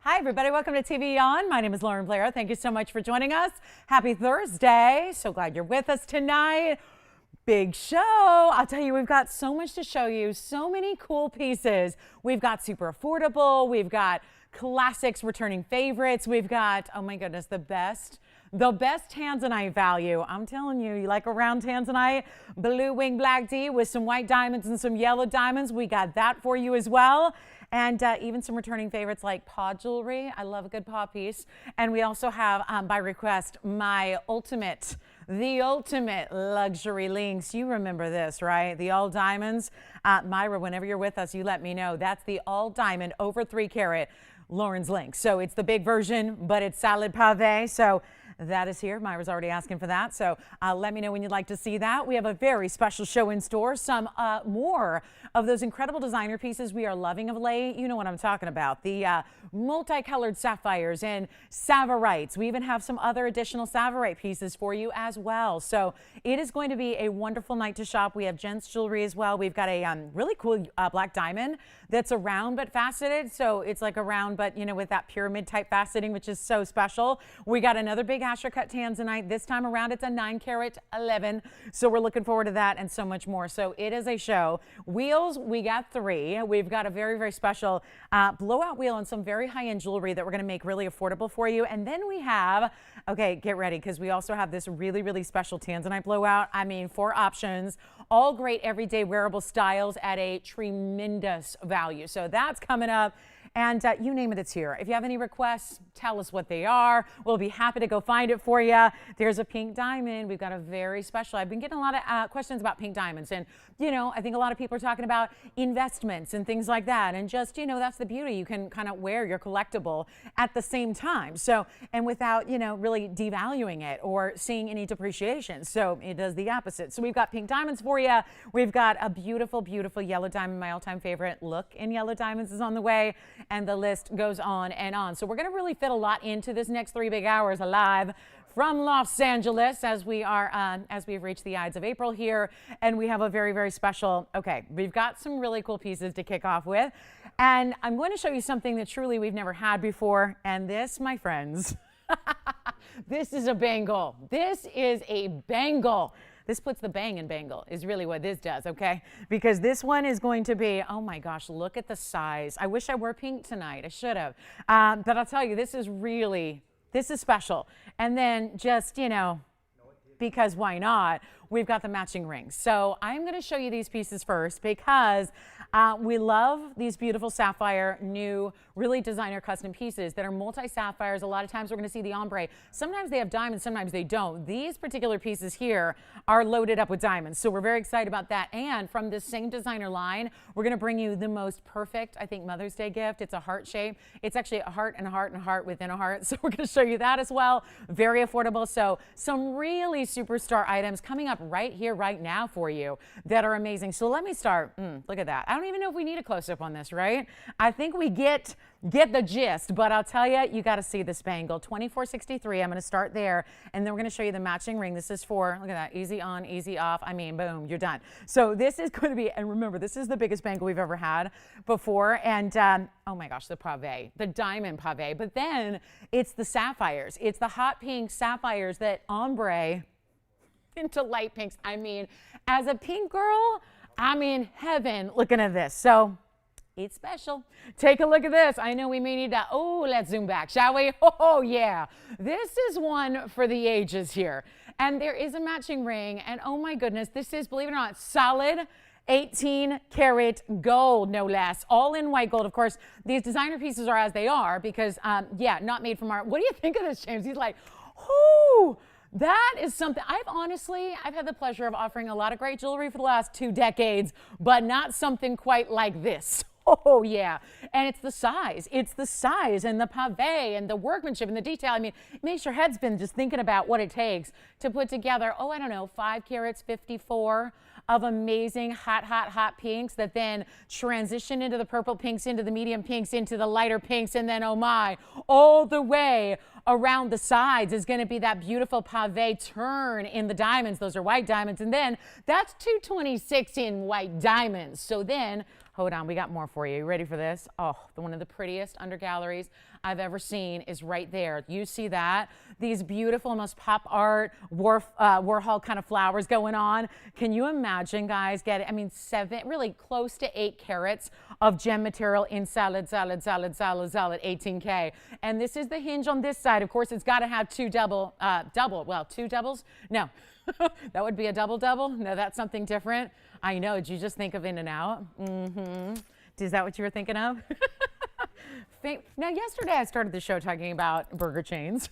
Hi, everybody. Welcome to TVON. My name is Lauren Blair. Thank you so much for joining us. Happy Thursday. So glad you're with us tonight. Big show. I'll tell you, we've got so much to show you. So many cool pieces. We've got super affordable. We've got classics, returning favorites. We've got, oh my goodness, the best Tanzanite value. I'm telling you, you like a round Tanzanite, blue wing black D with some white diamonds and some yellow diamonds. We got that for you as well. And even some returning favorites like paw jewelry. I love a good paw piece. And we also have, by request, the ultimate luxury Lynx. You remember this, right? The all diamonds. Myra, whenever you're with us, you let me know. That's the all diamond over 3 carat Lauren's Lynx. So it's the big version, but it's solid pave. So that is here. Myra's already asking for that. So let me know when you'd like to see that. We have a very special show in store. Some more of those incredible designer pieces we are loving of late. You know what I'm talking about. The multicolored sapphires and savarites. We even have some other additional savarite pieces for you as well. So it is going to be a wonderful night to shop. We have gents jewelry as well. We've got a really cool black diamond that's a round but faceted. So it's like a round, but you know, with that pyramid type faceting, which is so special. We got another big Asher cut Tanzanite. This time around, it's a 9 carat 11. So we're looking forward to that and so much more. So it is a show. Wheels, we got 3. We've got a very, very special blowout wheel and some very high-end jewelry that we're going to make really affordable for you. And then we have, okay, get ready, because we also have this really, really special Tanzanite blowout. I mean, 4 options, all great everyday wearable styles at a tremendous value. So that's coming up. And you name it, it's here. If you have any requests, tell us what they are. We'll be happy to go find it for you. There's a pink diamond. We've got a very special. I've been getting a lot of questions about pink diamonds. And, you know, I think a lot of people are talking about investments and things like that. And just, you know, that's the beauty. You can kind of wear your collectible at the same time. So, and without, you know, really devaluing it or seeing any depreciation. So it does the opposite. So we've got pink diamonds for you. We've got a beautiful, beautiful yellow diamond. My all-time favorite look in yellow diamonds is on the way. And the list goes on and on. So we're going to really fit a lot into this next 3 big hours live from Los Angeles as we are, as we've reached the Ides of April here. And we have a very, very special, okay, we've got some really cool pieces to kick off with. And I'm going to show you something that truly we've never had before. And this, my friends, this is a bangle. This is a bangle. This puts the bang in bangle is really what this does, okay? Because this one is going to be, oh my gosh, look at the size. I wish I wore pink tonight. I should have. But I'll tell you, this is special. And then just, you know, because why not? We've got the matching rings. So I'm going to show you these pieces first because we love these beautiful sapphire, new, really designer custom pieces that are multi-sapphires. A lot of times we're going to see the ombre. Sometimes they have diamonds, sometimes they don't. These particular pieces here are loaded up with diamonds. So we're very excited about that. And from this same designer line, we're going to bring you the most perfect, I think, Mother's Day gift. It's a heart shape. It's actually a heart and a heart and a heart within a heart. So we're going to show you that as well. Very affordable. So some really superstar items coming up right here, right now for you that are amazing. So let me start. Look at that. I don't even know if we need a close-up on this, right? I think we get the gist, but I'll tell you, you got to see this bangle. $24.63. I'm going to start there, and then we're going to show you the matching ring. This is for, look at that, easy on, easy off. I mean, boom, you're done. So this is going to be, and remember, this is the biggest bangle we've ever had before, and oh my gosh, the pave, the diamond pave, but then it's the sapphires. It's the hot pink sapphires that ombre into light pinks. I mean, as a pink girl, I'm in heaven looking at this. So it's special. Take a look at this. I know we may need to, oh, let's zoom back, shall we? Oh, yeah. This is one for the ages here. And there is a matching ring. And oh my goodness, this is, believe it or not, solid 18 karat gold, no less, all in white gold. Of course, these designer pieces are as they are because, yeah, not made from art. What do you think of this, James? He's like, whoo. That is something I've had the pleasure of offering a lot of great jewelry for the last 2 decades, but not something quite like this. Oh yeah. And it's the size and the pave and the workmanship and the detail. I mean, it makes your head spin just thinking about what it takes to put together, oh, I don't know, 5 carats, 54 of amazing hot pinks that then transition into the purple pinks, into the medium pinks, into the lighter pinks, and then, oh my, all the way around the sides is going to be that beautiful pave turn in the diamonds. Those are white diamonds. And then that's 226 in white diamonds. So then, hold on, we got more for you. You ready for this? Oh, one of the prettiest under galleries I've ever seen is right there. You see that? These beautiful, almost pop art, Warhol kind of flowers going on. Can you imagine, guys, really close to 8 carats of gem material in solid 18K. And this is the hinge on this side. Of course, it's got to have two doubles? No. That would be a double? No, that's something different. I know. Did you just think of In and Out? Is that what you were thinking of? Now, yesterday I started the show talking about burger chains.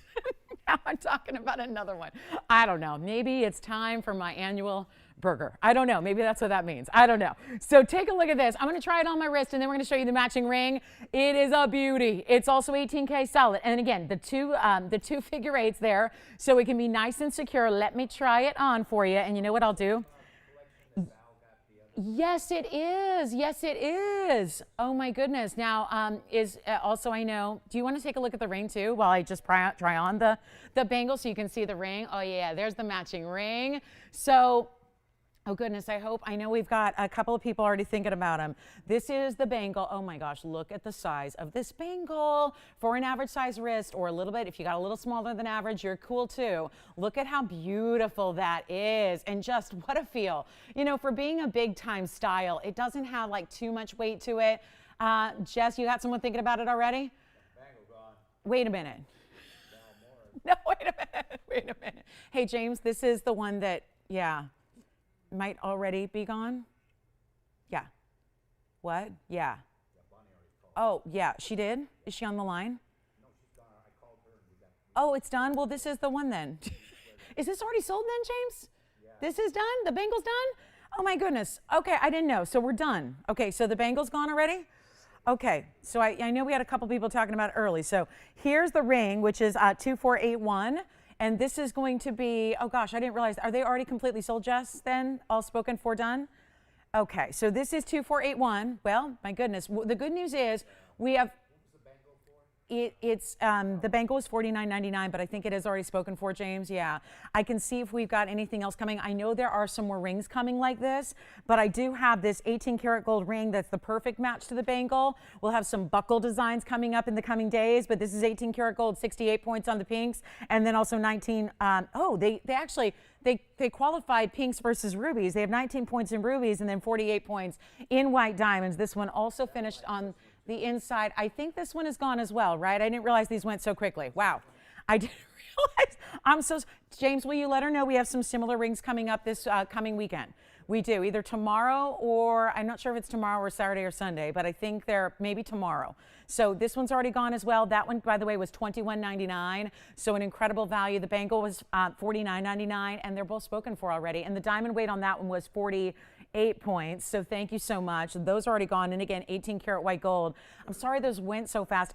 Now I'm talking about another one. I don't know. Maybe it's time for my annual burger. I don't know. Maybe that's what that means. I don't know. So take a look at this. I'm going to try it on my wrist, and then we're going to show you the matching ring. It is a beauty. It's also 18K solid. And again, the two figure eights there, so it can be nice and secure. Let me try it on for you. And you know what I'll do? Yes, it is. Yes, it is. Oh my goodness. Now, also I know, do you want to take a look at the ring too while I just try on the bangle so you can see the ring? Oh yeah, there's the matching ring. So, oh goodness, I know we've got a couple of people already thinking about them. This is the bangle. Oh my gosh, look at the size of this bangle for an average size wrist, or a little bit, if you got a little smaller than average, you're cool too. Look at how beautiful that is, and just what a feel. You know, for being a big time style, it doesn't have like too much weight to it. Jess, you got someone thinking about it already? Bangle gone. Wait a minute. No, wait a minute. Hey James, this is the one that, yeah, might already be gone? Yeah. What? Yeah. Oh, yeah, she did? Is she on the line? No, she's gone. I called her and we got... Oh, it's done? Well, this is the one then. Is this already sold then, James? Yeah. This is done? The bangle's done? Oh my goodness. Okay, I didn't know. So we're done. Okay, so the bangle's gone already? Okay, so I know we had a couple people talking about it early. So here's the ring, which is 2481. And this is going to be, oh gosh, I didn't realize, are they already completely sold, Jess, then? All spoken for, done? Okay, so this is 2481. Well, my goodness. The good news is we have, the bangle is $49.99, but I think it is already spoken for, James. Yeah, I can see if we've got anything else coming. I know there are some more rings coming like this, but I do have this 18 karat gold ring that's the perfect match to the bangle. We'll have some buckle designs coming up in the coming days, but this is 18 karat gold, 68 points on the pinks, and then also 19. They qualified pinks versus rubies. They have 19 points in rubies and then 48 points in white diamonds. This one also finished on the inside. I think this one is gone as well, right? I didn't realize these went so quickly. Wow. I didn't realize. James, will you let her know we have some similar rings coming up this coming weekend? We do, either tomorrow or, I'm not sure if it's tomorrow or Saturday or Sunday, but I think they're maybe tomorrow. So this one's already gone as well. That one, by the way, was $21.99. So an incredible value. The bangle was $49.99, and they're both spoken for already. And the diamond weight on that one was 48 points. So thank you so much. Those are already gone. And again, 18 karat white gold. I'm sorry those went so fast.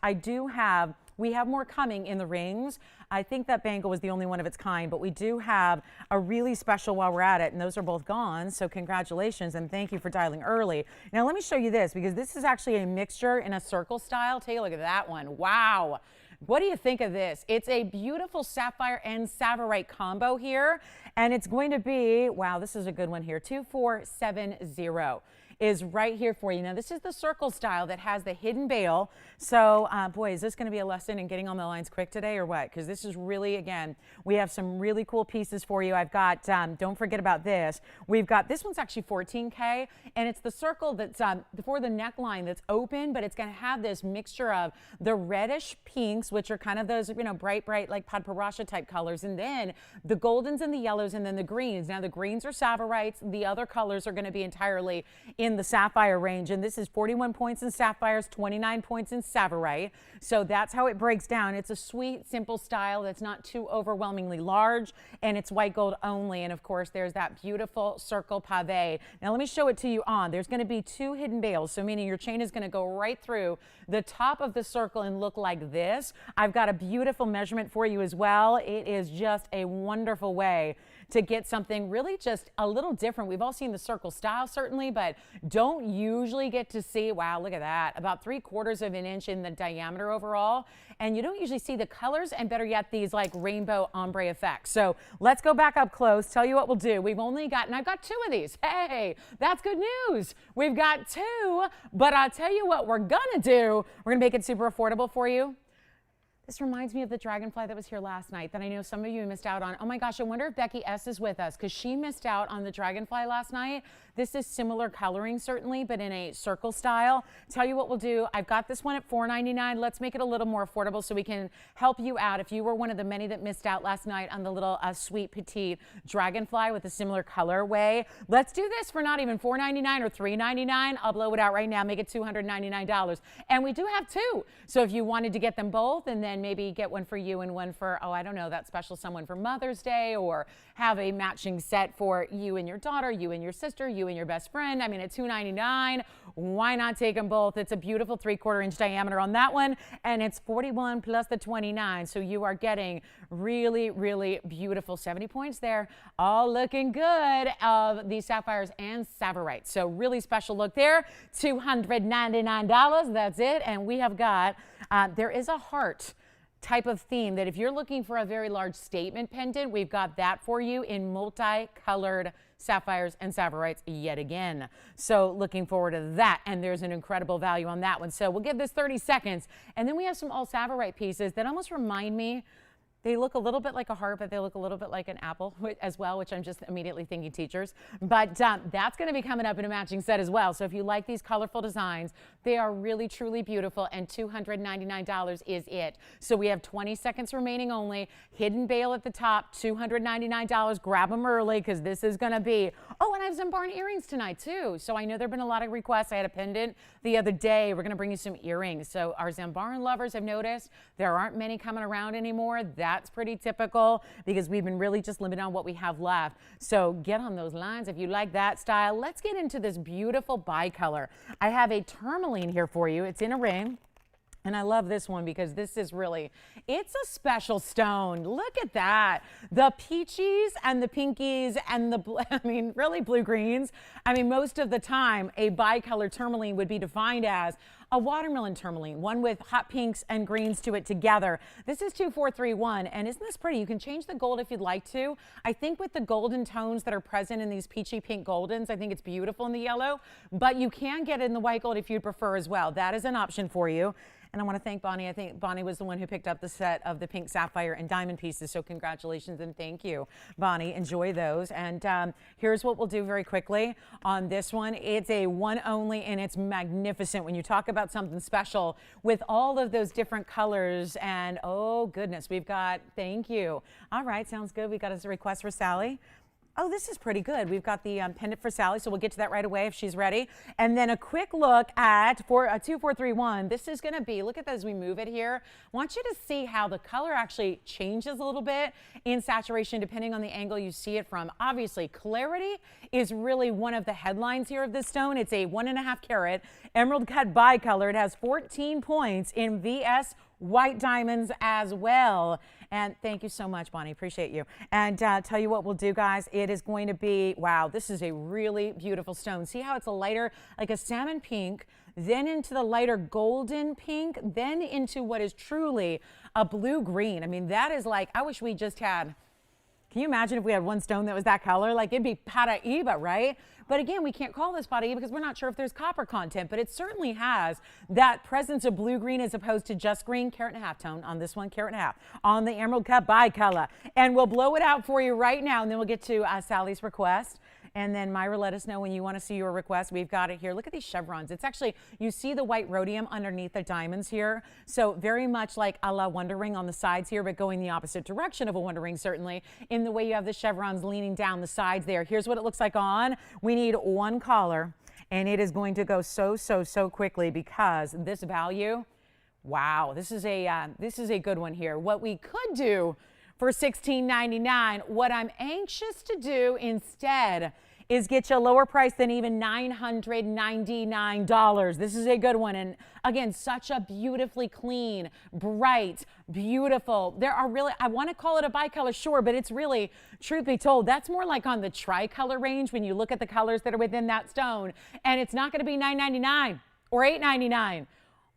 We have more coming in the rings. I think that bangle was the only one of its kind, but we do have a really special while we're at it, and those are both gone. So congratulations, and thank you for dialing early. Now let me show you this, because this is actually a mixture in a circle style. Take a look at that one. Wow. What do you think of this? It's a beautiful sapphire and Tsavorite combo here, and it's going to be, wow, this is a good one here, 2470 is right here for you. Now, this is the circle style that has the hidden bail. So, boy, is this going to be a lesson in getting on the lines quick today or what? Because this is really, again, we have some really cool pieces for you. I've got, don't forget about this. We've got, this one's actually 14K, and it's the circle that's for the neckline that's open, but it's going to have this mixture of the reddish pinks, which are kind of those, you know, bright, like Padparacha type colors, and then the goldens and the yellows, and then the greens. Now, the greens are Savorites. The other colors are going to be entirely in the Sapphire range, and this is 41 points in Sapphires, 29 points in Tsavorite. So that's how it breaks down. It's a sweet, simple style that's not too overwhelmingly large, and it's white gold only. And of course, there's that beautiful circle pave. Now let me show it to you on. There's going to be two hidden bails, so meaning your chain is going to go right through the top of the circle and look like this. I've got a beautiful measurement for you as well. It is just a wonderful way to get something really just a little different. We've all seen the circle style, certainly, but don't usually get to see, wow, look at that, about 3/4 of an inch in the diameter overall. And you don't usually see the colors and better yet, these like rainbow ombre effects. So let's go back up close. Tell you what we'll do. We've only got, and I've got 2 of these. Hey, that's good news. We've got 2, but I'll tell you what we're gonna do. We're gonna make it super affordable for you. This reminds me of the dragonfly that was here last night that I know some of you missed out on. Oh my gosh, I wonder if Becky S is with us because she missed out on the dragonfly last night. This is similar coloring certainly, but in a circle style. Tell you what we'll do. I've got this one at $4.99. Let's make it a little more affordable so we can help you out if you were one of the many that missed out last night on the little sweet petite dragonfly with a similar colorway. Let's do this for not even $4.99 or $3.99. I'll blow it out right now, make it $299. And we do have 2. So if you wanted to get them both and then maybe get one for you and one for, oh, I don't know, that special someone for Mother's Day, or have a matching set for you and your daughter, you and your sister, you and your best friend. I mean, at $2.99, why not take them both? It's a beautiful 3/4 inch diameter on that one, and it's 41 plus the 29. So you are getting really, really beautiful 70 points there. All looking good of the sapphires and Savarites. So really special look there. $299, that's it. And we have got, there is a heart type of theme that if you're looking for a very large statement pendant, we've got that for you in multicolored sapphires and Savarites yet again. So looking forward to that. And there's an incredible value on that one. So we'll give this 30 seconds. And then we have some all Savarite pieces that almost remind me, they look a little bit like a heart, but they look a little bit like an apple as well, which I'm just immediately thinking teachers. But that's going to be coming up in a matching set as well. So if you like these colorful designs, they are really, truly beautiful, and $299 is it. So we have 20 seconds remaining only. Hidden bail at the top, $299. Grab them early because this is going to be, oh, and I have Zambaran earrings tonight too. So I know there have been a lot of requests. I had a pendant the other day. We're going to bring you some earrings. So our Zambaran lovers have noticed there aren't many coming around anymore. That's pretty typical because we've been really just limited on what we have left. So get on those lines if you like that style. Let's get into this beautiful bicolor. I have a Tourmaline here for you. It's in a ring. And I love this one because this is really, it's a special stone. Look at that. The peachies and the pinkies and the, I mean, really blue greens. I mean, most of the time, a bicolor tourmaline would be defined as a watermelon tourmaline, one with hot pinks and greens to it together. This is 2431, and isn't this pretty? You can change the gold if you'd like to. I think with the golden tones that are present in these peachy pink goldens, I think it's beautiful in the yellow, but you can get it in the white gold if you'd prefer as well. That is an option for you. And I want to thank Bonnie. I think Bonnie was the one who picked up the set of the pink sapphire and diamond pieces. So congratulations and thank you, Bonnie. Enjoy those. And here's what we'll do very quickly on this one. It's a one only and it's magnificent. When you talk about something special with all of those different colors and oh goodness, we've got, thank you. All right, sounds good. We got a request for Sally. Oh, this is pretty good. We've got the pendant for Sally, so we'll get to that right away if she's ready. And then a quick look at 2431. This is going to be, look at that as we move it here. I want you to see how the color actually changes a little bit in saturation depending on the angle you see it from. Obviously, clarity is really one of the headlines here of this stone. It's a 1.5 carat emerald cut bicolor. It has 14 points in VS white diamonds as well. And thank you so much, Bonnie. Appreciate you. And tell you what we'll do, guys. It is going to be, wow, this is a really beautiful stone. See how it's a lighter, like a salmon pink, then into the lighter golden pink, then into what is truly a blue green. I mean, that is like, I wish we just had, can you imagine if we had one stone that was that color? Like it'd be Paraiba, right? But again, we can't call this Paraiba because we're not sure if there's copper content, but it certainly has that presence of blue-green as opposed to just green. 1.5 carat tone on this one, 1.5 carat on the emerald cut bicolor. And we'll blow it out for you right now, and then we'll get to Sally's request. And then Myra, let us know when you want to see your request. We've got it here. Look at these chevrons. It's actually, you see the white rhodium underneath the diamonds here. So very much like a la Wonder Ring on the sides here, but going the opposite direction of a Wonder Ring, certainly, in the way you have the chevrons leaning down the sides there. Here's what it looks like on. We need one collar, and it is going to go so quickly because this value, wow, this is a good one here. What we could do for $16.99, what I'm anxious to do instead is get you a lower price than even $999. This is a good one. And again, such a beautifully clean, bright, beautiful. There are really, I want to call it a bicolor, sure, but it's really, truth be told, that's more like on the tricolor range when you look at the colors that are within that stone. And it's not going to be $999 or $899.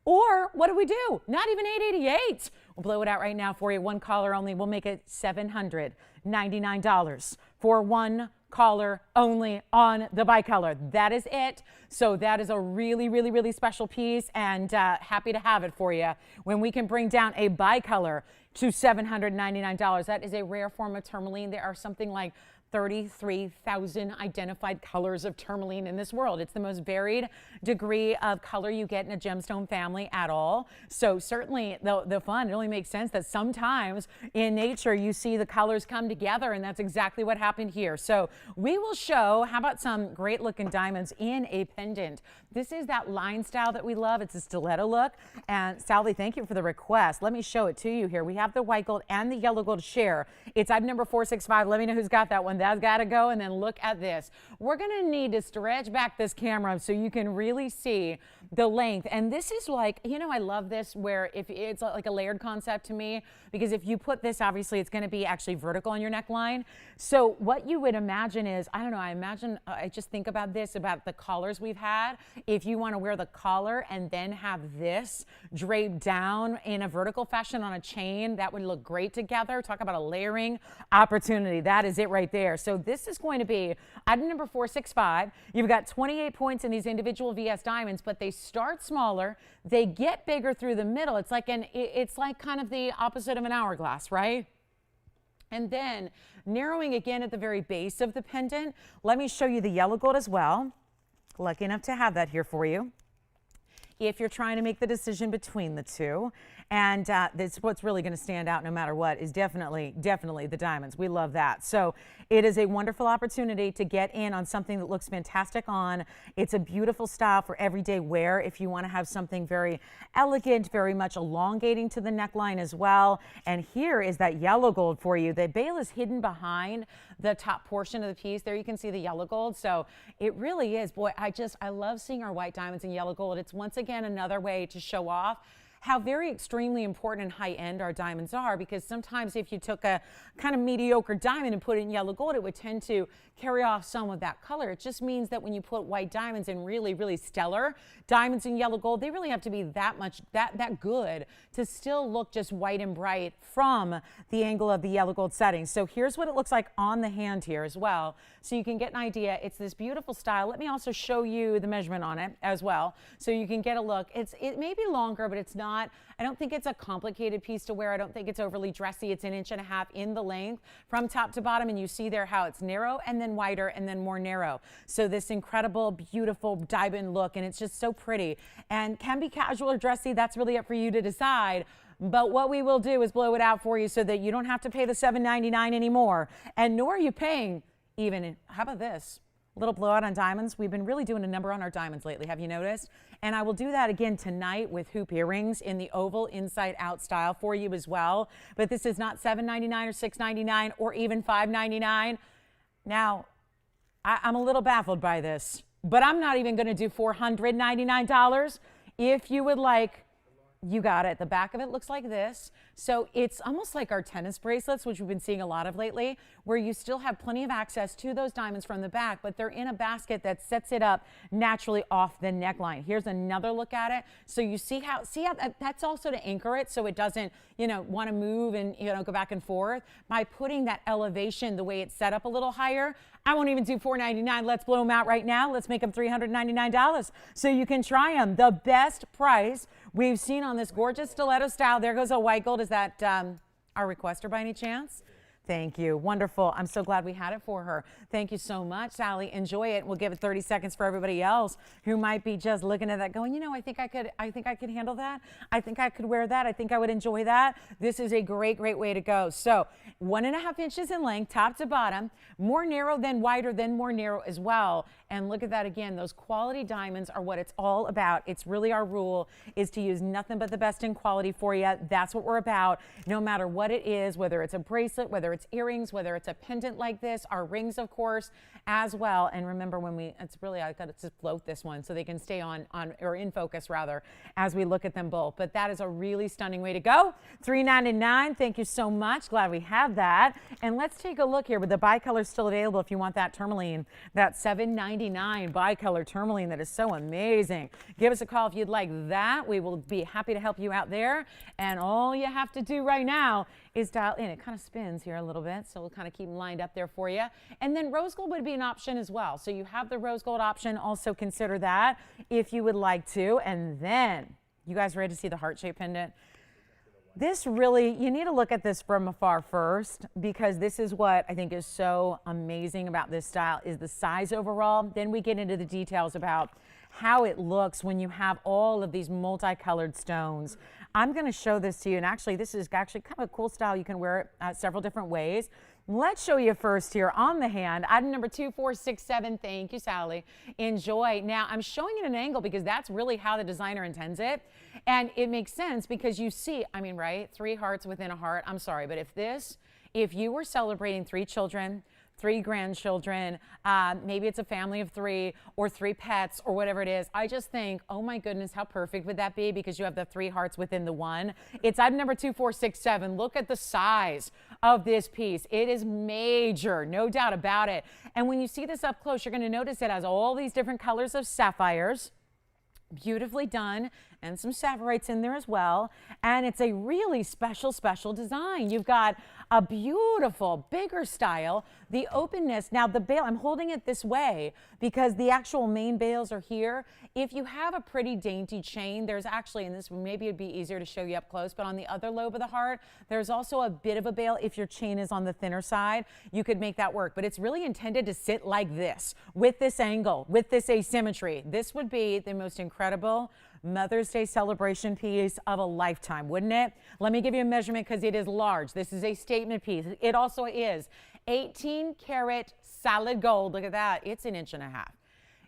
Or what do we do? Not even $888. We'll blow it out right now for you. One caller only. We'll make it $799 for one caller only on the bicolor. That is it. So that is a really, really, really special piece, and happy to have it for you when we can bring down a bicolor to $799. That is a rare form of tourmaline. There are something like 33,000 identified colors of tourmaline in this world. It's the most varied degree of color you get in a gemstone family at all. So certainly the fun, it only makes sense that sometimes in nature you see the colors come together, and that's exactly what happened here. So we will show, how about some great looking diamonds in a pendant. This is that line style that we love. It's a stiletto look. And Sally, thank you for the request. Let me show it to you here. We have the white gold and the yellow gold to share. It's item number 465. Let me know who's got that one. That's got to go. And then look at this. We're going to need to stretch back this camera so you can really see the length. And this is like, you know, I love this where if it's like a layered concept to me, because if you put this, obviously it's going to be actually vertical on your neckline. So what you would imagine is, I don't know, I just think about this, about the collars we've had. If you want to wear the collar and then have this draped down in a vertical fashion on a chain, that would look great together. Talk about a layering opportunity. That is it right there. So this is going to be item number 465. You've got 28 points in these individual VS diamonds, but they start smaller. They get bigger through the middle. It's like kind of the opposite of an hourglass, right? And then narrowing again at the very base of the pendant. Let me show you the yellow gold as well. Lucky enough to have that here for you if you're trying to make the decision between the two. And this, what's really going to stand out no matter what is definitely the diamonds. We love that. So it is a wonderful opportunity to get in on something that looks fantastic on. It's a beautiful style for everyday wear if you want to have something very elegant, very much elongating to the neckline as well. And here is that yellow gold for you. The bail is hidden behind the top portion of the piece. There you can see the yellow gold. So it really is, boy, I love seeing our white diamonds in yellow gold. It's once again another way to show off how very extremely important and high-end our diamonds are, because sometimes if you took a kind of mediocre diamond and put it in yellow gold, it would tend to carry off some of that color. It just means that when you put white diamonds in really, really stellar diamonds in yellow gold, they really have to be that good to still look just white and bright from the angle of the yellow gold setting. So here's what it looks like on the hand here as well, so you can get an idea. It's this beautiful style. Let me also show you the measurement on it as well, so you can get a look. It may be longer, but it's not. I don't think it's a complicated piece to wear. I don't think it's overly dressy. It's 1.5 inches in the length from top to bottom, and you see there how it's narrow and then wider and then more narrow. So this incredible, beautiful diamond look, and it's just so pretty and can be casual or dressy. That's really up for you to decide. But what we will do is blow it out for you so that you don't have to pay the $7.99 anymore, and nor are you paying even, how about this? A little blowout on diamonds. We've been really doing a number on our diamonds lately, have you noticed? And I will do that again tonight with hoop earrings in the oval inside out style for you as well. But this is not $7.99 or $6.99 or even $5.99. Now, I'm a little baffled by this, but I'm not even going to do $499. If you would like, you got it. The back of it looks like this. So it's almost like our tennis bracelets, which we've been seeing a lot of lately, where you still have plenty of access to those diamonds from the back, but they're in a basket that sets it up naturally off the neckline. Here's another look at it. So you see how that's also to anchor it so it doesn't, want to move and, go back and forth. By putting that elevation, the way it's set up a little higher, I won't even do $4.99. Let's blow them out right now. Let's make them $399 so you can try them. The best price we've seen on this gorgeous stiletto style. There goes a white gold. Is that our requester by any chance? Thank you. Wonderful. I'm so glad we had it for her. Thank you so much, Sally. Enjoy it. We'll give it 30 seconds for everybody else who might be just looking at that going, I think I could handle that. I think I could wear that. I think I would enjoy that. This is a great, great way to go. So 1.5 inches in length, top to bottom, more narrow than wider, then more narrow as well. And look at that again. Those quality diamonds are what it's all about. It's really our rule is to use nothing but the best in quality for you. That's what we're about. No matter what it is, whether it's a bracelet, whether whether it's earrings, whether it's a pendant like this, our rings, of course, as well. And remember it's really, I got to float this one so they can stay on or in focus rather, as we look at them both. But that is a really stunning way to go. $3.99. Thank you so much. Glad we have that. And let's take a look here with the bicolor still available if you want that tourmaline, that $7.99 bicolor tourmaline that is so amazing. Give us a call if you'd like that. We will be happy to help you out there. And all you have to do right now is dial in. It kind of spins here a little bit, so we'll kind of keep them lined up there for you. And then rose gold would be an option as well. So you have the rose gold option. Also consider that if you would like to. And then, you guys ready to see the heart-shaped pendant? This really, you need to look at this from afar first, because this is what I think is so amazing about this style is the size overall. Then we get into the details about how it looks when you have all of these multicolored stones. I'm going to show this to you, and actually this is actually kind of a cool style. You can wear it several different ways. Let's show you first here on the hand, item number 2467. Thank you, Sally. Enjoy. Now, I'm showing it at an angle because that's really how the designer intends it. And it makes sense because you see, I mean, right? 3 hearts within a heart. I'm sorry, but if you were celebrating 3 children, 3 grandchildren, maybe it's a family of 3 or 3 pets or whatever it is. I just think, oh my goodness, how perfect would that be because you have the 3 hearts within the one. It's item number 2467. Look at the size of this piece. It is major, no doubt about it. And when you see this up close, you're going to notice it has all these different colors of sapphires. Beautifully done, and some sapphirites in there as well. And it's a really special design. You've got a beautiful, bigger style, the openness. Now the bail, I'm holding it this way because the actual main bails are here. If you have a pretty dainty chain, there's actually, and this maybe it'd be easier to show you up close, but on the other lobe of the heart, there's also a bit of a bail. If your chain is on the thinner side, you could make that work. But it's really intended to sit like this, with this angle, with this asymmetry. This would be the most incredible Mother's Day celebration piece of a lifetime, wouldn't it? Let me give you a measurement because it is large. This is a statement piece. It also is 18 karat solid gold. Look at that. It's 1.5 inches.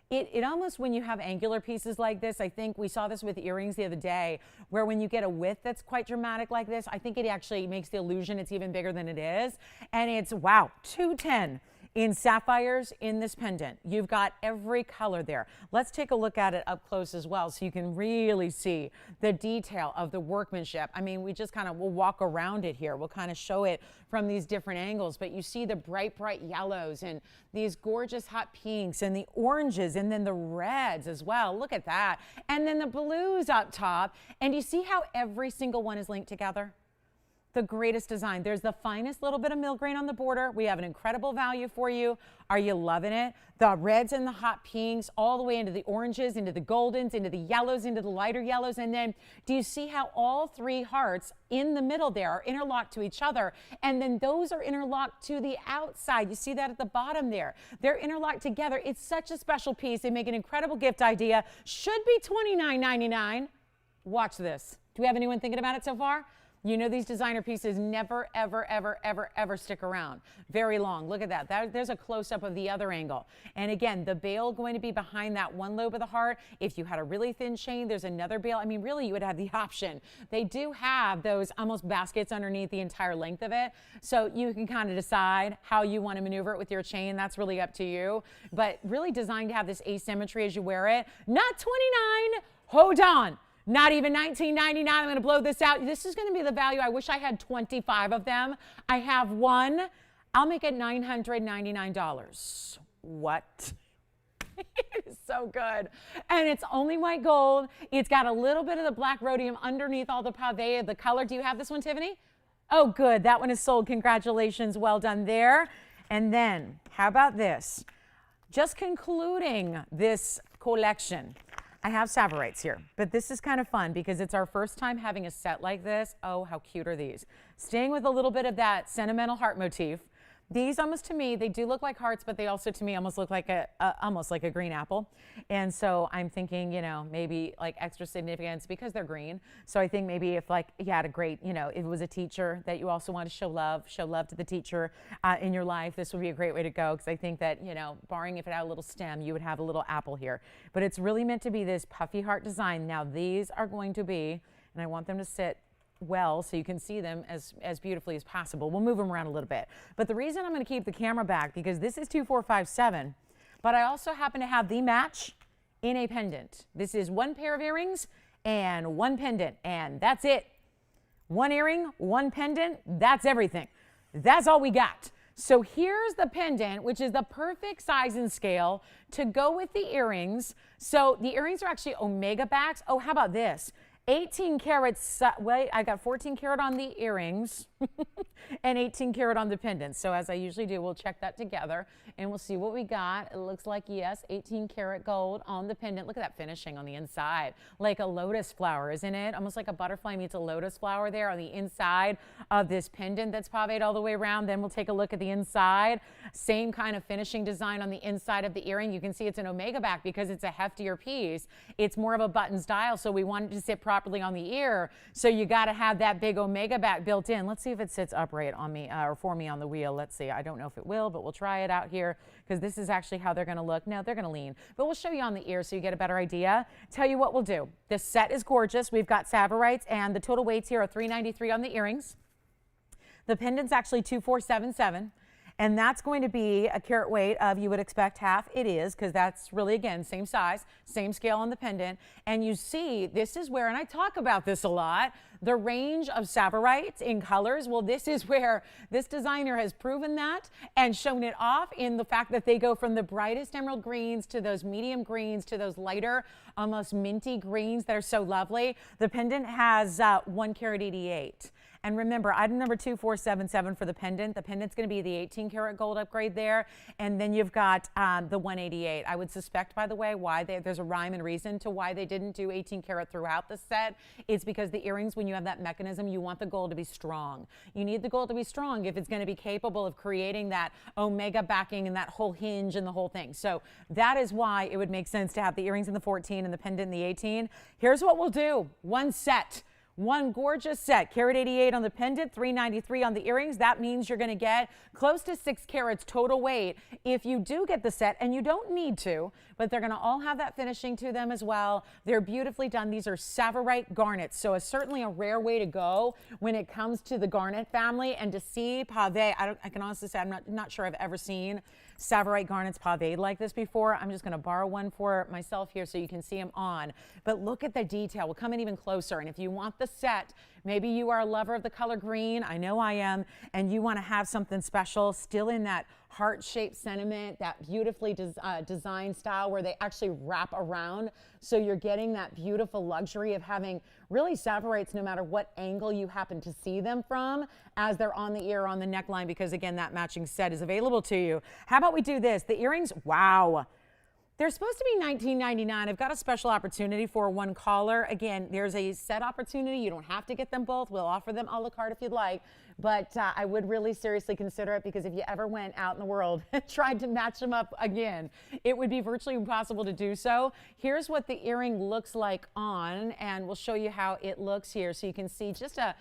It almost, when you have angular pieces like this, I think we saw this with earrings the other day, where when you get a width that's quite dramatic like this, I think it actually makes the illusion it's even bigger than it is. And it's, wow, 210 in sapphires in this pendant. You've got every color there. Let's take a look at it up close as well so you can really see the detail of the workmanship. I mean, we just kind of, we'll walk around it here. We'll kind of show it from these different angles, but you see the bright yellows and these gorgeous hot pinks and the oranges and then the reds as well. Look at that. And then the blues up top. And you see how every single one is linked together? The greatest design. There's the finest little bit of millgrain on the border. We have an incredible value for you. Are you loving it? The reds and the hot pinks, all the way into the oranges, into the goldens, into the yellows, into the lighter yellows. And then do you see how all 3 hearts in the middle there are interlocked to each other? And then those are interlocked to the outside. You see that at the bottom there. They're interlocked together. It's such a special piece. They make an incredible gift idea. Should be $29.99. Watch this. Do we have anyone thinking about it so far? You know these designer pieces never, ever, ever, ever, ever stick around very long. Look at that. There's a close-up of the other angle. And again, the bail going to be behind that one lobe of the heart. If you had a really thin chain, there's another bail. I mean, really, you would have the option. They do have those almost baskets underneath the entire length of it. So you can kind of decide how you want to maneuver it with your chain. That's really up to you. But really designed to have this asymmetry as you wear it. Not $29. Hold on. Not even $19.99. I'm going to blow this out. This is going to be the value. I wish I had 25 of them. I have one. I'll make it $999. What? It is so good. And it's only white gold. It's got a little bit of the black rhodium underneath all the pave of the color. Do you have this one, Tiffany? Oh, good. That one is sold. Congratulations. Well done there. And then, how about this? Just concluding this collection. I have Sapphirites here, but this is kind of fun because it's our first time having a set like this. Oh, how cute are these? Staying with a little bit of that sentimental heart motif. These almost to me, they do look like hearts, but they also to me almost look like a green apple. And so I'm thinking, you know, maybe like extra significance because they're green. So I think maybe if like you had a great, you know, if it was a teacher that you also want to show love to the teacher in your life, this would be a great way to go. Because I think that, you know, barring if it had a little stem, you would have a little apple here. But it's really meant to be this puffy heart design. Now these are going to be, and I want them to sit well so you can see them as beautifully as possible. We'll move them around a little bit. But the reason I'm going to keep the camera back, because this is 2457, but I also happen to have the match in a pendant. This is one pair of earrings and one pendant, and that's it. One earring, one pendant, that's everything. That's all we got. So here's the pendant, which is the perfect size and scale to go with the earrings. So the earrings are actually omega backs. Oh, how about this? 18 carats, wait, I got 14 karat on the earrings and 18 karat on the pendants. So as I usually do, we'll check that together and we'll see what we got. It looks like, yes, 18 karat gold on the pendant. Look at that finishing on the inside, like a lotus flower, isn't it? Almost like a butterfly meets a lotus flower there on the inside of this pendant that's paved all the way around. Then we'll take a look at the inside. Same kind of finishing design on the inside of the earring. You can see it's an omega back because it's a heftier piece. It's more of a button style, so we wanted to sit properly on the ear, so you got to have that big omega back built in. Let's see if it sits upright on me or for me on the wheel. Let's see. I don't know if it will, but we'll try it out here because this is actually how they're going to look. No, they're going to lean, but we'll show you on the ear so you get a better idea. Tell you what we'll do. This set is gorgeous. We've got Savarites, and the total weights here are 393 on the earrings. The pendant's actually 2477. And that's going to be a carat weight of, you would expect, half. It is, because that's really, again, same size, same scale on the pendant. And you see, this is where, and I talk about this a lot, the range of Savarites in colors. Well, this is where this designer has proven that and shown it off in the fact that they go from the brightest emerald greens to those medium greens to those lighter, almost minty greens that are so lovely. The pendant has 1 carat 88. And remember, item number 2477 for the pendant. The pendant's going to be the 18 karat gold upgrade there. And then you've got the 188. I would suspect, by the way, why there's a rhyme and reason to why they didn't do 18 karat throughout the set. It's because the earrings, when you have that mechanism, you want the gold to be strong. You need the gold to be strong if it's going to be capable of creating that omega backing and that whole hinge and the whole thing. So that is why it would make sense to have the earrings in the 14 and the pendant in the 18. Here's what we'll do. One set. One gorgeous set, carat 88 on the pendant, 393 on the earrings. That means you're going to get close to 6 carats total weight if you do get the set, and you don't need to, but they're going to all have that finishing to them as well. They're beautifully done. These are Sapphire garnets, so it's certainly a rare way to go when it comes to the garnet family. And to see pave, I can honestly say I'm not sure I've ever seen Sapphire garnets paved like this before. I'm just going to borrow one for myself here so you can see them on. But look at the detail. We'll come in even closer. And if you want the set, maybe you are a lover of the color green. I know I am. And you want to have something special still in that heart-shaped sentiment, that beautifully designed style where they actually wrap around. So you're getting that beautiful luxury of having really Savarites no matter what angle you happen to see them from as they're on the ear, on the neckline, because again, that matching set is available to you. How about we do this? The earrings, wow. They're supposed to be $19.99. I've got a special opportunity for one caller. Again, there's a set opportunity. You don't have to get them both. We'll offer them a la carte if you'd like. But I would really seriously consider it, because if you ever went out in the world and tried to match them up again, it would be virtually impossible to do so. Here's what the earring looks like on, and we'll show you how it looks here so you can see just how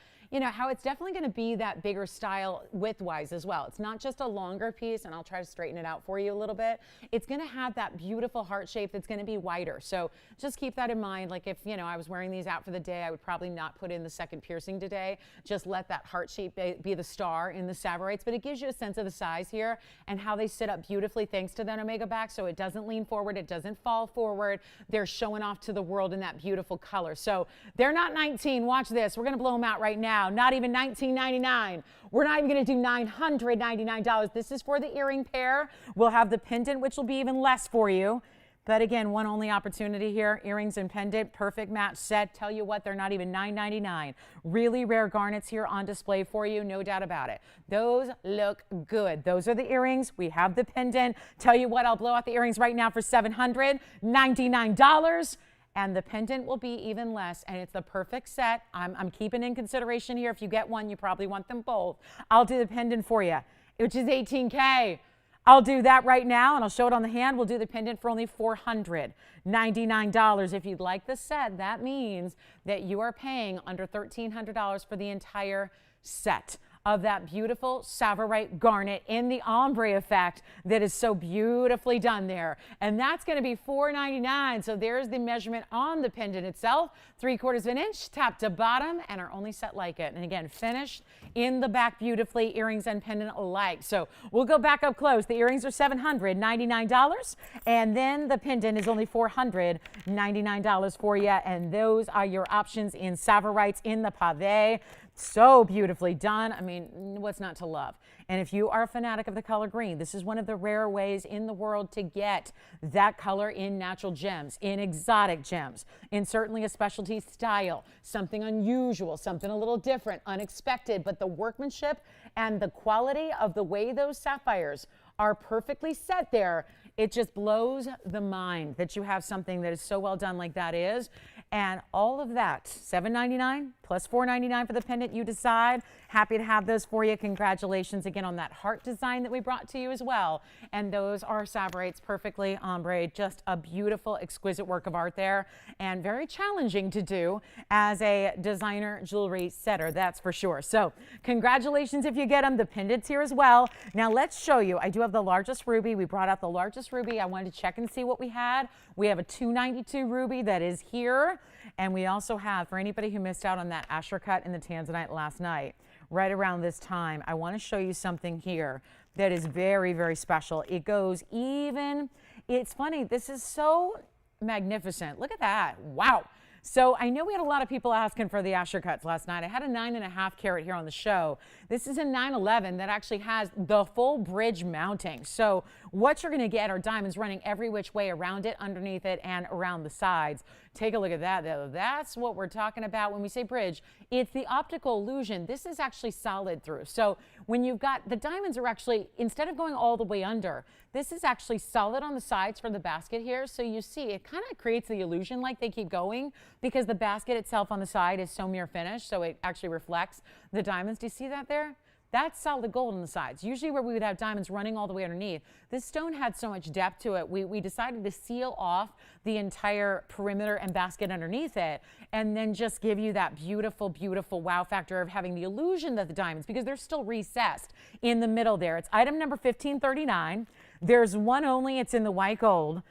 it's definitely going to be that bigger style width-wise as well. It's not just a longer piece, and I'll try to straighten it out for you a little bit. It's going to have that beautiful heart shape that's going to be wider. So just keep that in mind. Like if, I was wearing these out for the day, I would probably not put in the second piercing today. Just let that heart shape be the star in the Savarites. But it gives you a sense of the size here and how they sit up beautifully thanks to that omega back. So it doesn't lean forward. It doesn't fall forward. They're showing off to the world in that beautiful color. So they're not 19. Watch this. We're going to blow them out right now. Not even $19.99. We're not even going to do $999. This is for the earring pair. We'll have the pendant, which will be even less for you. But again, one only opportunity here. Earrings and pendant, perfect match set. Tell you what, they're not even $9.99. Really rare garnets here on display for you, no doubt about it. Those look good. Those are the earrings. We have the pendant. Tell you what, I'll blow out the earrings right now for $799. And the pendant will be even less, and it's the perfect set. I'm keeping in consideration here. If you get one, you probably want them both. I'll do the pendant for you, which is $18K. I'll do that right now, and I'll show it on the hand. We'll do the pendant for only $499. If you'd like the set, that means that you are paying under $1,300 for the entire set. of that beautiful Sapphire garnet in the ombre effect that is so beautifully done there. And that's going to be $4.99. So there's the measurement on the pendant itself, 3/4 of an inch, top to bottom, and our only set like it. And again, finished in the back beautifully, earrings and pendant alike. So we'll go back up close. The earrings are $799, and then the pendant is only $499 for you. And those are your options in Sapphire in the pave. So beautifully done. I mean, what's not to love? And if you are a fanatic of the color green, this is one of the rare ways in the world to get that color in natural gems, in exotic gems, in certainly a specialty style, something unusual, something a little different, unexpected, but the workmanship and the quality of the way those sapphires are perfectly set there, it just blows the mind that you have something that is so well done like that is. And all of that, $799 plus $499 for the pendant, you decide. Happy to have those for you. Congratulations again on that heart design that we brought to you as well. And those are Sabrates, perfectly ombre, just a beautiful, exquisite work of art there, and very challenging to do as a designer jewelry setter, that's for sure. So congratulations if you get them. The pendants here as well. Now let's show you. I do have the largest ruby. We brought out the largest ruby. I wanted to check and see what we had. We have a 292 ruby that is here. And we also have, for anybody who missed out on that Asher cut in the Tanzanite last night, right around this time, I want to show you something here that is very, very special. It goes even, it's funny, this is so magnificent. Look at that. Wow. So I know we had a lot of people asking for the Asher cuts last night. I had a 9.5 carat here on the show. This is a 911 that actually has the full bridge mounting. So what you're going to get are diamonds running every which way around it, underneath it, and around the sides. Take a look at that, though. That's what we're talking about when we say bridge. It's the optical illusion. This is actually solid through. So when you've got the diamonds are actually, instead of going all the way under, this is actually solid on the sides for the basket here. So you see, it kind of creates the illusion like they keep going because the basket itself on the side is so mirror finished. So it actually reflects the diamonds. Do you see that there? That's solid gold on the sides. Usually where we would have diamonds running all the way underneath. This stone had so much depth to it, we decided to seal off the entire perimeter and basket underneath it and then just give you that beautiful, beautiful wow factor of having the illusion that the diamonds, because they're still recessed in the middle there. It's item number 1539. There's one only. It's in the white gold.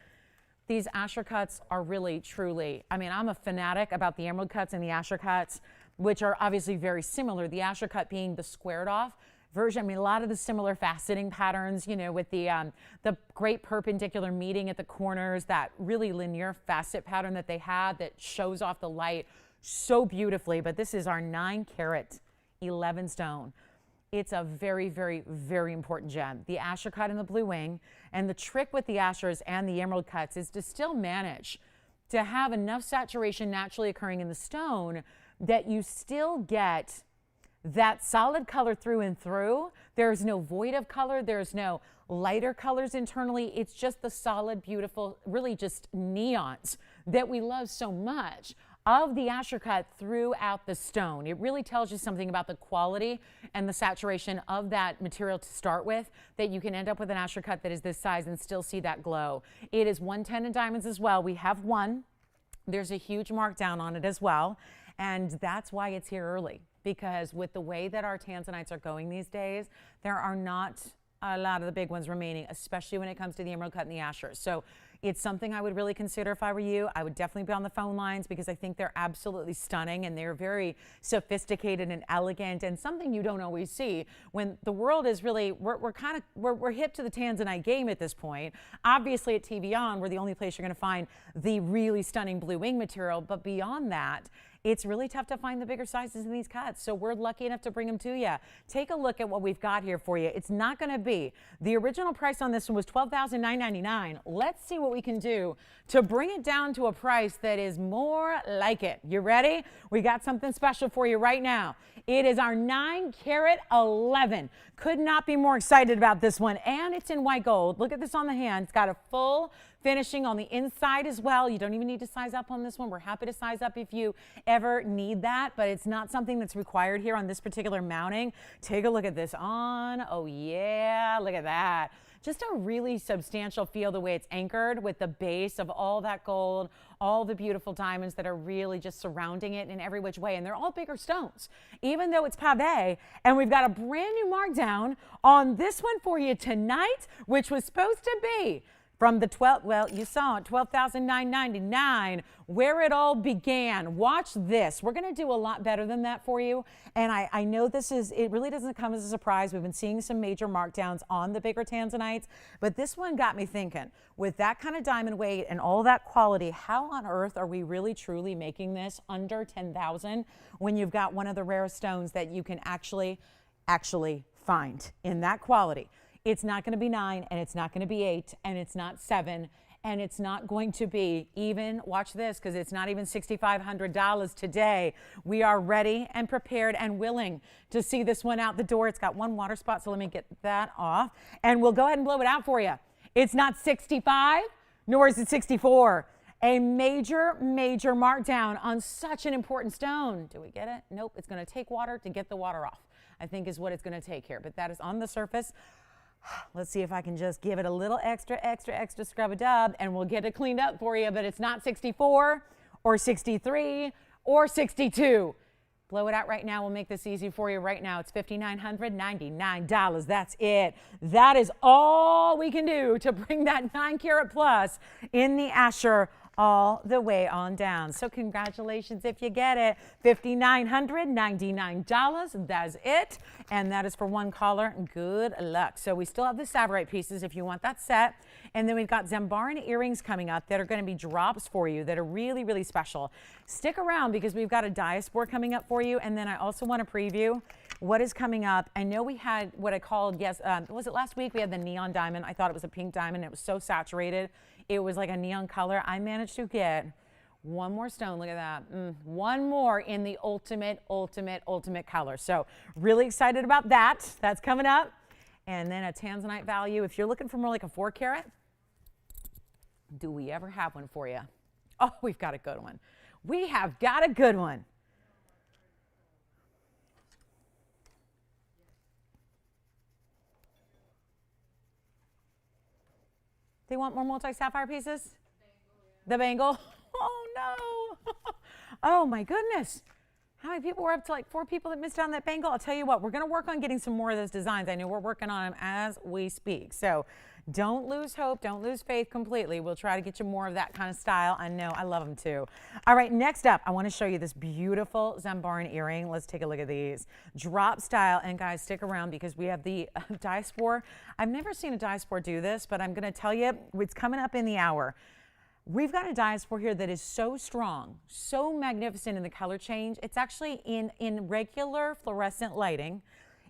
These Asher cuts are really, truly, I mean, I'm a fanatic about the emerald cuts and the Asher cuts, which are obviously very similar. The Asher cut being the squared off version. I mean, a lot of the similar faceting patterns, you know, with the great perpendicular meeting at the corners, that really linear facet pattern that they had that shows off the light so beautifully. But this is our 9 carat 11 stone. It's a very, very, very important gem. The Asher cut in the blue wing, and the trick with the Ashers and the emerald cuts is to still manage to have enough saturation naturally occurring in the stone that you still get that solid color through and through. There's no void of color. There's no lighter colors internally. It's just the solid, beautiful, really just neons that we love so much of the Asher cut throughout the stone. It really tells you something about the quality and the saturation of that material to start with, that you can end up with an Asher cut that is this size and still see that glow. It is 110 in diamonds as well. We have one. There's a huge markdown on it as well. And that's why it's here early, because with the way that our Tanzanites are going these days, there are not a lot of the big ones remaining, especially when it comes to the emerald cut and the Ashers. So it's something I would really consider if I were you. I would definitely be on the phone lines because I think they're absolutely stunning and they're very sophisticated and elegant, and something you don't always see when the world is really, we're hip to the Tanzanite game at this point. Obviously at TVON, we're the only place you're going to find the really stunning blue wing material, but beyond that, it's really tough to find the bigger sizes in these cuts, so we're lucky enough to bring them to you. Take a look at what we've got here for you. It's not going to be, the original price on this one was $12,999. Let's see what we can do to bring it down to a price that is more like it. You ready? We got something special for you right now. It is our 9 carat 11. Could not be more excited about this one, and it's in white gold. Look at this on the hand. It's got a full finishing on the inside as well. You don't even need to size up on this one. We're happy to size up if you ever need that, but it's not something that's required here on this particular mounting. Take a look at this on. Oh yeah, look at that. just a really substantial feel the way it's anchored with the base of all that gold, all the beautiful diamonds that are really just surrounding it in every which way. And they're all bigger stones, even though it's pave. And we've got a brand new markdown on this one for you tonight, which was supposed to be from the 12, well, you saw it, $12,999, where it all began. Watch this. We're going to do a lot better than that for you. And I know it really doesn't come as a surprise. We've been seeing some major markdowns on the bigger Tanzanites, but this one got me thinking, with that kind of diamond weight and all that quality, how on earth are we really truly making this under 10,000 when you've got one of the rarest stones that you can actually find in that quality? It's not going to be 9, and it's not going to be 8, and it's not 7, and it's not going to be even, watch this, because it's not even $6,500 today. We are ready and prepared and willing to see this one out the door. It's got one water spot, so let me get that off, and we'll go ahead and blow it out for you. It's not 65, nor is it 64. A major, major markdown on such an important stone. Do we get it? Nope. It's going to take water to get the water off, I think is what it's going to take here, but that is on the surface. Let's see if I can just give it a little extra scrub-a-dub, and we'll get it cleaned up for you, but it's not 64 or 63 or 62. Blow it out right now. We'll make this easy for you right now. It's $5,999. That's it. That is all we can do to bring that 9 carat plus in the Asher all the way on down. So congratulations if you get it. $5,999. That's it. And that is for one caller. Good luck. So we still have the Sapphire pieces if you want that set. And then we've got Zambaran earrings coming up that are going to be drops for you that are really, really special. Stick around because we've got a diaspora coming up for you. And then I also want to preview what is coming up. I know we had what I called, was it last week? We had the neon diamond. I thought it was a pink diamond. It was so saturated. It was like a neon color. I managed to get one more stone. Look at that. One more in the ultimate color. So really excited about that. That's coming up. And then a Tanzanite value. If you're looking for more like a 4 carat, do we ever have one for you? Oh, we've got a good one. We have got a good one. They want more multi-sapphire pieces? The bangle? Oh, no. Oh, my goodness. How many people were up to like 4 people that missed out on that bangle? I'll tell you what, we're going to work on getting some more of those designs. I know we're working on them as we speak. So don't lose hope. Don't lose faith completely. We'll try to get you more of that kind of style. I know. I love them too. All right. Next up, I want to show you this beautiful Zambaran earring. Let's take a look at these. Drop style. And guys, stick around because we have the diaspora. I've never seen a diaspora do this, but I'm going to tell you, it's coming up in the hour. We've got a diaspora here that is so strong, so magnificent in the color change. It's actually in regular fluorescent lighting.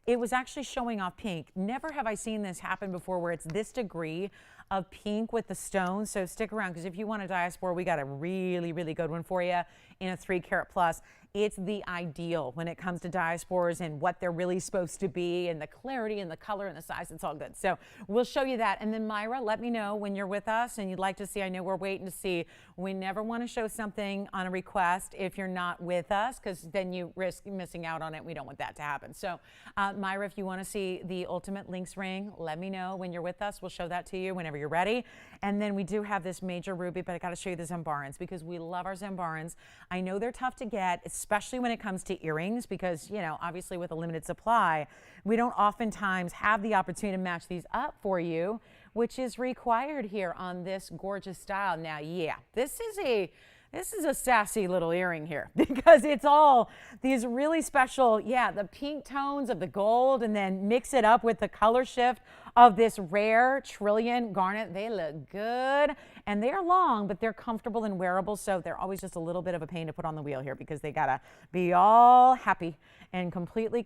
It was actually showing off pink. Never have I seen this happen before where it's this degree of pink with the stones. So stick around because if you want a diaspora, we got a really, really good one for you in a 3 carat plus. It's the ideal when it comes to diasporas and what they're really supposed to be and the clarity and the color and the size. It's all good. So we'll show you that. And then Myra, let me know when you're with us and you'd like to see. I know we're waiting to see. We never want to show something on a request if you're not with us because then you risk missing out on it. We don't want that to happen. So Myra, if you want to see the ultimate Lynx ring, let me know when you're with us. We'll show that to you whenever you're ready. And then we do have this major ruby, but I got to show you the Zambarans because we love our Zambarans. I know they're tough to get, especially when it comes to earrings because, you know, obviously with a limited supply, we don't oftentimes have the opportunity to match these up for you, which is required here on this gorgeous style. Now, yeah, this is a sassy little earring here because it's all these really special, the pink tones of the gold and then mix it up with the color shift of this rare trillion garnet. They look good and they are long, but they're comfortable and wearable. So they're always just a little bit of a pain to put on the wheel here because they gotta be all happy and completely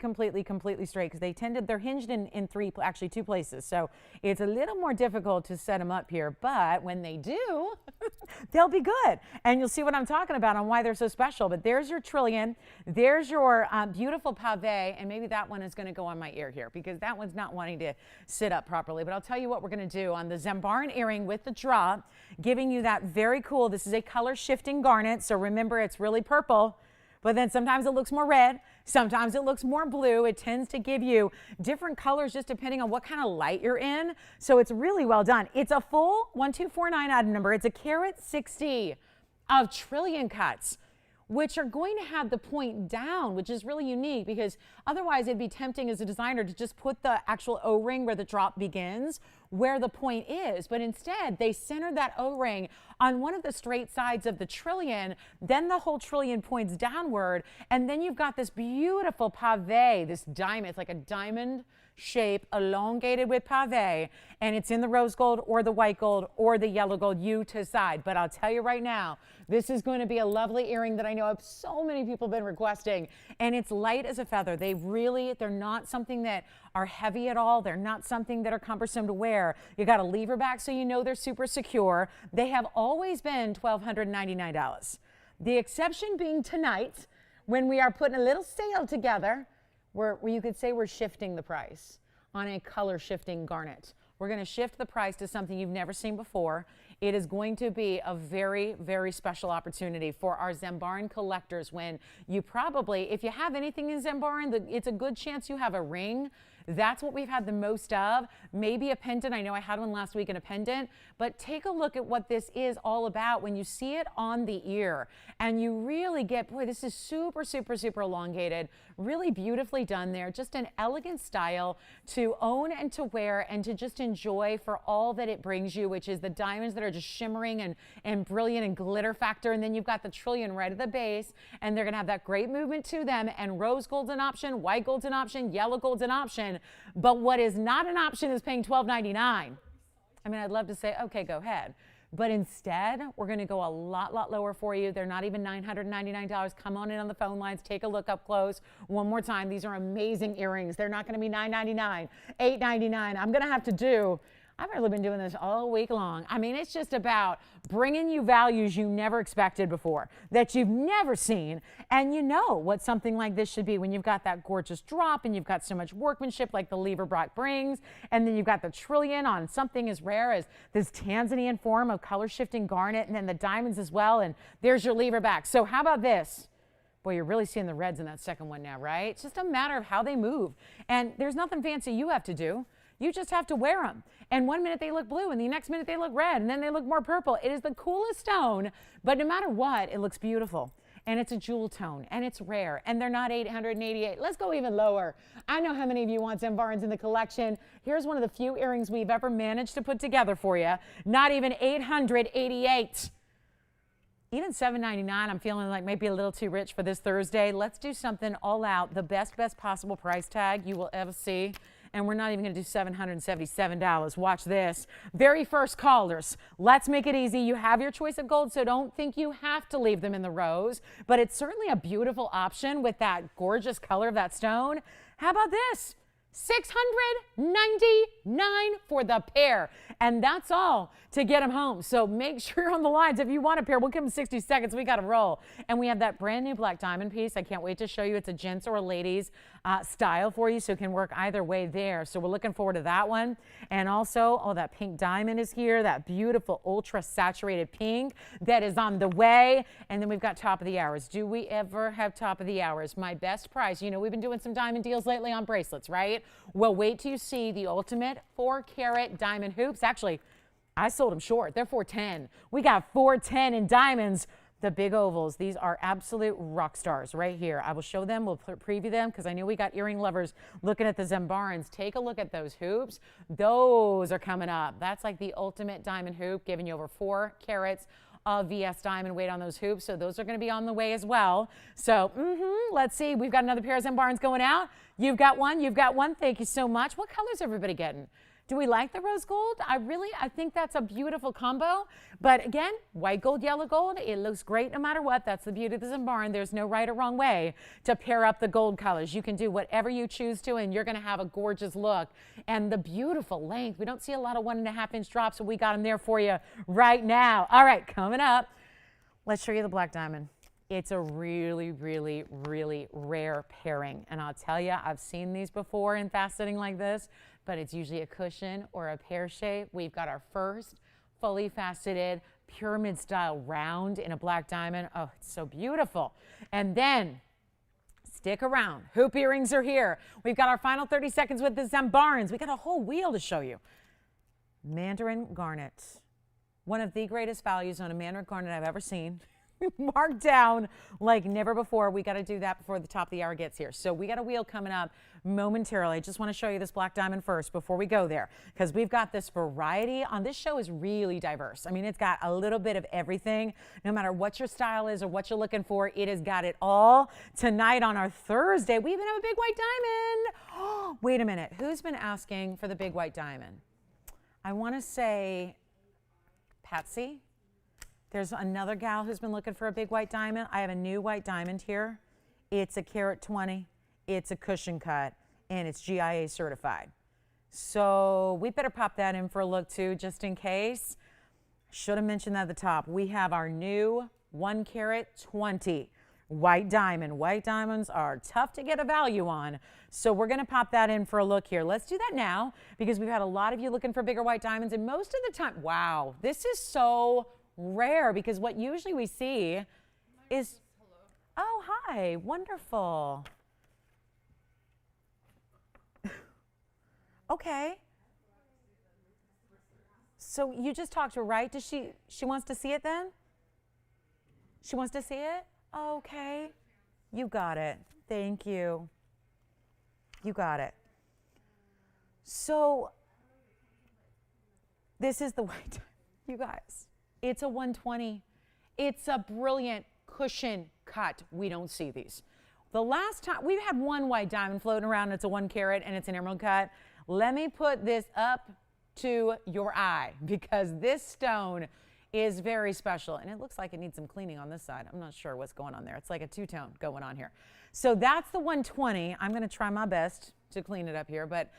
straight because they're hinged in actually two places. So it's a little more difficult to set them up here, but when they do, they'll be good. And you'll see what I'm talking about on why they're so special. But there's your trillion, there's your beautiful pave, and maybe that one is gonna go on my ear here because that one's not wanting to sit up properly. But I'll tell you what we're gonna do on the Zambaran earring with the drop, giving you that very cool, this is a color shifting garnet. So remember, it's really purple, but then sometimes it looks more red, sometimes it looks more blue. It tends to give you different colors just depending on what kind of light you're in. So it's really well done. It's a full 1249 item number. It's a carat 60 of trillion cuts, which are going to have the point down, which is really unique because otherwise it'd be tempting as a designer to just put the actual O-ring where the drop begins, where the point is. But instead, they centered that O-ring on one of the straight sides of the trillion, then the whole trillion points downward, and then you've got this beautiful pave, this diamond. It's like a diamond shape, elongated with pave, and it's in the rose gold or the white gold or the yellow gold, you decide. But I'll tell you right now, this is going to be a lovely earring that I know of so many people have been requesting, and it's light as a feather. They're not something that are heavy at all. They're not something that are cumbersome to wear. You got a lever back so you know they're super secure. They have always been $1,299. The exception being tonight, when we are putting a little sale together, where you could say we're shifting the price on a color shifting garnet. We're going to shift the price to something you've never seen before. It is going to be a very, very special opportunity for our Zambaran collectors when you probably, if you have anything in Zambaran, it's a good chance you have a ring. That's what we've had the most of. Maybe a pendant. I know I had one last week in a pendant, but take a look at what this is all about when you see it on the ear and you really get, boy, this is super, super, super elongated, really beautifully done there. Just an elegant style to own and to wear and to just enjoy for all that it brings you, which is the diamonds that are just shimmering and brilliant and glitter factor. And then you've got the trillion right at the base, and they're going to have that great movement to them. And rose gold's an option, white gold's an option, yellow gold's an option. But what is not an option is paying $12.99. I mean, I'd love to say, okay, go ahead. But instead, we're going to go a lot lower for you. They're not even $999. Come on in on the phone lines. Take a look up close. One more time. These are amazing earrings. They're not going to be $999, $899. I'm going to have to do, I've really been doing this all week long. I mean, it's just about bringing you values you never expected before, that you've never seen, and you know what something like this should be when you've got that gorgeous drop and you've got so much workmanship like the lever back brings, and then you've got the trillion on something as rare as this Tanzanite form of color shifting garnet, and then the diamonds as well, and there's your lever back. So how about this? Boy, you're really seeing the reds in that second one now, right? It's just a matter of how they move, and there's nothing fancy you have to do. You just have to wear them. And one minute they look blue, and the next minute they look red, and then they look more purple. It is the coolest stone, but no matter what, it looks beautiful. And it's a jewel tone, and it's rare, and they're not $888. Let's go even lower. I know how many of you want Zambarans in the collection. Here's one of the few earrings we've ever managed to put together for you. Not even $888. Even $799, I'm feeling like maybe a little too rich for this Thursday. Let's do something all out, the best possible price tag you will ever see. And we're not even going to do $777. Watch this. Very first callers. Let's make it easy. You have your choice of gold, so don't think you have to leave them in the rose. But it's certainly a beautiful option with that gorgeous color of that stone. How about this? $699 for the pair. And that's all to get them home. So make sure you're on the lines. If you want a pair, we'll give them 60 seconds. We got to roll. And we have that brand new black diamond piece. I can't wait to show you. It's a gents or a ladies style for you, so it can work either way there. So we're looking forward to that one. And also, oh, that pink diamond is here. That beautiful ultra saturated pink that is on the way. And then we've got top of the hours. Do we ever have top of the hours? My best price. You know, we've been doing some diamond deals lately on bracelets, right? Well, wait till you see the ultimate 4-carat diamond hoops. Actually, I sold them short. They're $410. We got $410 in diamonds. The big ovals. These are absolute rock stars right here. I will show them. We'll preview them because I know we got earring lovers looking at the Zambarans. Take a look at those hoops. Those are coming up. That's like the ultimate diamond hoop, giving you over 4 carats of VS diamond weight on those hoops. So those are going to be on the way as well. So let's see. We've got another pair of Zambarans going out. You've got one. You've got one. Thank you so much. What color is everybody getting? Do we like the rose gold? I think that's a beautiful combo. But again, white gold, yellow gold, it looks great no matter what. That's the beauty of the Zambaran. There's no right or wrong way to pair up the gold colors. You can do whatever you choose to, and you're going to have a gorgeous look. And the beautiful length. We don't see a lot of 1.5-inch drops, so we got them there for you right now. All right, coming up, let's show you the black diamond. It's a really, really, really rare pairing. And I'll tell you, I've seen these before in faceting like this, but it's usually a cushion or a pear shape. We've got our first fully faceted pyramid style round in a black diamond. Oh, it's so beautiful. And then stick around. Hoop earrings are here. We've got our final 30 seconds with the Zambarans. We got a whole wheel to show you. Mandarin Garnet. One of the greatest values on a Mandarin Garnet I've ever seen. Marked down like never before. We got to do that before the top of the hour gets here. So we got a wheel coming up momentarily. I just want to show you this black diamond first before we go there, because we've got this variety on this show. Is really diverse. I mean, it's got a little bit of everything. No matter what your style is or what you're looking for, it has got it all. Tonight on our Thursday, we even have a big white diamond. Oh, wait a minute. Who's been asking for the big white diamond? I want to say Patsy. There's another gal who's been looking for a big white diamond. I have a new white diamond here. It's a carat 20. It's a cushion cut, and it's GIA certified. So we better pop that in for a look too, just in case. Should have mentioned that at the top. We have our new 1 carat 20 white diamond. White diamonds are tough to get a value on. So we're going to pop that in for a look here. Let's do that now, because we've had a lot of you looking for bigger white diamonds, and most of the time, wow, this is so rare, because what usually we see is, oh, hi, wonderful. Okay. So you just talked to her, right? Does she wants to see it then? She wants to see it? Okay. You got it. Thank you. You got it. So this is the white, you guys. It's a 120. It's a brilliant cushion cut. We don't see these. The last time, we've had one white diamond floating around. It's a 1 carat and it's an emerald cut. Let me put this up to your eye, because this stone is very special. And it looks like it needs some cleaning on this side. I'm not sure what's going on there. It's like a two-tone going on here. So that's the 120. I'm going to try my best to clean it up here. But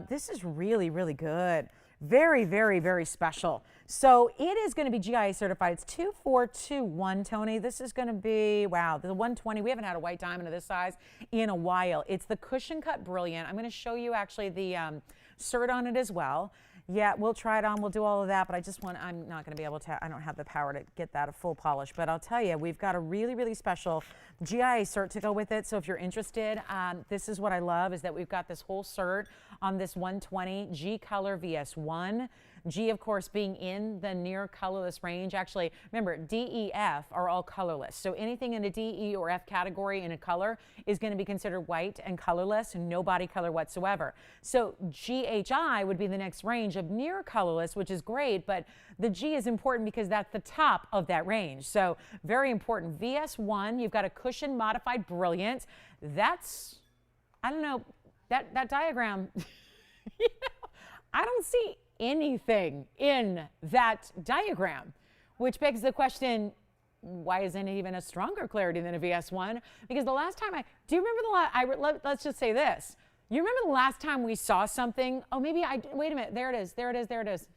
this is really, really good. Very, very, very special. So it is going to be GIA certified. It's 2421, Tony. This is going to be, wow, the 120. We haven't had a white diamond of this size in a while. It's the cushion cut brilliant. I'm going to show you actually the cert on it as well. Yeah, we'll try it on. We'll do all of that, but I'm not going to be able to, I don't have the power to get that a full polish. But I'll tell you, we've got a really, really special GIA cert to go with it. So if you're interested, this is what I love, is that we've got this whole cert on this 120 G color VS1. G, of course, being in the near colorless range. Actually, remember, D, E, F are all colorless. So anything in a D, E, or F category in a color is going to be considered white and colorless, no body color whatsoever. So GHI would be the next range of near colorless, which is great, but the G is important because that's the top of that range. So very important. VS1, you've got a cushion modified brilliant. That's, I don't know, that diagram, you know, I don't see anything in that diagram, which begs the question, why isn't it even a stronger clarity than a VS1? Because the last time do you remember let's just say this. You remember the last time we saw something? Oh, maybe wait a minute, there it is, there it is, there it is.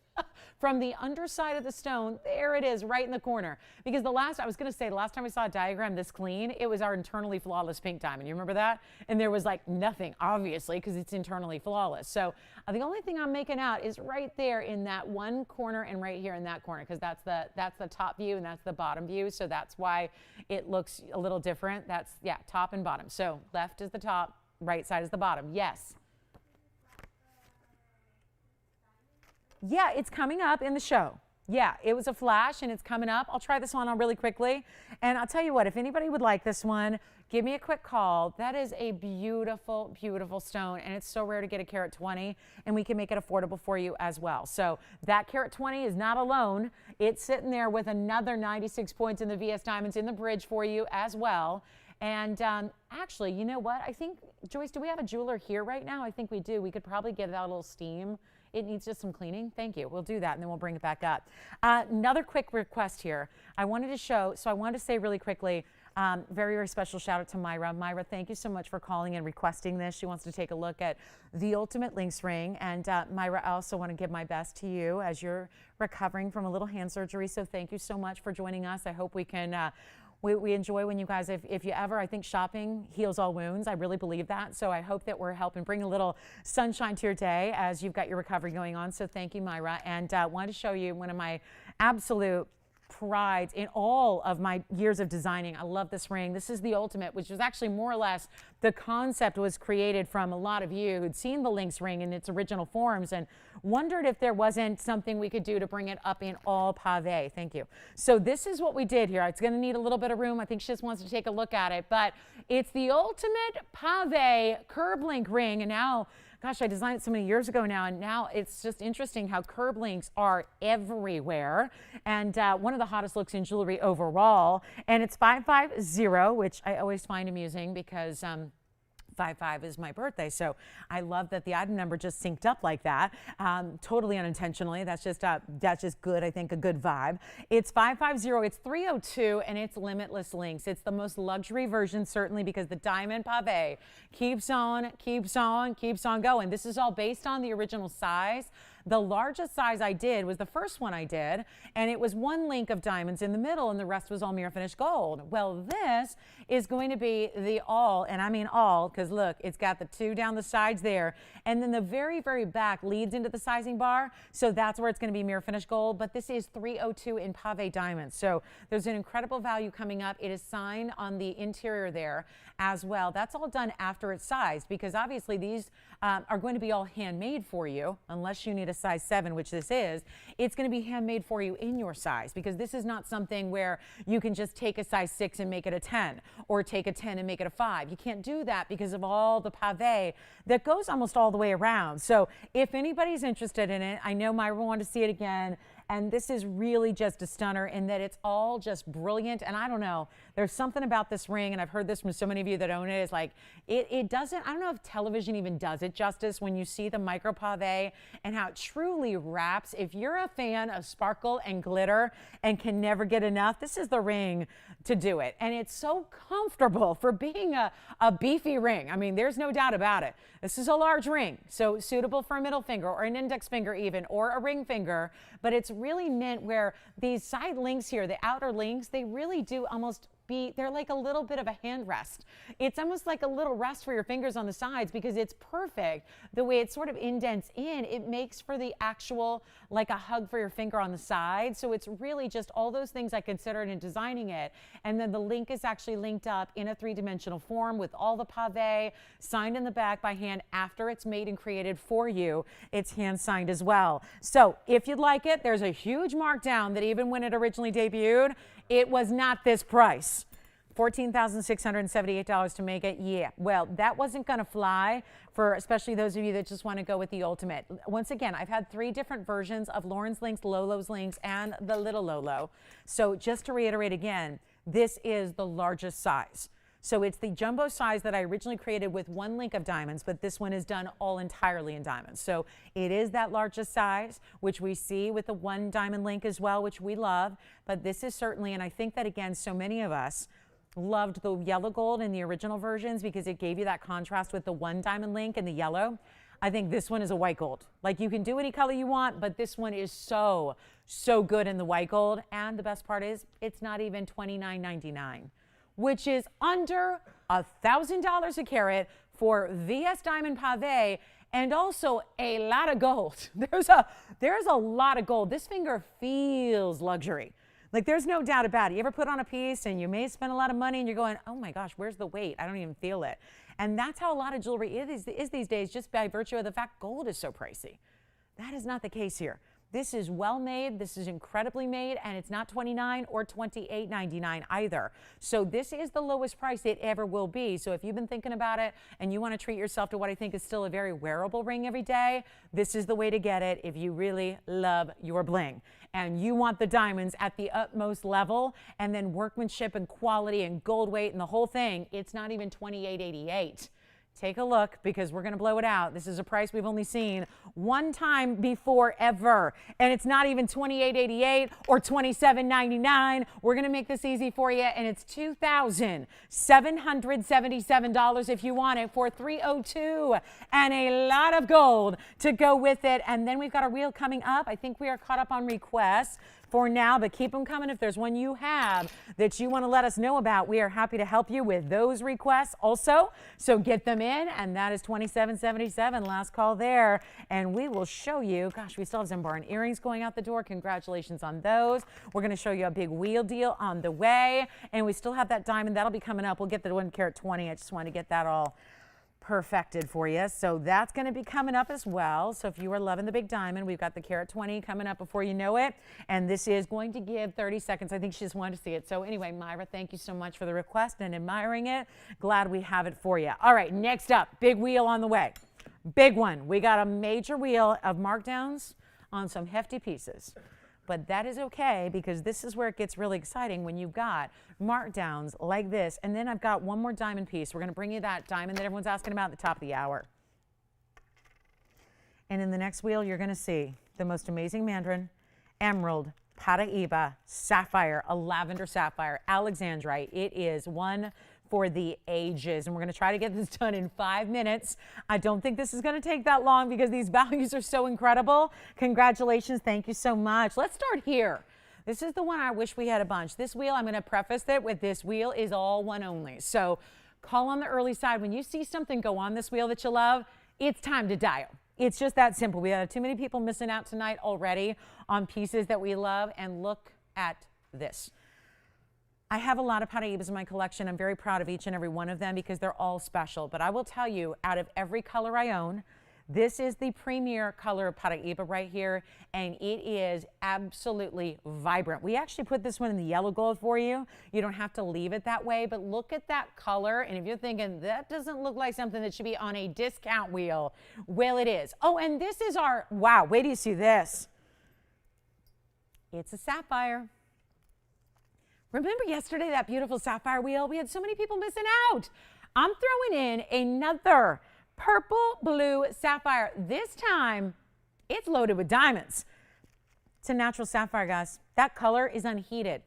From the underside of the stone, there it is, right in the corner. Because the last time we saw a diagram this clean, it was our internally flawless pink diamond. You remember that? And there was like nothing, obviously, because it's internally flawless. So the only thing I'm making out is right there in that one corner and right here in that corner, because that's the top view and that's the bottom view. So that's why it looks a little different. That's, yeah, top and bottom. So left is the top, right side is the bottom. Yes. Yeah, it's coming up in the show. Yeah, it was a flash and it's coming up. I'll try this one on really quickly. And I'll tell you what, if anybody would like this one, give me a quick call. That is a beautiful, beautiful stone. And it's so rare to get a carat 20, and we can make it affordable for you as well. So that carat 20 is not alone. It's sitting there with another 96 points in the VS Diamonds in the bridge for you as well. And actually, you know what? I think, Joyce, do we have a jeweler here right now? I think we do. We could probably give that a little steam. It needs just some cleaning. Thank you. We'll do that, and then we'll bring it back up. Another quick request here. I wanted to say really quickly, very, very special shout out to Myra. Myra, thank you so much for calling and requesting this. She wants to take a look at the ultimate Lynx ring. And Myra, I also want to give my best to you as you're recovering from a little hand surgery. So thank you so much for joining us. I hope we can we enjoy when you guys, if you ever, I think shopping heals all wounds. I really believe that. So I hope that we're helping bring a little sunshine to your day as you've got your recovery going on. So thank you, Myra. And wanted to show you one of my absolute pride in all of my years of designing. I love this ring. This is the ultimate, which was actually more or less the concept was created from a lot of you who'd seen the Lynx ring in its original forms and wondered if there wasn't something we could do to bring it up in all pave. Thank you. So this is what we did here. It's going to need a little bit of room. I think she just wants to take a look at it, but it's the ultimate pave curb link ring. And now, gosh, I designed it so many years ago now, and now it's just interesting how curb links are everywhere. And one of the hottest looks in jewelry overall. And it's 550, which I always find amusing because 55 is my birthday, so I love that the item number just synced up like that, totally unintentionally. That's just good. I think a good vibe. It's 550. It's 302, and it's limitless links. It's the most luxury version, certainly, because the diamond pave keeps on going. This is all based on the original size. The largest size I did was the first one I did, and it was one link of diamonds in the middle, and the rest was all mirror finished gold. Well, this is going to be the all, and I mean all, because look, it's got the two down the sides there, and then the very, very back leads into the sizing bar, so that's where it's going to be mirror finished gold, but this is 302 in pave diamonds, so there's an incredible value coming up. It is signed on the interior there as well. That's all done after it's sized, because obviously these are going to be all handmade for you, unless you need a size 7, which this is. It's going to be handmade for you in your size, because this is not something where you can just take a size 6 and make it a 10, or take a 10 and make it a 5. You can't do that because of all the pave that goes almost all the way around. So if anybody's interested in it, I know Myra wanted to see it again. And this is really just a stunner in that it's all just brilliant. And I don't know, there's something about this ring, and I've heard this from so many of you that own it, is like, it doesn't, I don't know if television even does it justice when you see the micro pave and how it truly wraps. If you're a fan of sparkle and glitter and can never get enough, this is the ring to do it. And it's so comfortable for being a beefy ring. I mean, there's no doubt about it. This is a large ring, so suitable for a middle finger or an index finger even, or a ring finger, but it's really meant where these side links here, the outer links, they really do almost they're like a little bit of a hand rest. It's almost like a little rest for your fingers on the sides, because it's perfect. The way it sort of indents in, it makes for the actual, like a hug for your finger on the side. So it's really just all those things I considered in designing it. And then the link is actually linked up in a 3-dimensional form with all the pave signed in the back by hand after it's made and created for you. It's hand signed as well. So if you'd like it, there's a huge markdown that even when it originally debuted, it was not this price. $14,678 to make it. Yeah, well, that wasn't going to fly for especially those of you that just want to go with the ultimate. Once again, I've had 3 different versions of Lauren's Lynx, Lolo's Lynx, and the Little Lolo. So just to reiterate again, this is the largest size. So it's the jumbo size that I originally created with 1 link of diamonds, but this one is done all entirely in diamonds. So it is that largest size, which we see with the 1 diamond link as well, which we love. But this is certainly, and I think that again, so many of us loved the yellow gold in the original versions because it gave you that contrast with the 1 diamond link and the yellow. I think this one is a white gold. Like, you can do any color you want, but this one is so good in the white gold. And the best part is it's not even $29.99. Which is under $1,000 a carat for VS Diamond Pave, and also a lot of gold. There's a lot of gold. This finger feels luxury. Like, there's no doubt about it. You ever put on a piece and you may spend a lot of money and you're going, oh my gosh, where's the weight? I don't even feel it. And that's how a lot of jewelry is these days, just by virtue of the fact gold is so pricey. That is not the case here. This is well made, this is incredibly made, and it's not $29 or $28.99 either. So this is the lowest price it ever will be. So if you've been thinking about it and you want to treat yourself to what I think is still a very wearable ring every day, this is the way to get it if you really love your bling. And you want the diamonds at the utmost level, and then workmanship and quality and gold weight and the whole thing, it's not even $28.88. Take a look, because we're going to blow it out. This is a price we've only seen one time before ever. And it's not even $28.88 or $27.99. We're going to make this easy for you. And it's $2,777 if you want it for $302. And a lot of gold to go with it. And then we've got a reel coming up. I think we are caught up on requests for now, but keep them coming. If there's one you have that you want to let us know about, we are happy to help you with those requests also. So get them in, and that is $27.77. Last call there, and we will show you. Gosh, we still have Zambaran earrings going out the door. Congratulations on those. We're going to show you a big wheel deal on the way, and we still have that diamond that'll be coming up. We'll get the 1 carat 20. I just want to get that all perfected for you. So that's going to be coming up as well. So if you are loving the big diamond, we've got the carat 20 coming up before you know it. And this is going to give 30 seconds. I think she just wanted to see it. So anyway, Myra, thank you so much for the request and admiring it. Glad we have it for you. All right, next up, big wheel on the way. Big one. We got a major wheel of markdowns on some hefty pieces. But that is okay, because this is where it gets really exciting when you've got markdowns like this. And then I've got one more diamond piece. We're going to bring you that diamond that everyone's asking about at the top of the hour. And in the next wheel, you're going to see the most amazing Mandarin Emerald, Paraíba, Sapphire, a lavender sapphire, Alexandrite. It is one for the ages, and we're going to try to get this done in 5 minutes. I don't think this is going to take that long because these values are so incredible. Congratulations. Thank you so much. Let's start here. This is the one I wish we had a bunch. This wheel, I'm going to preface it with, this wheel is all one only. So call on the early side. When you see something go on this wheel that you love, it's time to dial. It's just that simple. We have too many people missing out tonight already on pieces that we love, and look at this. I have a lot of Paraíbas in my collection. I'm very proud of each and every one of them because they're all special. But I will tell you, out of every color I own, this is the premier color of Paraíba right here, and it is absolutely vibrant. We actually put this one in the yellow gold for you. You don't have to leave it that way, but look at that color. And if you're thinking, that doesn't look like something that should be on a discount wheel, well, it is. Oh, and this is our, wow, wait till you see this. It's a sapphire. Remember yesterday, that beautiful sapphire wheel? We had so many people missing out. I'm throwing in another purple blue sapphire. This time, it's loaded with diamonds. It's a natural sapphire, guys. That color is unheated.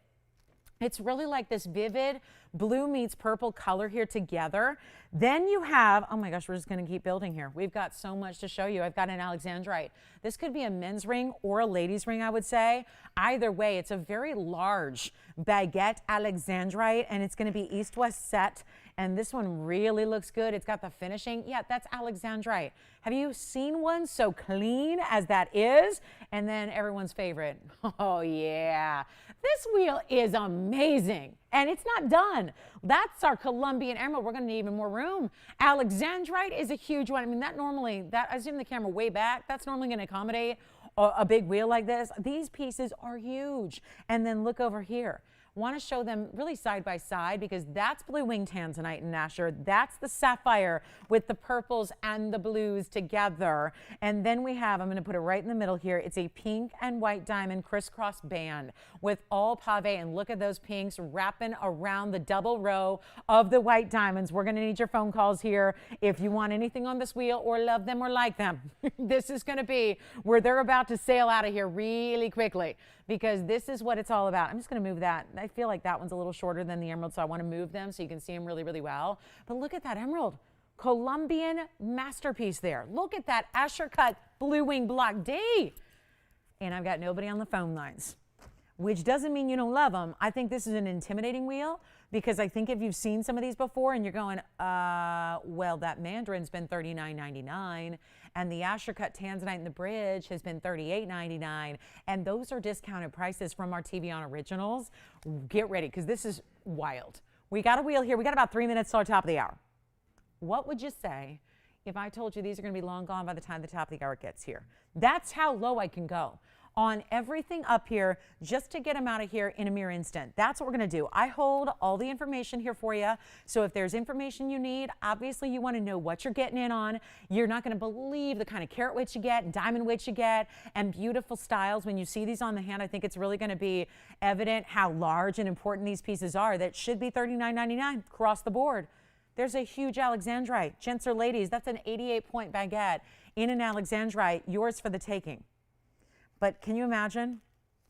It's really like this vivid blue meets purple color here together. Then you have, oh my gosh, we're just going to keep building here. We've got so much to show you. I've got an Alexandrite. This could be a men's ring or a lady's ring, I would say. Either way, it's a very large baguette Alexandrite, and it's going to be east-west set. And this one really looks good. It's got the finishing. Yeah, that's Alexandrite. Have you seen one so clean as that is? And then everyone's favorite. Oh, yeah. This wheel is amazing. And it's not done. That's our Colombian Emerald. We're going to need even more room. Alexandrite is a huge one. I mean, that normally, I zoom the camera way back. That's normally going to accommodate a big wheel like this. These pieces are huge. And then look over here. Want to show them really side by side because that's blue wing Tanzanite and Nasher. That's the sapphire with the purples and the blues together. And then we have, I'm going to put it right in the middle here. It's a pink and white diamond crisscross band with all pave. And look at those pinks wrapping around the double row of the white diamonds. We're going to need your phone calls here if you want anything on this wheel or love them or like them. This is going to be where they're about to sail out of here really quickly because this is what it's all about. I'm just going to move that. I feel like that one's a little shorter than the emerald, so I want to move them so you can see them really, really well. But look at that emerald. Colombian masterpiece there. Look at that Asher cut blue wing block D. And I've got nobody on the phone lines, which doesn't mean you don't love them. I think this is an intimidating wheel because I think if you've seen some of these before and you're going, well, that Mandarin's been $39.99 and the Asher cut Tanzanite in the bridge has been $38.99, and those are discounted prices from our TVON originals. Get ready because this is wild. We got a wheel here. We got about 3 minutes till our top of the hour. What would you say if I told you these are going to be long gone by the time the top of the hour gets here? That's how low I can go on everything up here just to get them out of here in a mere instant. That's what we're going to do. I hold all the information here for you. So if there's information you need, obviously you want to know what you're getting in on. You're not going to believe the kind of carat weights you get and diamond weights you get and beautiful styles. When you see these on the hand, I think it's really going to be evident how large and important these pieces are. That should be $39.99 across the board. There's a huge Alexandrite. Gents or ladies, that's an 88-point baguette in an Alexandrite, yours for the taking. But can you imagine?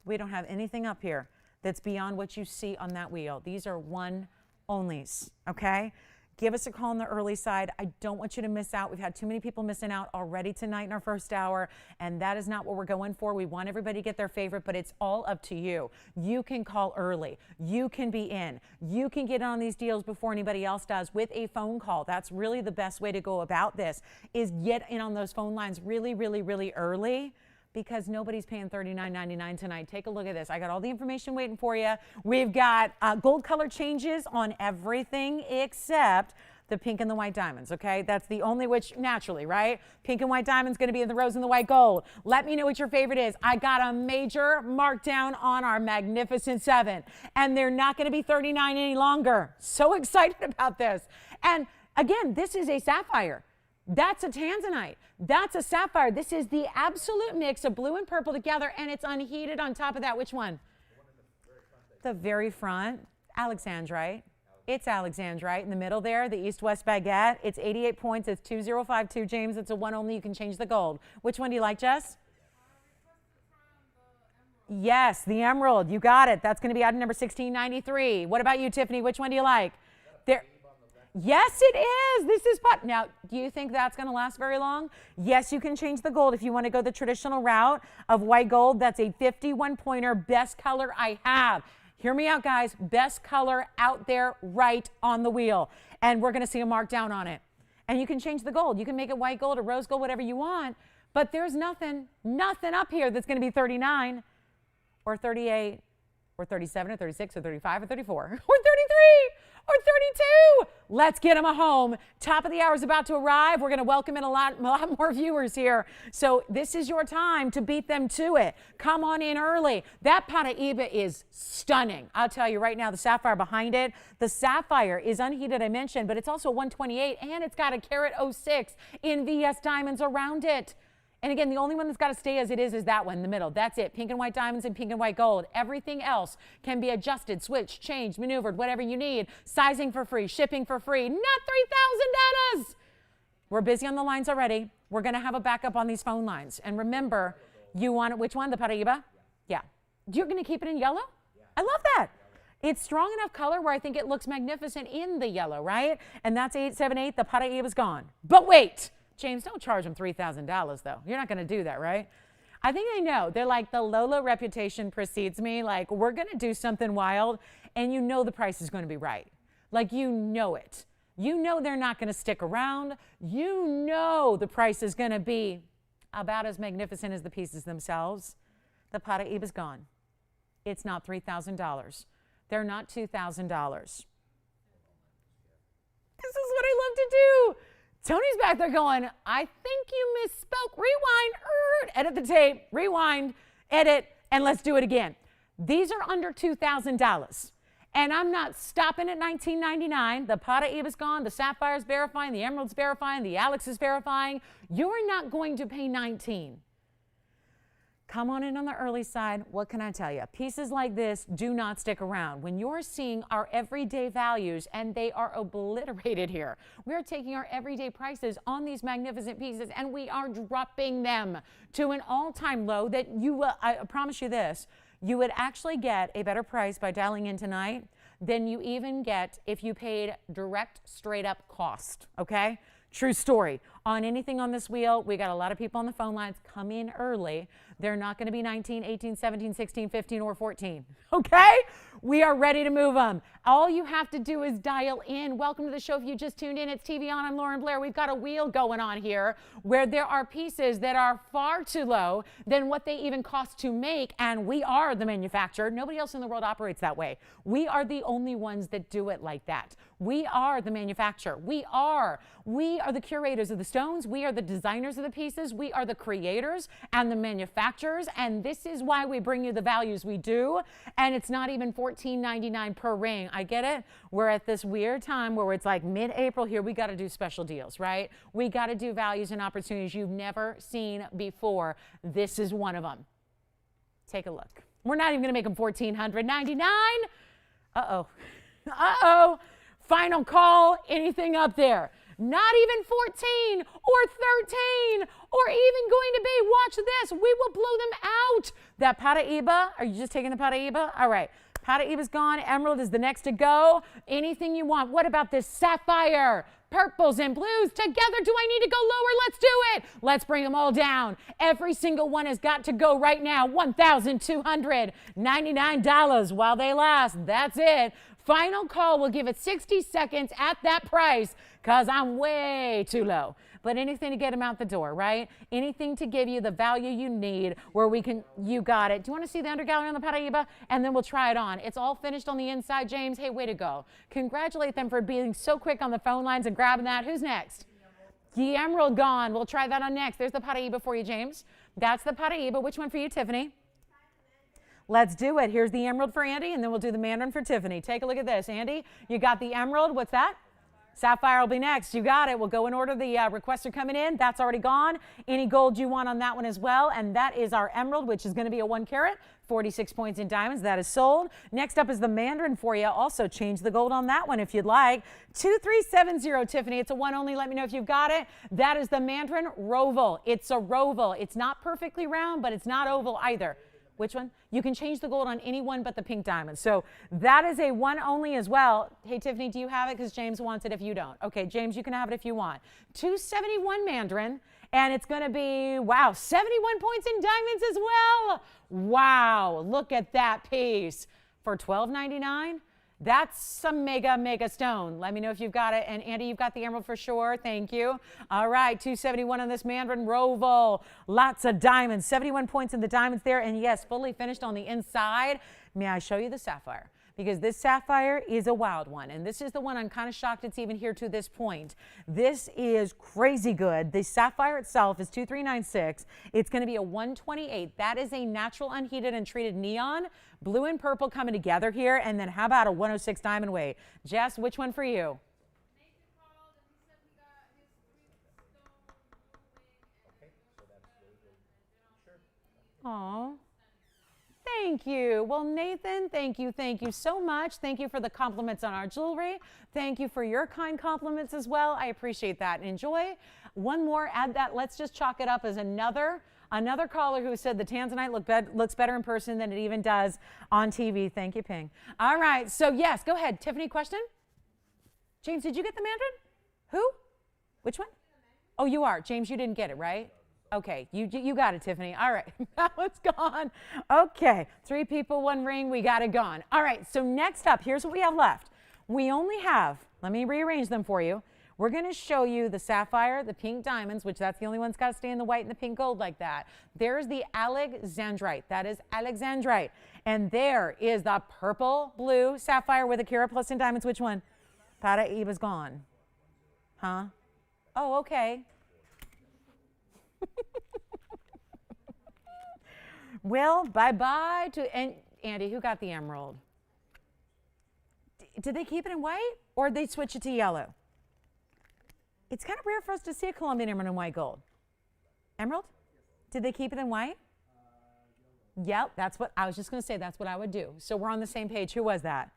We don't have anything up here that's beyond what you see on that wheel. These are one onlys, okay? Give us a call on the early side. I don't want you to miss out. We've had too many people missing out already tonight in our first hour, and that is not what we're going for. We want everybody to get their favorite, but it's all up to you. You can call early. You can be in. You can get on these deals before anybody else does with a phone call. That's really the best way to go about this, is get in on those phone lines really, really, really early, because nobody's paying $39.99 tonight. Take a look at this. I got all the information waiting for you. We've got gold color changes on everything except the pink and the white diamonds, okay? That's the only, which naturally, right? Pink and white diamonds going to be in the rose and the white gold. Let me know what your favorite is. I got a major markdown on our Magnificent 7, and they're not going to be $39 any longer. So excited about this. And again, this is a sapphire. That's a Tanzanite. That's a sapphire. This is the absolute mix of blue and purple together, and it's unheated on top of that. Which one? The very front. Alexandrite. It's Alexandrite. In the middle there, the East-West baguette. It's 88 points. It's 2052, James. It's a one only. You can change the gold. Which one do you like, Jess? Yes, the emerald. You got it. That's going to be item number 1693. What about you, Tiffany? Which one do you like? There. Yes, it is. This is fun. Now, do you think that's going to last very long? Yes, you can change the gold if you want to go the traditional route of white gold. That's a 51-pointer, best color I have. Hear me out, guys. Best color out there right on the wheel. And we're going to see a markdown on it. And you can change the gold. You can make it white gold or rose gold, whatever you want. But there's nothing up here that's going to be 39 or 38 or 37 or 36 or 35 or 34 or 33 or 32. Let's get them a home. Top of the hour is about to arrive. We're going to welcome in a lot more viewers here. So this is your time to beat them to it. Come on in early. That Paraiba is stunning. I'll tell you right now, the sapphire behind it. The sapphire is unheated, I mentioned, but it's also 128, and it's got a carat 06 in VS diamonds around it. And again, the only one that's got to stay as it is that one in the middle. That's it. Pink and white diamonds and pink and white gold. Everything else can be adjusted, switched, changed, maneuvered, whatever you need. Sizing for free, shipping for free. Not $3,000. We're busy on the lines already. We're going to have a backup on these phone lines. And remember, you want it, which one? The Paraiba? Yeah. You're going to keep it in yellow? I love that. It's strong enough color where I think it looks magnificent in the yellow, right? And that's 878. The Paraiba's gone. But wait. James, don't charge them $3,000, though. You're not going to do that, right? I think they know. They're like, the Lola reputation precedes me. Like, we're going to do something wild, and you know the price is going to be right. Like, you know it. You know they're not going to stick around. You know the price is going to be about as magnificent as the pieces themselves. The Paraiba's gone. It's not $3,000. They're not $2,000. This is what I love to do. Tony's back there going, I think you misspoke. Rewind, edit the tape, rewind, edit, and let's do it again. These are under $2,000. And I'm not stopping at $19.99. The Paraiba's gone, the Sapphire's verifying, the Emerald's verifying, the Alex is verifying. You're not going to pay $19. Come on in on the early side. What can I tell you? Pieces like this do not stick around. When you're seeing our everyday values, and they are obliterated here, we're taking our everyday prices on these magnificent pieces, and we are dropping them to an all-time low that you, I promise you this, you would actually get a better price by dialing in tonight than you even get if you paid direct, straight-up cost, okay? True story. On anything on this wheel, we got a lot of people on the phone lines. Come in early. They're not going to be 19, 18, 17, 16, 15, or 14. Okay? We are ready to move them. All you have to do is dial in. Welcome to the show. If you just tuned in, it's TVON. I'm Lauren Blair. We've got a wheel going on here where there are pieces that are far too low than what they even cost to make, and we are the manufacturer. Nobody else in the world operates that way. We are the only ones that do it like that. We are the manufacturer. We are the curators of the stones. We are the designers of the pieces. We are the creators and the manufacturers, and this is why we bring you the values we do. And it's not even $14.99 per ring. I get it. We're at this weird time where it's like mid-April here. We got to do special deals, right? We got to do values and opportunities you've never seen before. This is one of them. Take a look. We're not even going to make them $1,499. Uh-oh. Uh-oh. Final call, anything up there. Not even 14 or 13 or even going to be, watch this, we will blow them out. That Paraiba, are you just taking the Paraiba? All right. Paraiba's gone. Emerald is the next to go. Anything you want. What about this sapphire? Purples and blues together. Do I need to go lower? Let's do it. Let's bring them all down. Every single one has got to go right now. $1,299 while they last. That's it. Final call. We'll give it 60 seconds at that price because I'm way too low. But anything to get them out the door, right? Anything to give you the value you need where we can, you got it. Do you want to see the undergallery on the Paraiba? And then we'll try it on. It's all finished on the inside, James. Hey, way to go. Congratulate them for being so quick on the phone lines and grabbing that. Who's next? The Emerald gone. We'll try that on next. There's the Paraiba for you, James. That's the Paraiba. Which one for you, Tiffany? Let's do it. Here's the Emerald for Andy, and then we'll do the Mandarin for Tiffany. Take a look at this. Andy, you got the Emerald. What's that? Sapphire will be next. You got it. We'll go in order. The requests are coming in. That's already gone. Any gold you want on that one as well. And that is our Emerald, which is going to be a 1 carat, 46 points in diamonds. That is sold. Next up is the Mandarin for you. Also change the gold on that one if you'd like. 2370, Tiffany. It's a one only. Let me know if you've got it. That is the Mandarin Roval. It's a Roval. It's not perfectly round, but it's not oval either. Which one? You can change the gold on any one but the pink diamond. So that is a one only as well. Hey, Tiffany, do you have it? Because James wants it if you don't. Okay, James, you can have it if you want. 271 Mandarin. And it's going to be, wow, 71 points in diamonds as well. Wow, look at that piece. For $12.99, that's some mega stone. Let me know if you've got it. And Andy, you've got the Emerald for sure. Thank you. All right, 271 on this Mandarin Roval. Lots of diamonds. 71 points in the diamonds there. And yes, fully finished on the inside. May I show you the sapphire? Because this sapphire is a wild one. And this is the one I'm kind of shocked it's even here to this point. This is crazy good. The sapphire itself is 2396. It's going to be a 128. That is a natural unheated and treated neon. Blue and purple coming together here. And then how about a 106 diamond weight? Jess, which one for you? Aw. Thank you. Well, Nathan, thank you so much. Thank you for the compliments on our jewelry. Thank you for your kind compliments as well. I appreciate that. Enjoy. One more, add that. Let's just chalk it up as another caller who said the Tanzanite looks better in person than it even does on TV. Thank you, Ping. All right, so yes, go ahead. Tiffany, question? James, did you get the Mandarin? Who? Which one? Oh, you are. James, you didn't get it, right? Okay, you got it, Tiffany. All right, that one's gone. Okay, 3 people, 1 ring. We got it gone. All right, so next up, here's what we have left. We only have, let me rearrange them for you. We're going to show you the sapphire, the pink diamonds, which that's the only one's got to stay in the white and the pink gold like that. There's the Alexandrite. That is Alexandrite. And there is the purple blue sapphire with a carat plus in diamonds. Which one? Paraiba's gone. Huh? Oh, okay. Well, bye-bye to Andy. Who got the Emerald? Did they keep it in white or did they switch it to yellow? It's kind of rare for us to see a Colombian Emerald in white gold. Emerald? Did they keep it in white? Yep, that's what I was just going to say. That's what I would do. So we're on the same page. Who was that?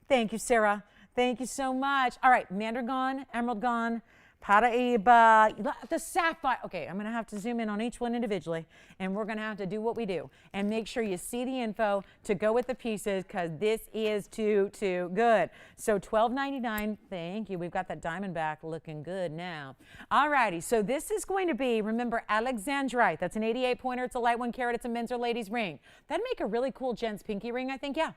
Thank you, Sarah. Thank you so much. All right, Mandarin gone, Emerald gone. Paraiba, the sapphire. Okay, I'm going to have to zoom in on each one individually, and we're going to have to do what we do and make sure you see the info to go with the pieces because this is too good. So $12.99. Thank you. We've got that diamond back looking good now. All righty. So this is going to be, remember, Alexandrite. That's an 88 pointer. It's a light 1 carat. It's a men's or ladies ring. That'd make a really cool gents pinky ring, I think. Yeah.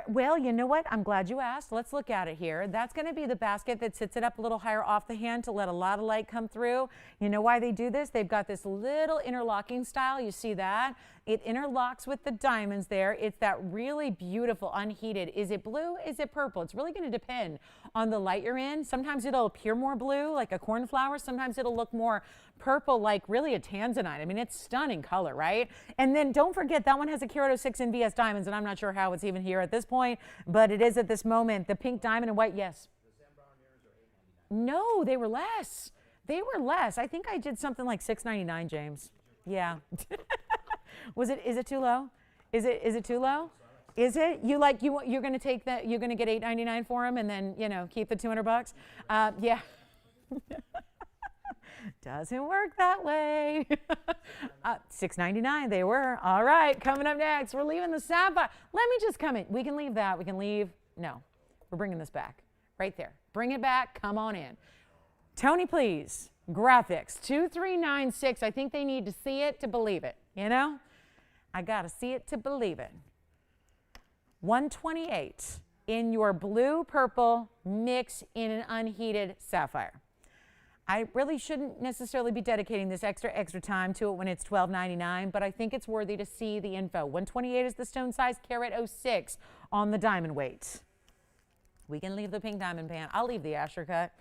Well, you know what? I'm glad you asked. Let's look at it here. That's going to be the basket that sits it up a little higher off the hand to let a lot of light come through. You know why they do this? They've got this little interlocking style. You see that? It interlocks with the diamonds there. It's that really beautiful unheated. Is it blue? Is it purple? It's really going to depend on the light you're in. Sometimes it'll appear more blue, like a cornflower. Sometimes it'll look more purple, like really a Tanzanite. I mean, it's stunning color, right? And then don't forget, that one has a carat 06 in VS diamonds, and I'm not sure how it's even here at this point, but it is at this moment. The pink diamond and white, yes. The Zambaran earrings are $8.99. No, they were less. They were less. I think I did something like $6.99, James. Yeah. Is it too low? Is it too low? Is it? You're going to take that, you're going to get $8.99 for them and then, keep the $200? Yeah. Doesn't work that way. $6.99 they were. All right, coming up next, we're leaving the sapphire. Let me just come in. We can leave that. We can leave. No, we're bringing this back. Right there. Bring it back. Come on in. Tony, please. Graphics 2396. I think they need to see it to believe it. You know? I got to see it to believe it. 128 in your blue purple mix in an unheated sapphire. I really shouldn't necessarily be dedicating this extra time to it when it's $12.99, but I think it's worthy to see the info. 128 is the stone size, carat 06 on the diamond weight. We can leave the pink diamond band. I'll leave the Asher cut.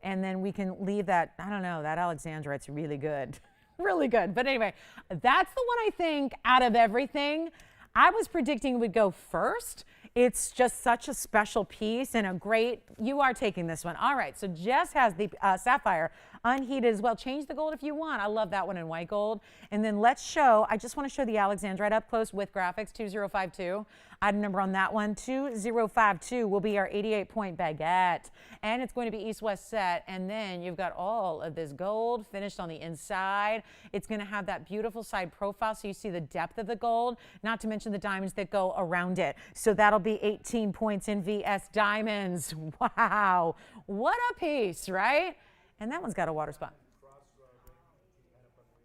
And then we can leave that, I don't know, that Alexandrite's really good. Really good. But anyway, that's the one I think out of everything, I was predicting would go first. It's just such a special piece and a great, you are taking this one. All right, so Jess has the sapphire unheated as well. Change the gold if you want. I love that one in white gold. And then let's show, I just want to show the Alexandrite up close with graphics, 2052. Item number on that one, 2052 will be our 88-point baguette. And it's going to be east-west set. And then you've got all of this gold finished on the inside. It's going to have that beautiful side profile so you see the depth of the gold, not to mention the diamonds that go around it. So that'll be 18 points in VS diamonds. Wow. What a piece, right? And that one's got a water spot.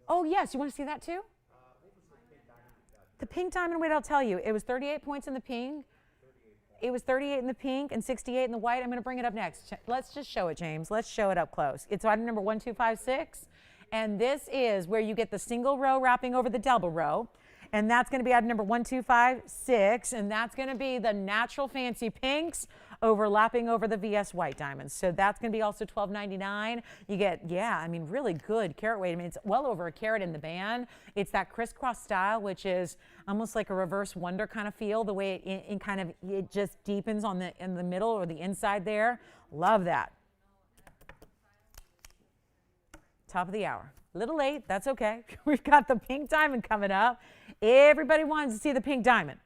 Oh, yes. You want to see that too? The pink diamond weight, I'll tell you. It was 38 points in the pink. It was 38 in the pink and 68 in the white. I'm going to bring it up next. Let's just show it, James. Let's show it up close. It's item number 1256. And this is where you get the single row wrapping over the double row. And that's going to be item number 1256. And that's going to be the natural fancy pinks overlapping over the VS white diamonds. So that's going to be also $12.99. You get, yeah, I mean, really good carat weight. I mean, it's well over a carat in the band. It's that crisscross style, which is almost like a reverse wonder kind of feel, the way it kind of, it just deepens on the, in the middle or the inside there. Love that. Top of the hour. A little late, that's okay. We've got the pink diamond coming up. Everybody wants to see the pink diamond.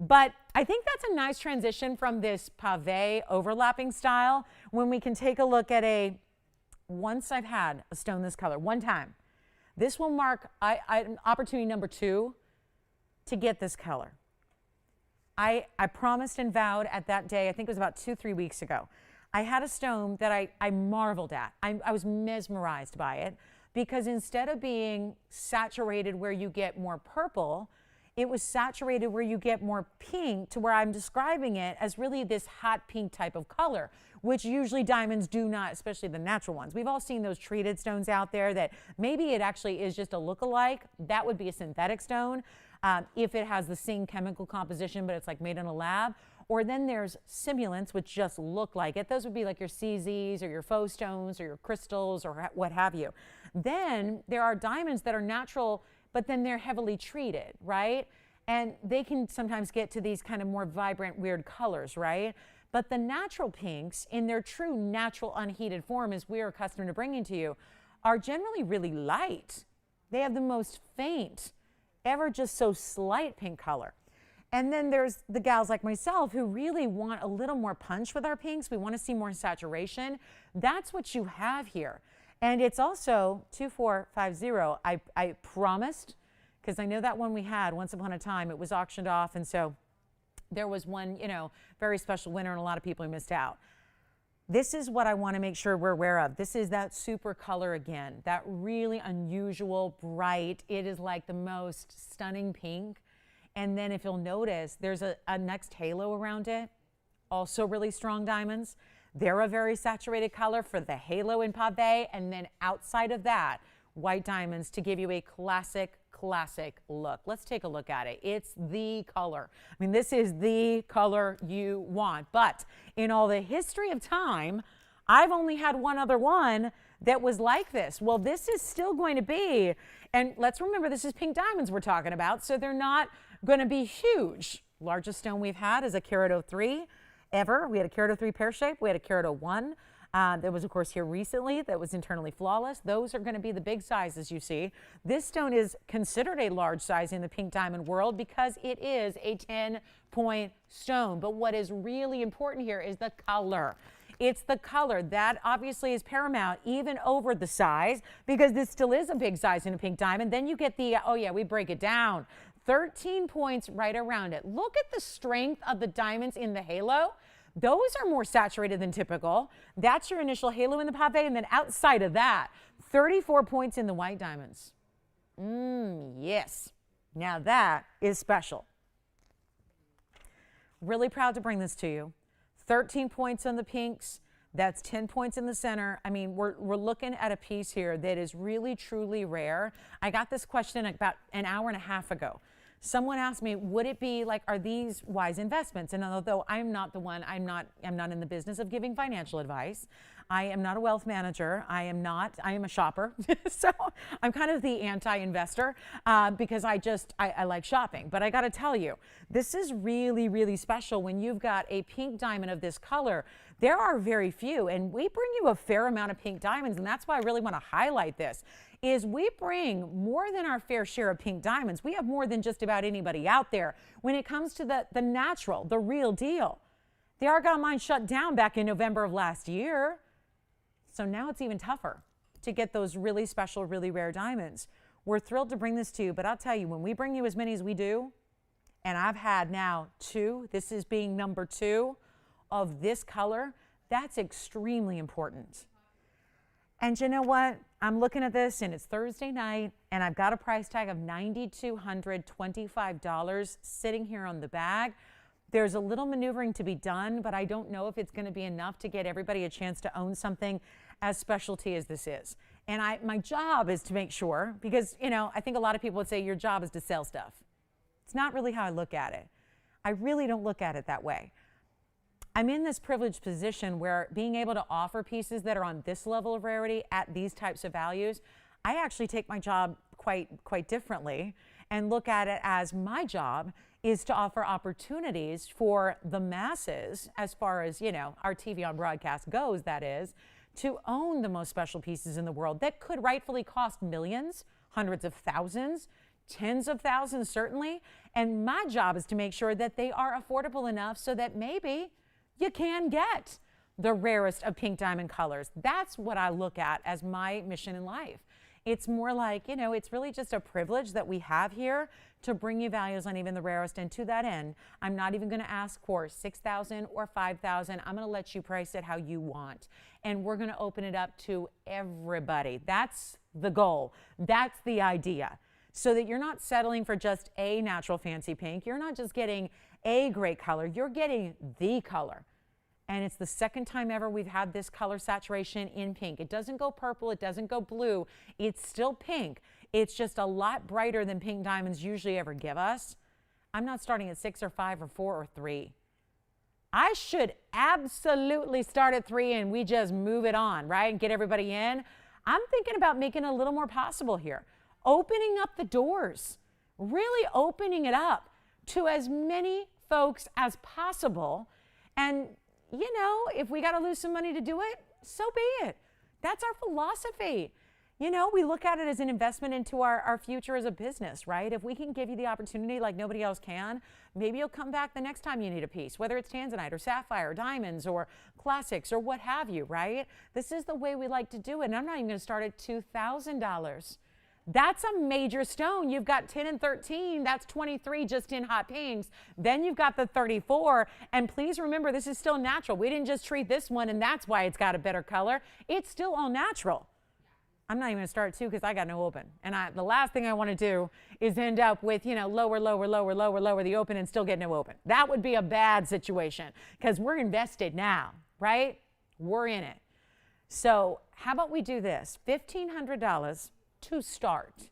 But I think that's a nice transition from this pave overlapping style when we can take a look at a, once I've had a stone this color, one time. This will mark opportunity number 2 to get this color. I promised and vowed at that day, I think it was about 2-3 weeks ago, I had a stone that I marveled at. I was mesmerized by it because instead of being saturated where you get more purple, it was saturated where you get more pink, to where I'm describing it as really this hot pink type of color, which usually diamonds do not, especially the natural ones. We've all seen those treated stones out there that maybe it actually is just a look-alike. That would be a synthetic stone if it has the same chemical composition, but it's like made in a lab. Or then there's simulants, which just look like it. Those would be like your CZs or your faux stones or your crystals or what have you. Then there are diamonds that are natural, but then they're heavily treated, right? And they can sometimes get to these kind of more vibrant, weird colors, right? But the natural pinks, in their true natural unheated form, as we're accustomed to bringing to you, are generally really light. They have the most faint, ever just so slight pink color. And then there's the gals like myself who really want a little more punch with our pinks. We want to see more saturation. That's what you have here. And it's also 2450. I promised, because I know that one we had once upon a time, it was auctioned off. And so there was one, you know, very special winner and a lot of people who missed out. This is what I want to make sure we're aware of. This is that super color again, that really unusual, bright. It is like the most stunning pink. And then if you'll notice, there's a next halo around it, also really strong diamonds. They're a very saturated color for the halo in pave, and then outside of that, white diamonds to give you a classic look. Let's take a look at it. It's the color. I mean, this is the color you want. But in all the history of time, I've only had one other one that was like this. Well, this is still going to be, and let's remember this is pink diamonds we're talking about, so they're not going to be huge. Largest stone we've had is a carat 03 ever. We had a carat 03 pear shape. We had a carat 01. That was, of course, here recently. That was internally flawless. Those are going to be the big sizes you see. This stone is considered a large size in the pink diamond world because it is a 10-point stone. But what is really important here is the color. It's the color. That obviously is paramount, even over the size, because this still is a big size in a pink diamond. Then you get the, oh yeah, we break it down. 13 points right around it. Look at the strength of the diamonds in the halo. Those are more saturated than typical. That's your initial halo in the pave, and then outside of that, 34 points in the white diamonds. Yes. Now that is special. Really proud to bring this to you. 13 points on the pinks. That's 10 points in the center. I mean, we're looking at a piece here that is really, truly rare. I got this question about an hour and a half ago. Someone asked me, would it be like, are these wise investments? And although I'm not the one, I'm not in the business of giving financial advice. I am not a wealth manager. I am a shopper. So I'm kind of the anti-investor because I like shopping. But I got to tell you, this is really, really special when you've got a pink diamond of this color. There are very few, and we bring you a fair amount of pink diamonds, and that's why I really want to highlight this, is we bring more than our fair share of pink diamonds. We have more than just about anybody out there when it comes to the natural, the real deal. The Argyle mine shut down back in November of last year, so now it's even tougher to get those really special, really rare diamonds. We're thrilled to bring this to you, but I'll tell you, when we bring you as many as we do, and I've had now 2, this is being number 2, of this color, that's extremely important. And you know what? I'm looking at this and it's Thursday night and I've got a price tag of $9,225 sitting here on the bag. There's a little maneuvering to be done, but I don't know if it's going to be enough to get everybody a chance to own something as specialty as this is. And my job is to make sure, because, you know, I think a lot of people would say your job is to sell stuff. It's not really how I look at it. I really don't look at it that way. I'm in this privileged position where being able to offer pieces that are on this level of rarity at these types of values, I actually take my job quite differently and look at it as my job is to offer opportunities for the masses, as far as, you know, our TVON broadcast goes, that is, to own the most special pieces in the world that could rightfully cost millions, hundreds of thousands, tens of thousands certainly. And my job is to make sure that they are affordable enough so that maybe you can get the rarest of pink diamond colors. That's what I look at as my mission in life. It's more like, you know, it's really just a privilege that we have here to bring you values on even the rarest. And to that end, I'm not even going to ask for $6,000 or $5,000. I'm going to let you price it how you want. And we're going to open it up to everybody. That's the goal. That's the idea. So that you're not settling for just a natural fancy pink. You're not just getting a great color. You're getting the color. And it's the second time ever we've had this color saturation in pink. It doesn't go purple. It doesn't go blue. It's still pink. It's just a lot brighter than pink diamonds usually ever give us. I'm not starting at 6 or 5 or 4 or 3. I should absolutely start at 3 and we just move it on, right? And get everybody in. I'm thinking about making it a little more possible here. Opening up the doors. Really opening it up to as many folks as possible. And you know, if we got to lose some money to do it, so be it. That's our philosophy. You know, we look at it as an investment into our future as a business, right? If we can give you the opportunity like nobody else can, maybe you'll come back the next time you need a piece, whether it's Tanzanite or Sapphire or diamonds or classics or what have you, right? This is the way we like to do it. And I'm not even going to start at $2,000. That's a major stone. You've got 10 and 13. That's 23 just in hot pinks. Then you've got the 34. And please remember, this is still natural. We didn't just treat this one, and that's why it's got a better color. It's still all natural. I'm not even going to start at 2 because I got no open. And the last thing I want to do is end up with, you know, lower the open and still get no open. That would be a bad situation because we're invested now, right? We're in it. So how about we do this? $1,500 to start.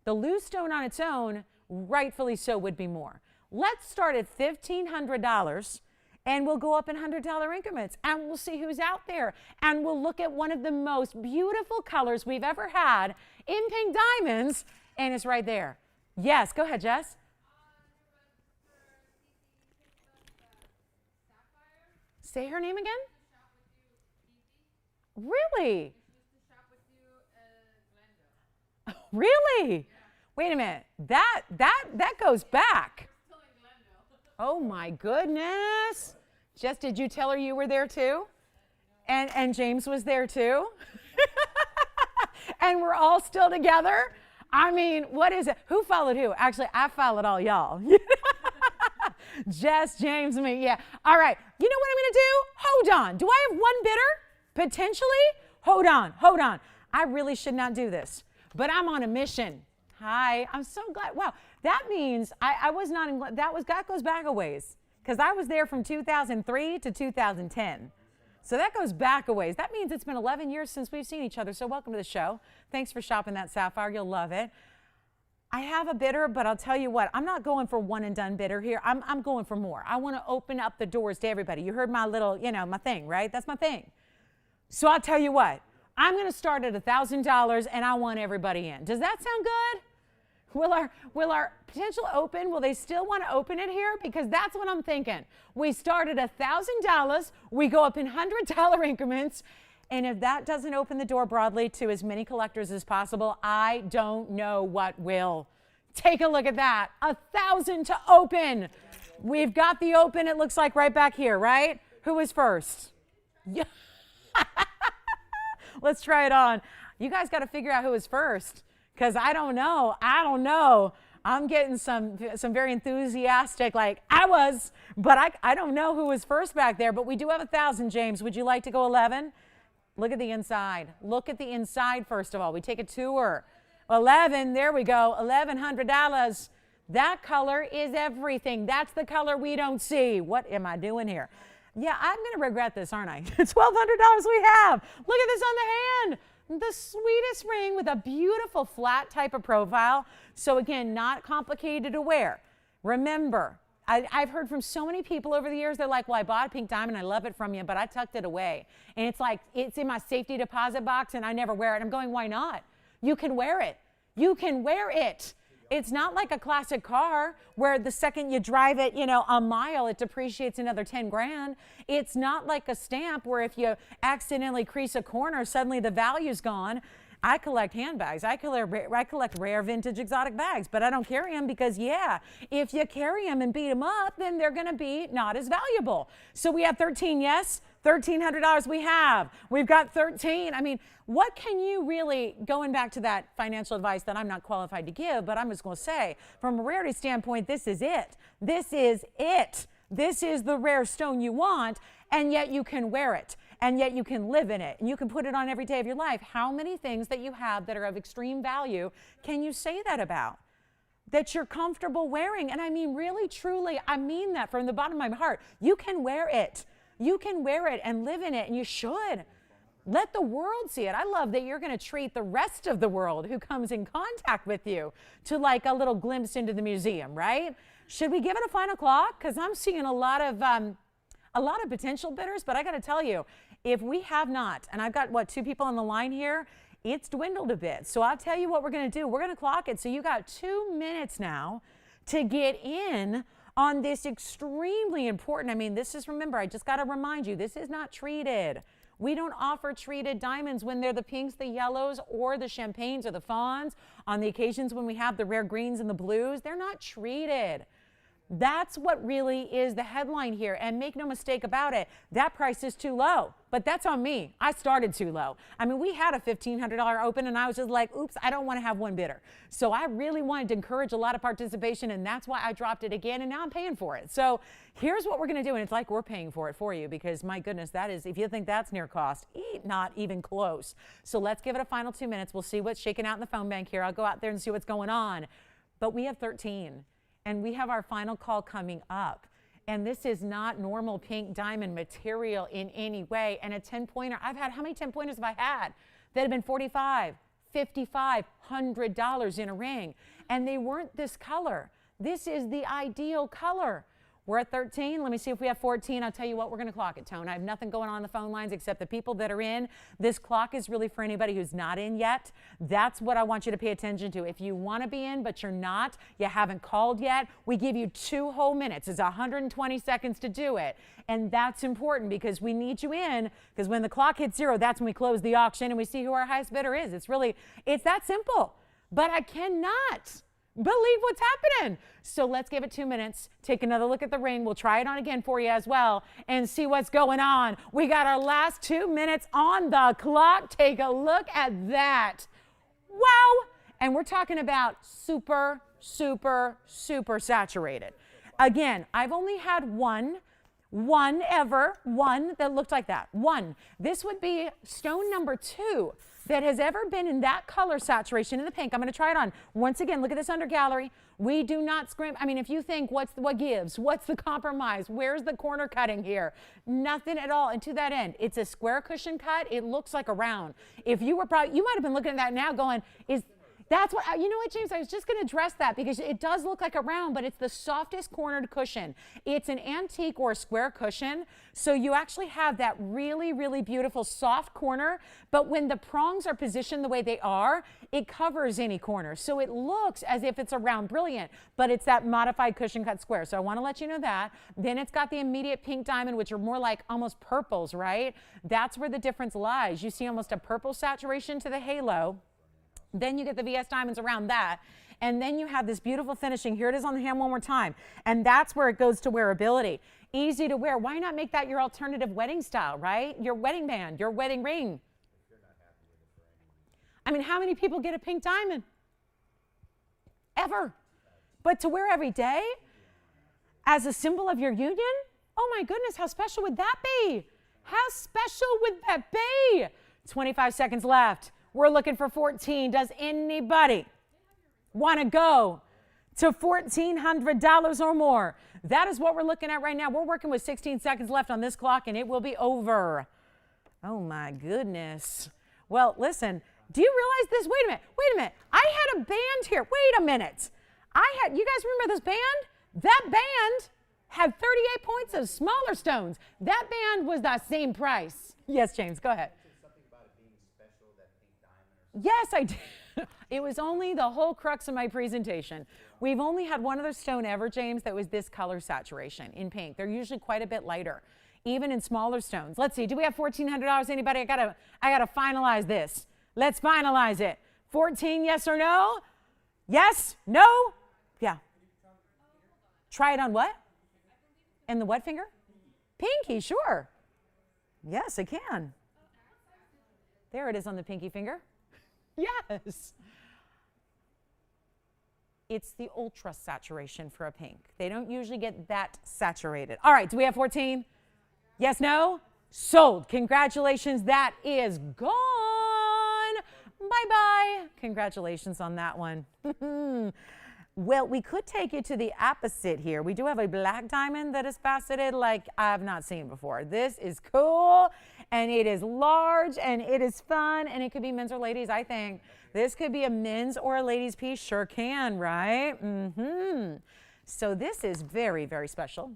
The loose stone on its own, rightfully so, would be more. Let's start at $1,500 and we'll go up in $100 increments and we'll see who's out there. And we'll look at one of the most beautiful colors we've ever had in pink diamonds, and it's right there. Yes, go ahead, Jess. Say her name again? Really? Really? Yeah. Wait a minute. That goes back. Oh my goodness. Jess, did you tell her you were there too? And James was there too. And we're all still together. I mean, what is it? Who followed who? Actually, I followed all y'all. Jess, James, me, yeah. All right, you know what I'm gonna do? Hold on. Do I have one bidder? Potentially? Hold on. I really should not do this, but I'm on a mission. Hi, I'm so glad. Wow, that means I was not in, that goes back a ways, because I was there from 2003 to 2010. So that goes back a ways. That means it's been 11 years since we've seen each other. So welcome to the show. Thanks for shopping that Sapphire. You'll love it. I have a bidder, but I'll tell you what, I'm not going for one and done bidder here. I'm going for more. I want to open up the doors to everybody. You heard my little, my thing, right? That's my thing. So I'll tell you what, I'm going to start at $1,000 and I want everybody in. Does that sound good? Will our potential open, will they still want to open it here? Because that's what I'm thinking. We start at $1,000, we go up in $100 increments, and if that doesn't open the door broadly to as many collectors as possible, I don't know what will. Take a look at that, 1,000 to open. We've got the open, it looks like right back here, right? Who is first? Yeah. Let's try it on. You guys got to figure out who is first. Because I don't know. I'm getting some very enthusiastic, like I was, but I don't know who was first back there. But we do have 1,000, James. Would you like to go 11? Look at the inside. Look at the inside, first of all. We take a tour. 11, there we go, $1,100. That color is everything. That's the color we don't see. What am I doing here? Yeah, I'm going to regret this, aren't I? $1,200 we have. Look at this on the hand. The sweetest ring with a beautiful flat type of profile. So again, not complicated to wear. Remember, I've heard from so many people over the years, they're like, well, I bought a pink diamond, I love it from you, but I tucked it away. And it's like, it's in my safety deposit box and I never wear it. I'm going, why not? You can wear it. You can wear it. It's not like a classic car where the second you drive it, a mile, it depreciates another 10 grand. It's not like a stamp where if you accidentally crease a corner, suddenly the value's gone. I collect handbags. I collect rare vintage exotic bags, but I don't carry them because, if you carry them and beat them up, then they're going to be not as valuable. So we have 13, yes? $1,300 we have. We've got 13. I mean, what can you really, going back to that financial advice that I'm not qualified to give, but I'm just going to say, from a rarity standpoint, this is it. This is it. This is the rare stone you want, and yet you can wear it, and yet you can live in it, and you can put it on every day of your life. How many things that you have that are of extreme value can you say that about? That you're comfortable wearing? And I mean, really, truly, I mean that from the bottom of my heart. You can wear it. You can wear it and live in it, and you should. Let the world see it. I love that you're going to treat the rest of the world who comes in contact with you to like a little glimpse into the museum, right? Should we give it a final clock? Because I'm seeing a lot of potential bidders, but I got to tell you, if we have not, and I've got, 2 people on the line here, it's dwindled a bit. So I'll tell you what we're going to do. We're going to clock it. So you got 2 minutes now to get in on this extremely important. I mean, this is, remember, I just got to remind you, this is not treated. We don't offer treated diamonds when they're the pinks, the yellows, or the champagnes or the fawns. On the occasions when we have the rare greens and the blues, they're not treated. That's what really is the headline here. And make no mistake about it, that price is too low. But that's on me. I started too low. I mean, we had a $1,500 open and I was just like, oops, I don't want to have one bidder. So I really wanted to encourage a lot of participation, and that's why I dropped it again, and now I'm paying for it. So here's what we're going to do, and it's like we're paying for it for you, because my goodness, that is, if you think that's near cost, not even close. So let's give it a final 2 minutes. We'll see what's shaking out in the phone bank here. I'll go out there and see what's going on. But we have 13. And we have our final call coming up. And this is not normal pink diamond material in any way. And a 10-pointer, how many 10-pointers have I had that have been $45, $55, $100 in a ring? And they weren't this color. This is the ideal color. We're at 13. Let me see if we have 14. I'll tell you what, we're going to clock it, Tone. I have nothing going on the phone lines except the people that are in. This clock is really for anybody who's not in yet. That's what I want you to pay attention to. If you want to be in, but you're not, you haven't called yet, we give you 2 whole minutes. It's 120 seconds to do it. And that's important because we need you in, because when the clock hits 0, that's when we close the auction and we see who our highest bidder is. It's that simple. But I cannot believe what's happening. So let's give it 2 minutes. Take another look at the ring. We'll try it on again for you as well and see what's going on. We got our last 2 minutes on the clock. Take a look at that. Wow. And we're talking about super, super, super saturated. Again, I've only had one that looked like that. One. This would be stone number 2 that has ever been in that color saturation in the pink. I'm going to try it on. Once again, look at this under gallery. We do not scrimp. I mean, if you think what gives, what's the compromise? Where's the corner cutting here? Nothing at all. And to that end, it's a square cushion cut. It looks like a round. If you were probably, you might have been looking at that now going, that's what, you know what, James, I was just going to address that because it does look like a round, but it's the softest cornered cushion. It's an antique or a square cushion, so you actually have that really, really beautiful soft corner, but when the prongs are positioned the way they are, it covers any corner. So it looks as if it's a round brilliant, but it's that modified cushion cut square. So I want to let you know that. Then it's got the immediate pink diamond, which are more like almost purples, right? That's where the difference lies. You see almost a purple saturation to the halo. Then you get the VS diamonds around that. And then you have this beautiful finishing. Here it is on the hand one more time. And that's where it goes to wearability. Easy to wear. Why not make that your alternative wedding style, right? Your wedding band, your wedding ring. I mean, how many people get a pink diamond? Ever. But to wear every day as a symbol of your union? Oh my goodness, how special would that be? How special would that be? 25 seconds left. We're looking for 14. Does anybody want to go to $1,400 or more? That is what we're looking at right now. We're working with 16 seconds left on this clock, and it will be over. Oh, my goodness. Well, listen, do you realize this? Wait a minute. I had a band here. Wait a minute. You guys remember this band? That band had 38 points of smaller stones. That band was the same price. Yes, James, go ahead. Yes, I did. It was only the whole crux of my presentation. We've only had one other stone ever, James, that was this color saturation in pink. They're usually quite a bit lighter, even in smaller stones. Let's see. Do we have $1,400? Anybody? I gotta finalize this. Let's finalize it. 14, yes or no? Yes? No? Yeah. Try it on what? And the what finger? Pinky, sure. Yes, I can. There it is on the pinky finger. Yes. It's the ultra saturation for a pink. They don't usually get that saturated. All right, do we have 14? Yes, no? Sold. Congratulations, that is gone. Bye-bye. Congratulations on that one. Well, we could take you to the opposite here. We do have a black diamond that is faceted like I've not seen before. This is cool, and it is large, and it is fun, and it could be men's or ladies, I think. This could be a men's or a ladies piece. Sure can, right? So this is very, very special.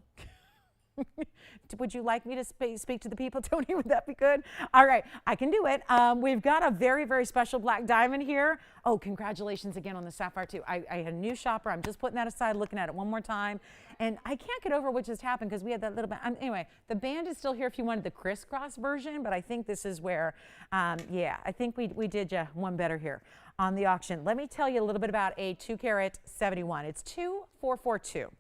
Would you like me to speak to the people, Tony? Would that be good? All right, I can do it. We've got a very, very special black diamond here. Oh, congratulations again on the sapphire, too. I had a new shopper. I'm just putting that aside, looking at it one more time. And I can't get over what just happened because we had that little bit. Anyway, the band is still here if you wanted the crisscross version, but I think this is where, yeah, I think we did you one better here on the auction. Let me tell you a little bit about a 2-carat 71. It's 2442.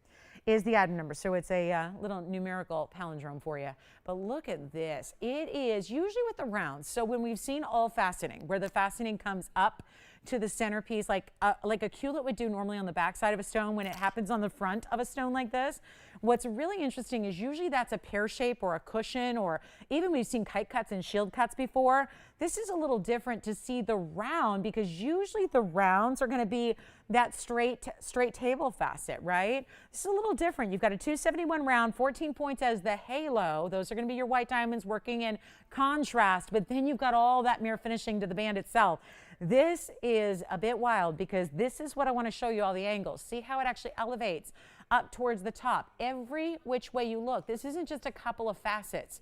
Is the item number. So it's a little numerical palindrome for you. But look at this. It is usually with the rounds. So when we've seen all faceting, where the faceting comes up to the centerpiece, like a culet would do normally on the back side of a stone, when it happens on the front of a stone like this, what's really interesting is usually that's a pear shape or a cushion, or even we've seen kite cuts and shield cuts before. This is a little different to see the round, because usually the rounds are going to be that straight table facet, right? This is a little different. You've got a 271 round, 14 points as the halo. Those are going to be your white diamonds working in contrast, but then you've got all that mirror finishing to the band itself. This is a bit wild, because this is what I want to show you, all the angles. See how it actually elevates up towards the top. Every which way you look, this isn't just a couple of facets.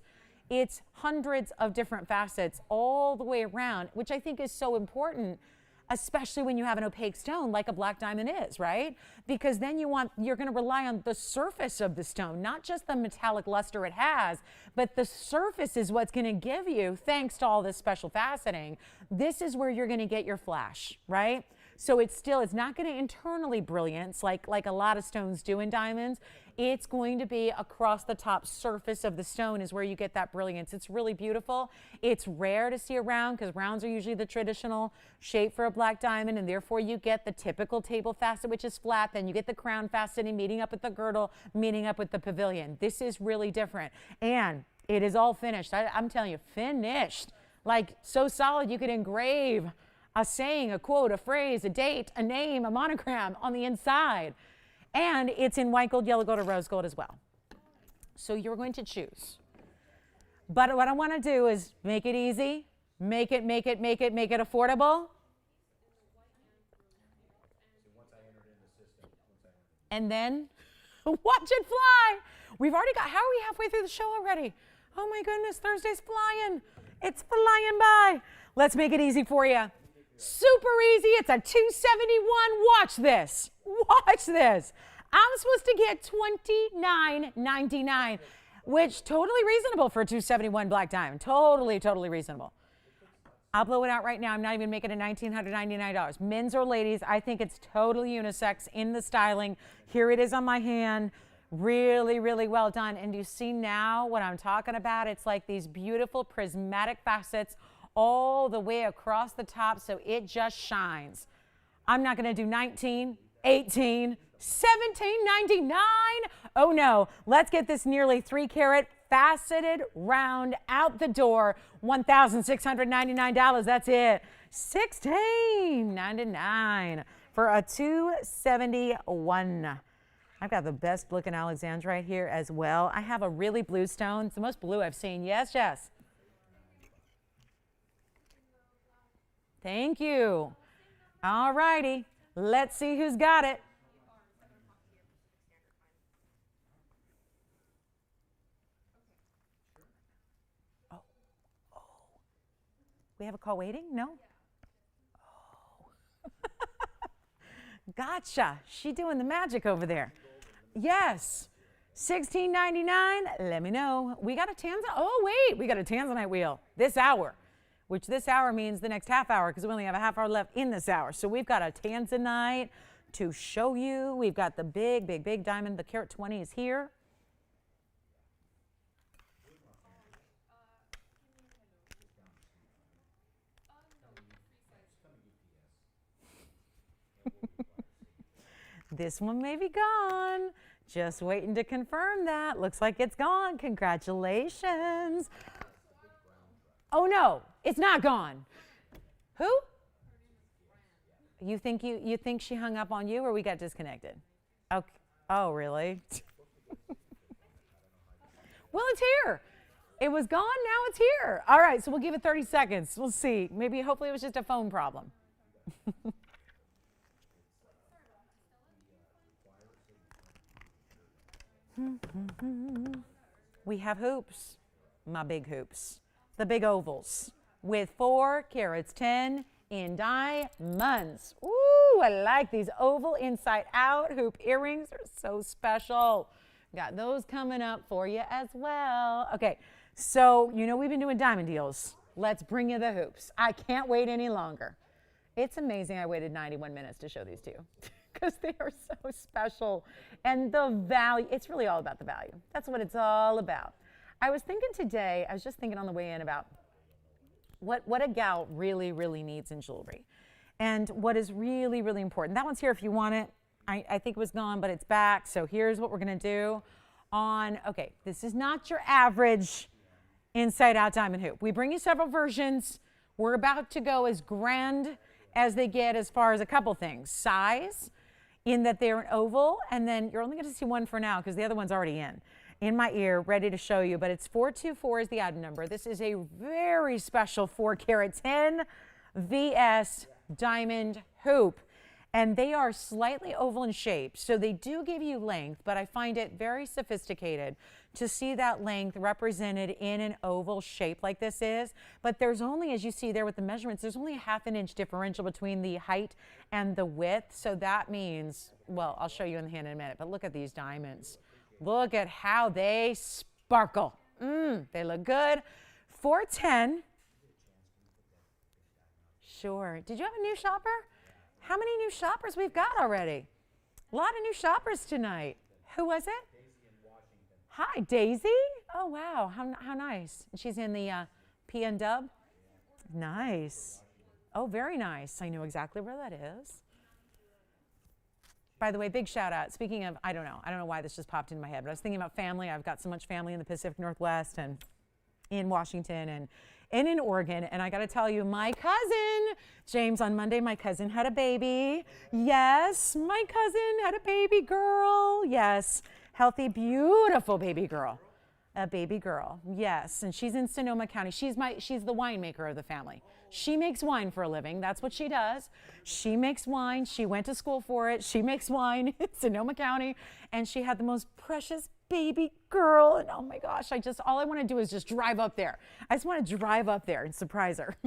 It's hundreds of different facets all the way around, which I think is so important, especially when you have an opaque stone like a black diamond is, right? Because then you're going to rely on the surface of the stone, not just the metallic luster it has, but the surface is what's going to give you, thanks to all this special faceting, this is where you're going to get your flash, right? So it's not going to internally brilliance like a lot of stones do in diamonds. It's going to be across the top surface of the stone is where you get that brilliance. It's really beautiful. It's rare to see a round because rounds are usually the traditional shape for a black diamond, and therefore you get the typical table facet, which is flat. Then you get the crown faceting meeting up with the girdle, meeting up with the pavilion. This is really different. And it is all finished. I'm telling you, finished. Like so solid you could engrave a saying, a quote, a phrase, a date, a name, a monogram on the inside. And it's in white gold, yellow gold, or rose gold as well. So you're going to choose. But what I want to do is make it easy, make it affordable. And then watch it fly. We've already got, how are we halfway through the show already? Oh my goodness, Thursday's flying. It's flying by. Let's make it easy for you. Super easy. It's a 271. Watch this. Watch this. I'm supposed to get $29.99, which totally reasonable for a 271 black diamond. Totally reasonable. I'll blow it out right now. I'm not even making it $1,999. Men's or ladies, I think it's totally unisex in the styling. Here it is on my hand. Really well done. And you see now what I'm talking about? It's like these beautiful prismatic facets all the way across the top, so it just shines. I'm not going to do 19, 18, 17.99. Oh no, let's get this nearly 3 carat faceted round out the door. $1,699. That's it. $16.99 for a 271. I've got the best looking Alexandrite here as well. I have a really blue stone. It's the most blue I've seen. Yes, Jess. Thank you. All righty. Let's see who's got it. Oh. We have a call waiting? No? Oh. Gotcha. She doing the magic over there. Yes. $16.99. Let me know. We got a Tanzanite. Oh, wait. We got a Tanzanite wheel this hour, which this hour means the next half hour because we only have a half hour left in this hour. So we've got a Tanzanite to show you. We've got the big diamond. The carat 20 is here. This one may be gone. Just waiting to confirm that. Looks like it's gone. Congratulations. Oh no, it's not gone. Who? You think she hung up on you or we got disconnected? Okay. Oh, really? Well, it's here. It was gone, now it's here. All right, so we'll give it 30 seconds. We'll see. Maybe, hopefully it was just a phone problem. We have hoops, my big hoops, the big ovals with 4 carats 10 in diamonds. Ooh, I like these oval inside out hoop earrings. Are so special. Got those coming up for you as well. Okay, so you know we've been doing diamond deals. Let's bring you the hoops. I can't wait any longer. It's amazing I waited 91 minutes to show these to you. Because they are so special. And the value, it's really all about the value. That's what it's all about. I was thinking today, I was just thinking on the way in about what a gal really needs in jewelry. And what is really important. That one's here if you want it. I think it was gone, but it's back. So here's what we're going to do okay, this is not your average inside out diamond hoop. We bring you several versions. We're about to go as grand as they get as far as a couple things. Size, in that they're an oval, and then you're only going to see one for now because the other one's already in my ear, ready to show you, but it's 424 is the item number. This is a very special 4 carat 10 VS diamond hoop, and they are slightly oval in shape, so they do give you length, but I find it very sophisticated to see that length represented in an oval shape like this is. But there's only, as you see there with the measurements, there's only a ½ inch differential between the height and the width. So that means, well, I'll show you in the hand in a minute, but look at these diamonds. Look at how they sparkle. They look good. 410. Sure. Did you have a new shopper? How many new shoppers we've got already? A lot of new shoppers tonight. Who was it? Daisy in Washington. Hi, Daisy. Oh, wow. How nice. She's in the P&W? Nice. Oh, very nice. I know exactly where that is. By the way, big shout out. Speaking of, I don't know why this just popped into my head, but I was thinking about family. I've got so much family in the Pacific Northwest and in Washington and in Oregon. And I got to tell you, my cousin, James, on Monday, my cousin had a baby. Yes, my cousin had a baby girl. Yes, healthy, beautiful baby girl. A baby girl, yes. And she's in Sonoma County. She's the winemaker of the family. She makes wine for a living. That's what she does. She makes wine. She went to school for it. She makes wine in Sonoma County. And she had the most precious baby girl. And oh my gosh, all I want to do is just drive up there. I just want to drive up there and surprise her.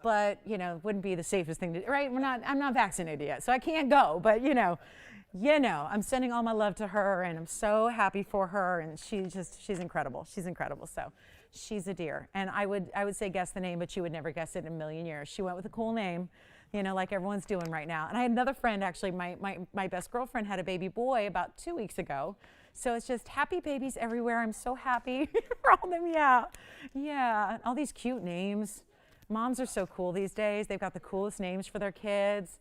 But, it wouldn't be the safest thing to do, right? I'm not vaccinated yet, so I can't go. But, I'm sending all my love to her, and I'm so happy for her. And she's incredible. She's incredible. So she's a dear. And I would say guess the name, but you would never guess it in a million years. She went with a cool name, like everyone's doing right now. And I had another friend, actually, my best girlfriend had a baby boy about 2 weeks ago. So it's just happy babies everywhere. I'm so happy for all of them. Yeah. All these cute names. Moms are so cool these days. They've got the coolest names for their kids.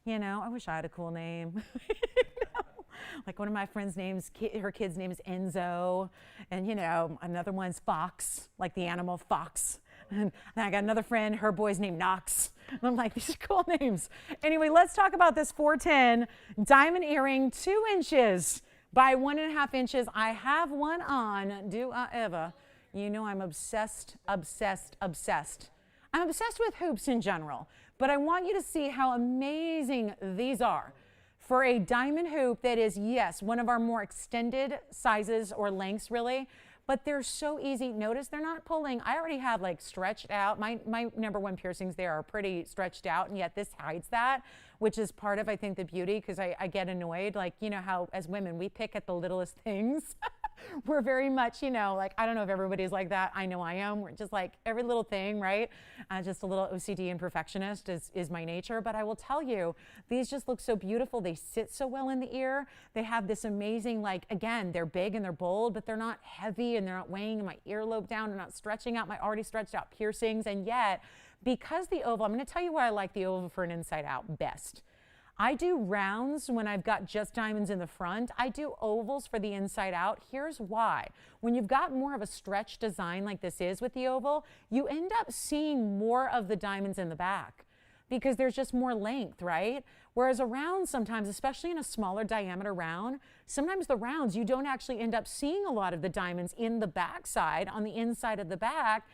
I wish I had a cool name. Like one of my friends' names, her kid's name is Enzo. And, another one's Fox, like the animal fox. And then I got another friend, her boy's named Knox. And I'm like, these are cool names. Anyway, let's talk about this 410 diamond earring, 2 inches by 1.5 inches. I have one on. Do I ever? I'm obsessed. I'm obsessed with hoops in general, but I want you to see how amazing these are. For a diamond hoop that is, yes, one of our more extended sizes or lengths, really, but they're so easy. Notice they're not pulling. I already have stretched out. My number one piercings there are pretty stretched out, and yet this hides that, which is part of, I think, the beauty, because I get annoyed. How as women, we pick at the littlest things. We're very much, I don't know if everybody's like that. I know I am. We're just every little thing, right? Just a little OCD and perfectionist is my nature. But I will tell you, these just look so beautiful. They sit so well in the ear. They have this amazing, again, they're big and they're bold, but they're not heavy and they're not weighing my earlobe down. They're not stretching out my already stretched out piercings. And yet, because the oval, I'm going to tell you why I like the oval for an inside out best. I do rounds when I've got just diamonds in the front. I do ovals for the inside out. Here's why. When you've got more of a stretch design like this is with the oval, you end up seeing more of the diamonds in the back because there's just more length, right? Whereas a round sometimes, especially in a smaller diameter round, sometimes the rounds, you don't actually end up seeing a lot of the diamonds in the back side, on the inside of the back,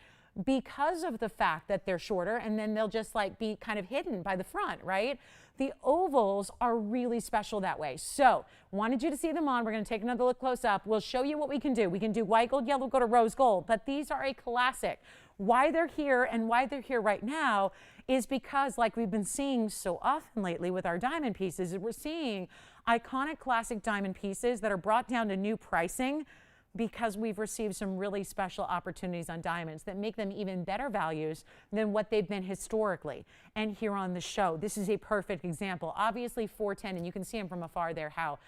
because of the fact that they're shorter, and then they'll just be kind of hidden by the front, right? The ovals are really special that way. So wanted you to see them on. We're going to take another look close up. We'll show you what we can do. We can do white gold, yellow gold, or rose gold, but these are a classic. Why they're here and why they're here right now is because, like we've been seeing so often lately with our diamond pieces, we're seeing iconic classic diamond pieces that are brought down to new pricing because we've received some really special opportunities on diamonds that make them even better values than what they've been historically. And here on the show, this is a perfect example. Obviously 410, and you can see them from afar there, how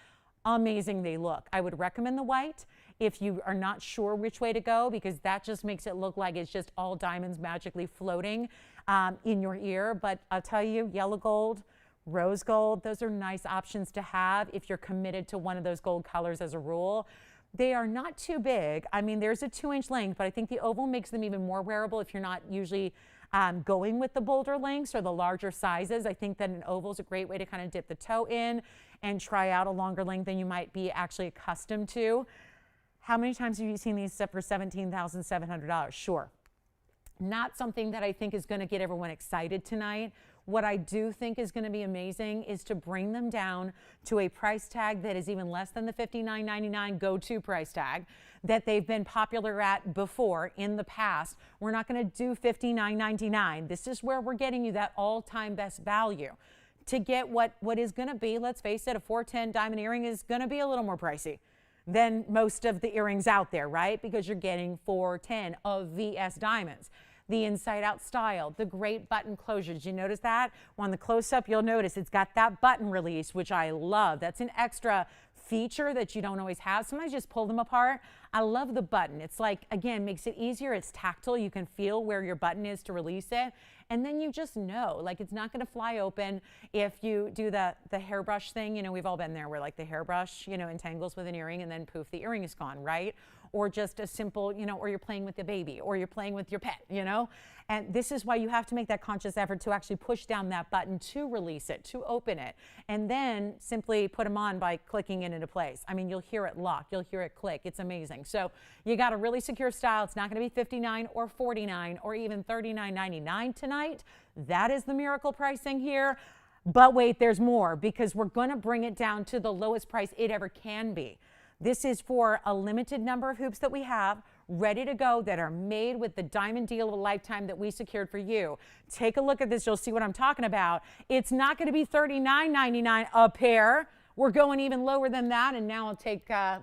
amazing they look. I would recommend the white if you are not sure which way to go, because that just makes it look like it's just all diamonds magically floating in your ear. But I'll tell you, yellow gold, rose gold, those are nice options to have if you're committed to one of those gold colors as a rule. They are not too big. I mean, there's a 2-inch length, but I think the oval makes them even more wearable if you're not usually going with the bolder lengths or the larger sizes. I think that an oval is a great way to kind of dip the toe in and try out a longer length than you might be actually accustomed to. How many times have you seen these for $17,700? Sure. Not something that I think is going to get everyone excited tonight. What I do think is going to be amazing is to bring them down to a price tag that is even less than the $59.99 go-to price tag that they've been popular at before in the past. We're not going to do $59.99. This is where we're getting you that all-time best value. To get what is going to be, let's face it, a 410 diamond earring is going to be a little more pricey than most of the earrings out there, right? Because you're getting 410 of VS diamonds. the inside out style, the great button closure. Did you notice that? On the close-up, you'll notice it's got that button release, which I love. That's an extra feature that you don't always have. Sometimes you just pull them apart. I love the button. It's like, again, makes it easier. It's tactile. You can feel where your button is to release it. And then you just know, like, it's not going to fly open if you do the hairbrush thing. You know, we've all been there where, like, the hairbrush, you know, entangles with an earring and then poof, the earring is gone, right? Or just a simple, you know, or you're playing with the baby or you're playing with your pet, you know? And this is why you have to make that conscious effort to actually push down that button to release it, to open it, and then simply put them on by clicking it into place. I mean, you'll hear it lock, you'll hear it click. It's amazing. So you got a really secure style. It's not going to be $59 or $49 or even $39.99 tonight. That is the miracle pricing here. But wait, there's more, because we're going to bring it down to the lowest price it ever can be. This is for a limited number of hoops that we have ready to go that are made with the diamond deal of a lifetime that we secured for you. Take a look at this. You'll see what I'm talking about. It's not going to be $39.99 a pair. We're going even lower than that. And now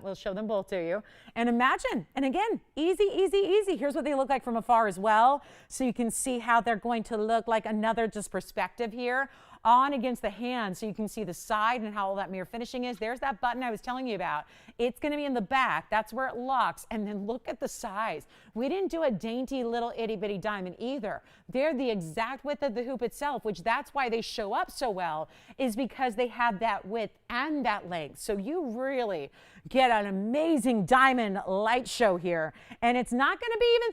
we'll show them both to you. And imagine, and again, easy, easy, easy. Here's what they look like from afar as well. So you can see how they're going to look like another just perspective here on against the hand, so you can see the side and how all that mirror finishing is. There's that button I was telling you about. It's going to be in the back. That's where it locks. And then look at the size. We didn't do a dainty little itty bitty diamond either. They're the exact width of the hoop itself, which that's why they show up so well, is because they have that width and that length. So you really get an amazing diamond light show here. And it's not going to be even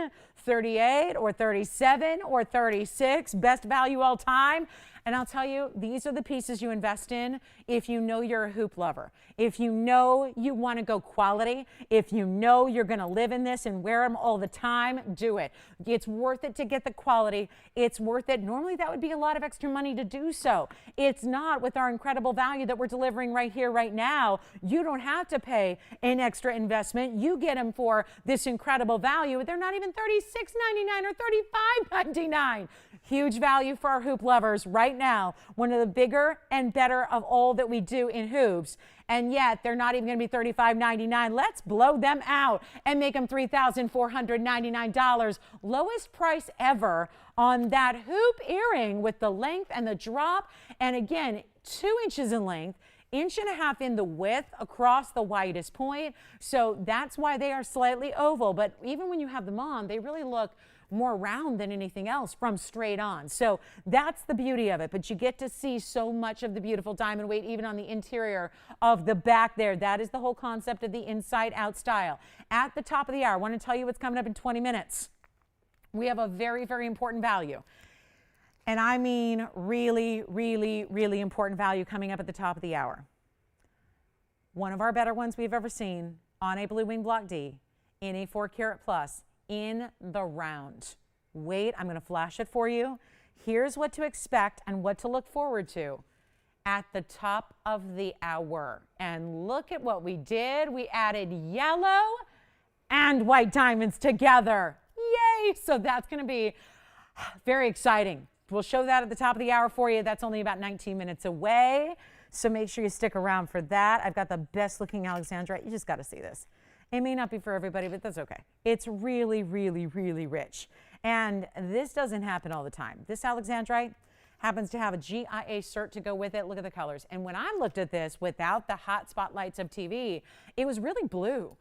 $39. 38 or 37 or 36, best value all time. And I'll tell you, these are the pieces you invest in if you know you're a hoop lover, if you know you want to go quality, if you know you're going to live in this and wear them all the time, do it. It's worth it to get the quality. It's worth it. Normally that would be a lot of extra money to do so. It's not with our incredible value that we're delivering right here, right now. You don't have to pay an extra investment. You get them for this incredible value. They're not even $36.99 or $35.99. Huge value for our hoop lovers right now. One of the bigger and better of all that we do in hoops. And yet they're not even going to be $35.99. Let's blow them out and make them $3,499. Lowest price ever on that hoop earring with the length and the drop. And again, 2 inches in length, 1.5 inches in the width across the widest point. So that's why they are slightly oval. But even when you have them on, they really look more round than anything else from straight on. So that's the beauty of it. But you get to see so much of the beautiful diamond weight even on the interior of the back there. That is the whole concept of the inside out style. At the top of the hour, I want to tell you what's coming up in 20 minutes. We have a very, very important value. And I mean really, really, really important value coming up at the top of the hour. One of our better ones we've ever seen on a Blue Wing Block D in a 4 carat plus in the round. Wait, I'm going to flash it for you. Here's what to expect and what to look forward to at the top of the hour. And look at what we did. We added yellow and white diamonds together. Yay! So that's going to be very exciting. We'll show that at the top of the hour for you. That's only about 19 minutes away. So make sure you stick around for that. I've got the best looking Alexandrite. You just got to see this. It may not be for everybody, but that's okay. It's really, really, really rich. And this doesn't happen all the time. This Alexandrite happens to have a GIA cert to go with it. Look at the colors. And when I looked at this without the hot spotlights of TV, it was really blue.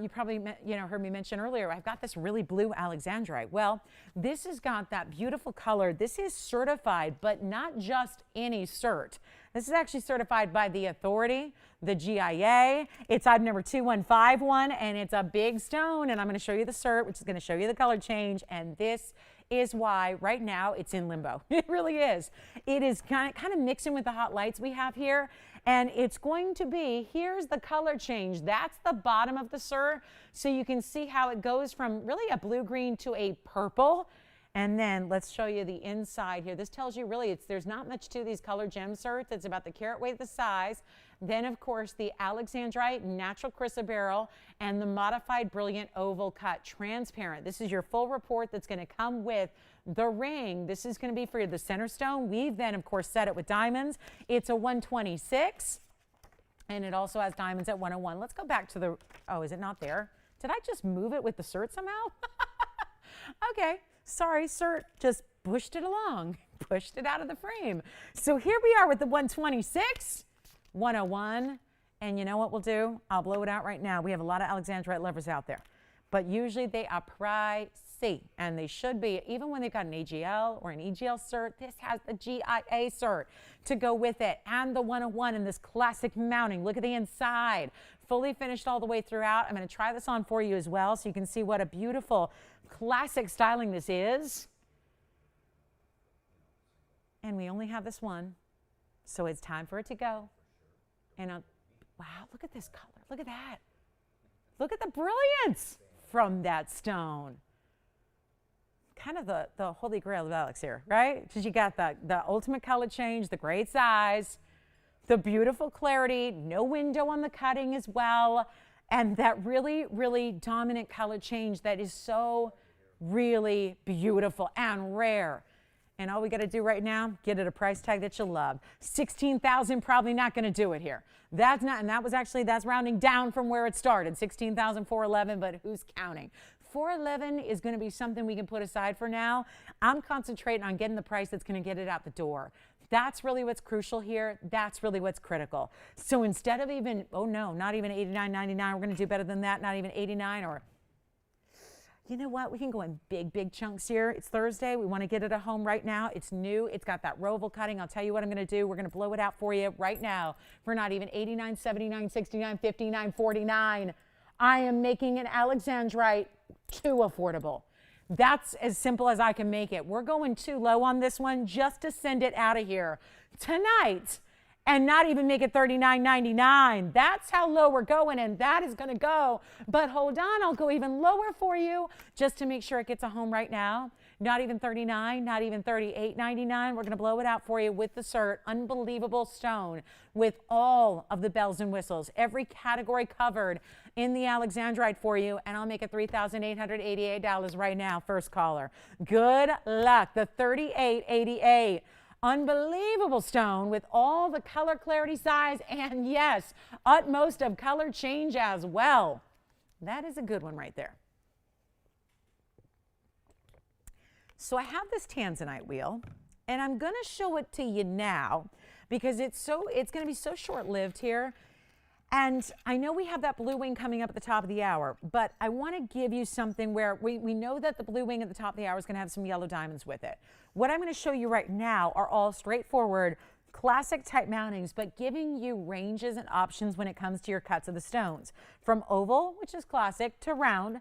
You probably heard me mention earlier, I've got this really blue Alexandrite. Well, this has got that beautiful color. This is certified, but not just any cert. This is actually certified by the authority, the GIA. It's item number 2151, and it's a big stone. And I'm going to show you the cert, which is going to show you the color change. And this is why right now it's in limbo. It really is. It is kind of mixing with the hot lights we have here. And it's going to be, here's the color change. That's the bottom of the cert. So you can see how it goes from really a blue-green to a purple. And then let's show you the inside here. This tells you really there's not much to these color gem certs. It's about the carat weight, the size. Then, of course, the Alexandrite natural chrysoberyl and the modified brilliant oval cut transparent. This is your full report that's going to come with the ring. This is going to be for the center stone. We've then, of course, set it with diamonds. It's a 126, and it also has diamonds at 101. Let's go back to the, oh, is it not there? Did I just move it with the cert somehow? Okay, sorry, sir, just pushed it along, pushed it out of the frame. So here we are with the 126, 101, and you know what we'll do? I'll blow it out right now. We have a lot of Alexandrite lovers out there, but usually they are pricey, and they should be, even when they've got an AGL or an EGL cert. This has the GIA cert to go with it, and the 101 in this classic mounting. Look at the inside, fully finished all the way throughout. I'm going to try this on for you as well so you can see what a beautiful classic styling this is. And we only have this one, so it's time for it to go. And wow, look at this color. Look at that. Look at the brilliance from that stone. Kind of the holy grail of Alex here, right? Because you got the ultimate color change, the great size, the beautiful clarity, no window on the cutting as well, and that really, really dominant color change that is so really beautiful and rare. And all we got to do right now, get it a price tag that you'll love. $16,000, probably not going to do it here. That's not, and that was actually, that's rounding down from where it started, $16,411, but who's counting? $411 is going to be something we can put aside for now. I'm concentrating on getting the price that's going to get it out the door. That's really what's crucial here. That's really what's critical. So instead of even, oh no, not even $89.99, we're going to do better than that, not even $89, or you know what? We can go in big, big chunks here. It's Thursday. We want to get it at home right now. It's new. It's got that roval cutting. I'll tell you what I'm going to do. We're going to blow it out for you right now for not even $89, $79, $69, $59, $49. I am making an Alexandrite too affordable. That's as simple as I can make it. We're going too low on this one just to send it out of here tonight and not even make it $39.99. That's how low we're going, and that is going to go. But hold on, I'll go even lower for you just to make sure it gets a home right now. Not even $39, not even $38.99. We're going to blow it out for you with the cert. Unbelievable stone with all of the bells and whistles. Every category covered in the Alexandrite for you, and I'll make it $3,888 right now. First caller. Good luck. The $38.88. Unbelievable stone with all the color, clarity, size, and yes, utmost of color change as well. That is a good one right there. So I have this Tanzanite wheel, and I'm going to show it to you now because it's going to be so short-lived here. And I know we have that blue wing coming up at the top of the hour, but I want to give you something where we know that the blue wing at the top of the hour is going to have some yellow diamonds with it. What I'm going to show you right now are all straightforward, classic type mountings, but giving you ranges and options when it comes to your cuts of the stones. From oval, which is classic, to round,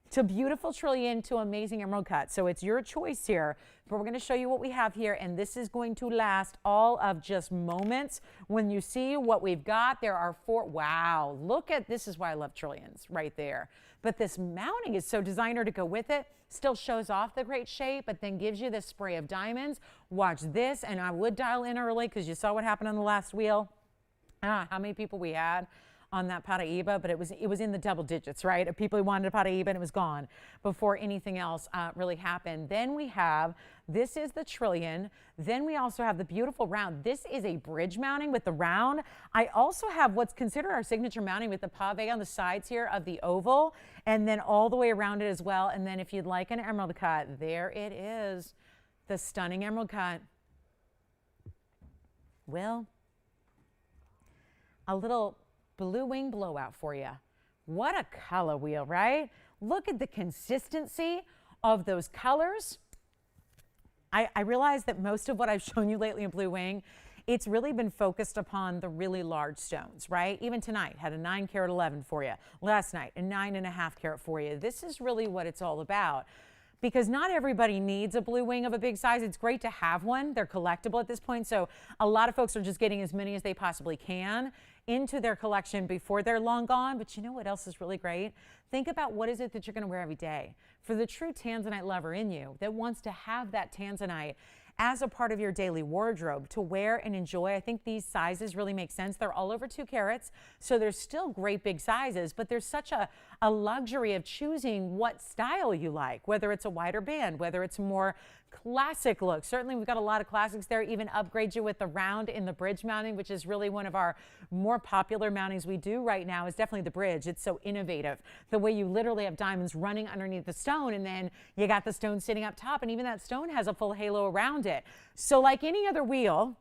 to beautiful trillion, to amazing emerald cut. So it's your choice here, but we're going to show you what we have here, and this is going to last all of just moments. When you see what we've got, there are four. Wow, look at, this is why I love trillions right there. But this mounting is so designer to go with it. Still shows off the great shape, but then gives you this spray of diamonds. Watch this, and I would dial in early because you saw what happened on the last wheel. How many people we had on that Paraíba, but it was in the double digits, right? Of people who wanted a Paraíba, and it was gone before anything else really happened. Then we have, this is the trillion. Then we also have the beautiful round. This is a bridge mounting with the round. I also have what's considered our signature mounting with the pave on the sides here of the oval, and then all the way around it as well. And then if you'd like an emerald cut, there it is, the stunning emerald cut. Well, a little blue wing blowout for you. What a color wheel, right? Look at the consistency of those colors. I realize that most of what I've shown you lately in blue wing, it's really been focused upon the really large stones, right? Even tonight, had a 9 carat 11 for you. Last night, a 9.5 carat for you. This is really what it's all about. Because not everybody needs a blue wing of a big size. It's great to have one. They're collectible at this point. So a lot of folks are just getting as many as they possibly can into their collection before they're long gone. But you know what else is really great? Think about what is it that you're going to wear every day. For the true Tanzanite lover in you that wants to have that Tanzanite as a part of your daily wardrobe to wear and enjoy. I think these sizes really make sense. They're all over 2 carats, so there's still great big sizes, but there's such a luxury of choosing what style you like, whether it's a wider band, whether it's more classic look. Certainly we've got a lot of classics there, even upgrade you with the round in the bridge mounting, which is really one of our more popular mountings we do right now is definitely the bridge. It's so innovative. The way you literally have diamonds running underneath the stone and then you got the stone sitting up top, and even that stone has a full halo around it. So like any other wheel,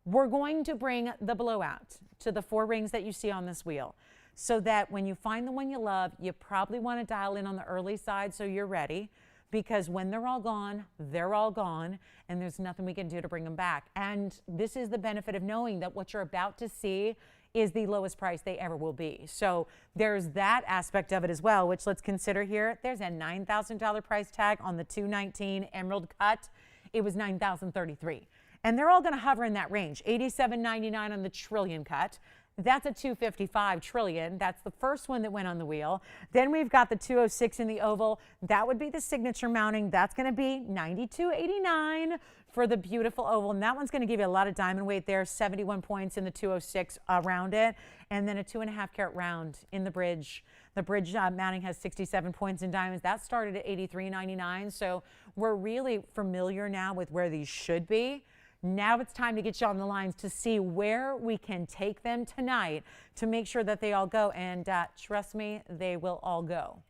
we're going to bring the blowout to the 4 rings that you see on this wheel, so that when you find the one you love, you probably want to dial in on the early side so you're ready. Because when they're all gone, they're all gone, and there's nothing we can do to bring them back. And this is the benefit of knowing that what you're about to see is the lowest price they ever will be. So there's that aspect of it as well, which let's consider here. There's a $9,000 price tag on the 219 Emerald Cut. It was $9,033. And they're all going to hover in that range. $87.99 on the Trillion Cut. That's a 255 trillion. That's the first one that went on the wheel. Then we've got the 206 in the oval. That would be the signature mounting. That's going to be $92.89 for the beautiful oval. And that one's going to give you a lot of diamond weight there, 71 points in the 206 around it. And then a 2.5 carat round in the bridge. The bridge mounting has 67 points in diamonds. That started at $83.99. So we're really familiar now with where these should be. Now it's time to get you on the lines to see where we can take them tonight to make sure that they all go. And trust me, they will all go.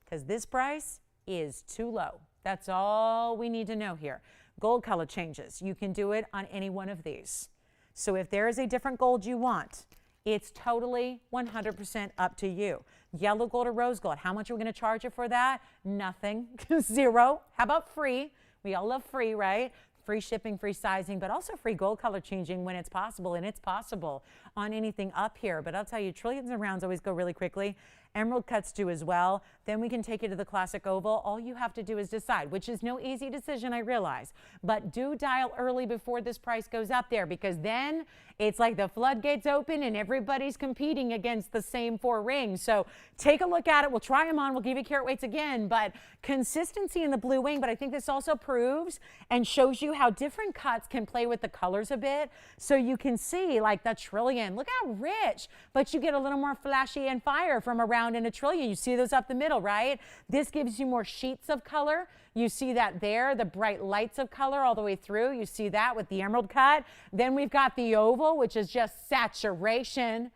Because this price is too low. That's all we need to know here. Gold color changes. You can do it on any one of these. So if there is a different gold you want, it's totally 100% up to you. Yellow gold or rose gold, how much are we going to charge you for that? Nothing. 0. How about free? We all love free, right? Free shipping, free sizing, but also free gold color changing when it's possible, and it's possible on anything up here. But I'll tell you, trillions of rounds always go really quickly. Emerald cuts do as well. Then we can take you to the classic oval. All you have to do is decide, which is no easy decision, I realize. But do dial early before this price goes up there, because then it's like the floodgates open and everybody's competing against the same 4 rings. So take a look at it. We'll try them on. We'll give you carat weights again. But consistency in the blue wing. But I think this also proves and shows you how different cuts can play with the colors a bit. So you can see like the trillion. Look how rich. But you get a little more flashy and fire from around in a trillion. You see those up the middle, right? This gives you more sheets of color. You see that there, the bright lights of color all the way through. You see that with the emerald cut. Then we've got the oval, which is just saturation.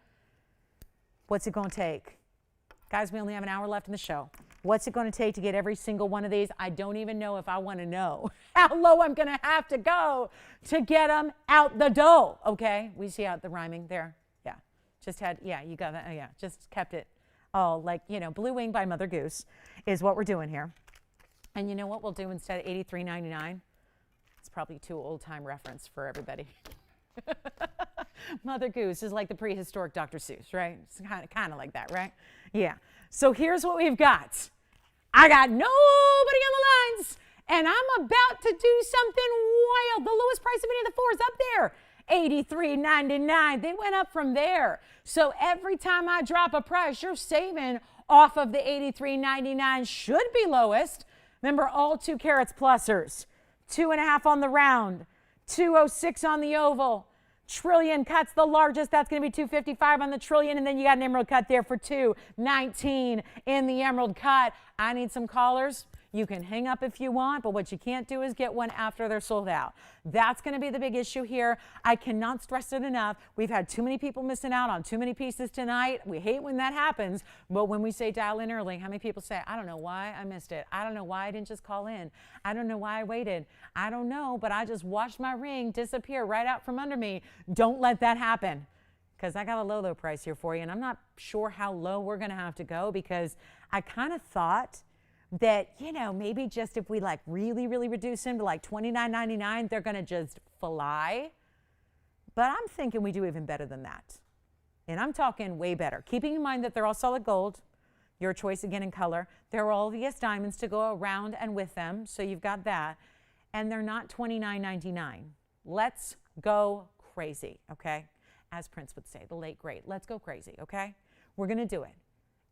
What's it going to take? Guys, we only have an hour left in the show. What's it going to take to get every single one of these? I don't even know if I want to know how low I'm going to have to go to get them out the door. Okay, we see out the rhyming there. Yeah, just had, yeah, you got that. Oh, yeah, just kept it. Oh, like, you know, Blue Wing by Mother Goose is what we're doing here. And you know what we'll do instead of $83.99? It's probably too old-time reference for everybody. Mother Goose is like the prehistoric Dr. Seuss, right? It's kind of like that, right? Yeah. So here's what we've got. I got nobody on the lines, and I'm about to do something wild. The lowest price of any of the 4 is up there. $83.99. They went up from there. So every time I drop a price, you're saving off of the $83.99 should be lowest. Remember, all 2 carats plusers. 2.5 on the round. 206 on the oval. Trillion cuts the largest. That's going to be $255 on the trillion. And then you got an emerald cut there for $219 in the emerald cut. I need some callers. You can hang up if you want, but what you can't do is get one after they're sold out. That's going to be the big issue here. I cannot stress it enough. We've had too many people missing out on too many pieces tonight. We hate when that happens, but when we say dial in early, how many people say, I don't know why I missed it. I don't know why I didn't just call in. I don't know why I waited. I don't know, but I just watched my ring disappear right out from under me. Don't let that happen, because I got a low price here for you, and I'm not sure how low we're going to have to go, because I kind of thought that, you know, maybe just if we like really reduce them to like $29.99, they're going to just fly. But I'm thinking we do even better than that. And I'm talking way better. Keeping in mind that they're all solid gold, your choice again in color. They're all VS diamonds to go around and with them, so you've got that. And they're not $29.99. Let's go crazy, okay? As Prince would say, the late great. Let's go crazy, okay? We're going to do it.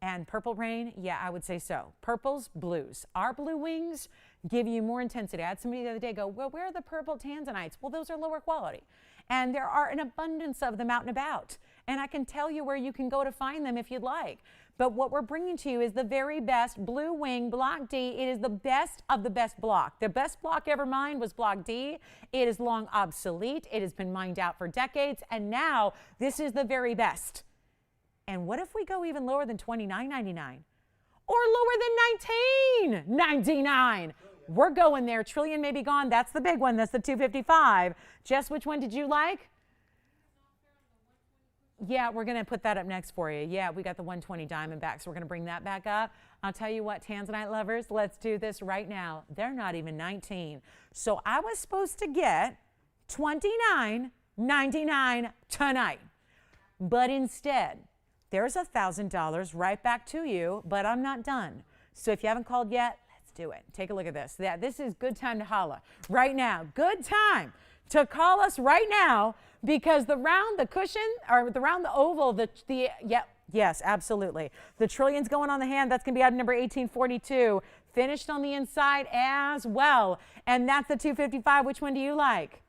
And purple rain, yeah, I would say so. Purples, blues. Our blue wings give you more intensity. I had somebody the other day go, well, where are the purple Tanzanites? Well, those are lower quality. And there are an abundance of them out and about. And I can tell you where you can go to find them if you'd like. But what we're bringing to you is the very best blue wing block D. It is the best of the best block. The best block ever mined was block D. It is long obsolete. It has been mined out for decades. And now this is the very best. And what if we go even lower than $29.99 or lower than $19.99? We're going there. Trillion may be gone. That's the big one. That's the 255. Jess, which one did you like? Yeah, we're going to put that up next for you. Yeah, we got the 120 diamond back, so we're going to bring that back up. I'll tell you what, Tanzanite lovers, let's do this right now. They're not even 19. So I was supposed to get $29.99 tonight. But instead, there's $1,000 right back to you, but I'm not done. So if you haven't called yet, let's do it. Take a look at this. Yeah, this is good time to holla right now. Good time to call us right now because the round, the cushion, or the round, the oval, yes, absolutely. The trillion's going on the hand. That's going to be item number 1842. Finished on the inside as well. And that's the 255. Which one do you like?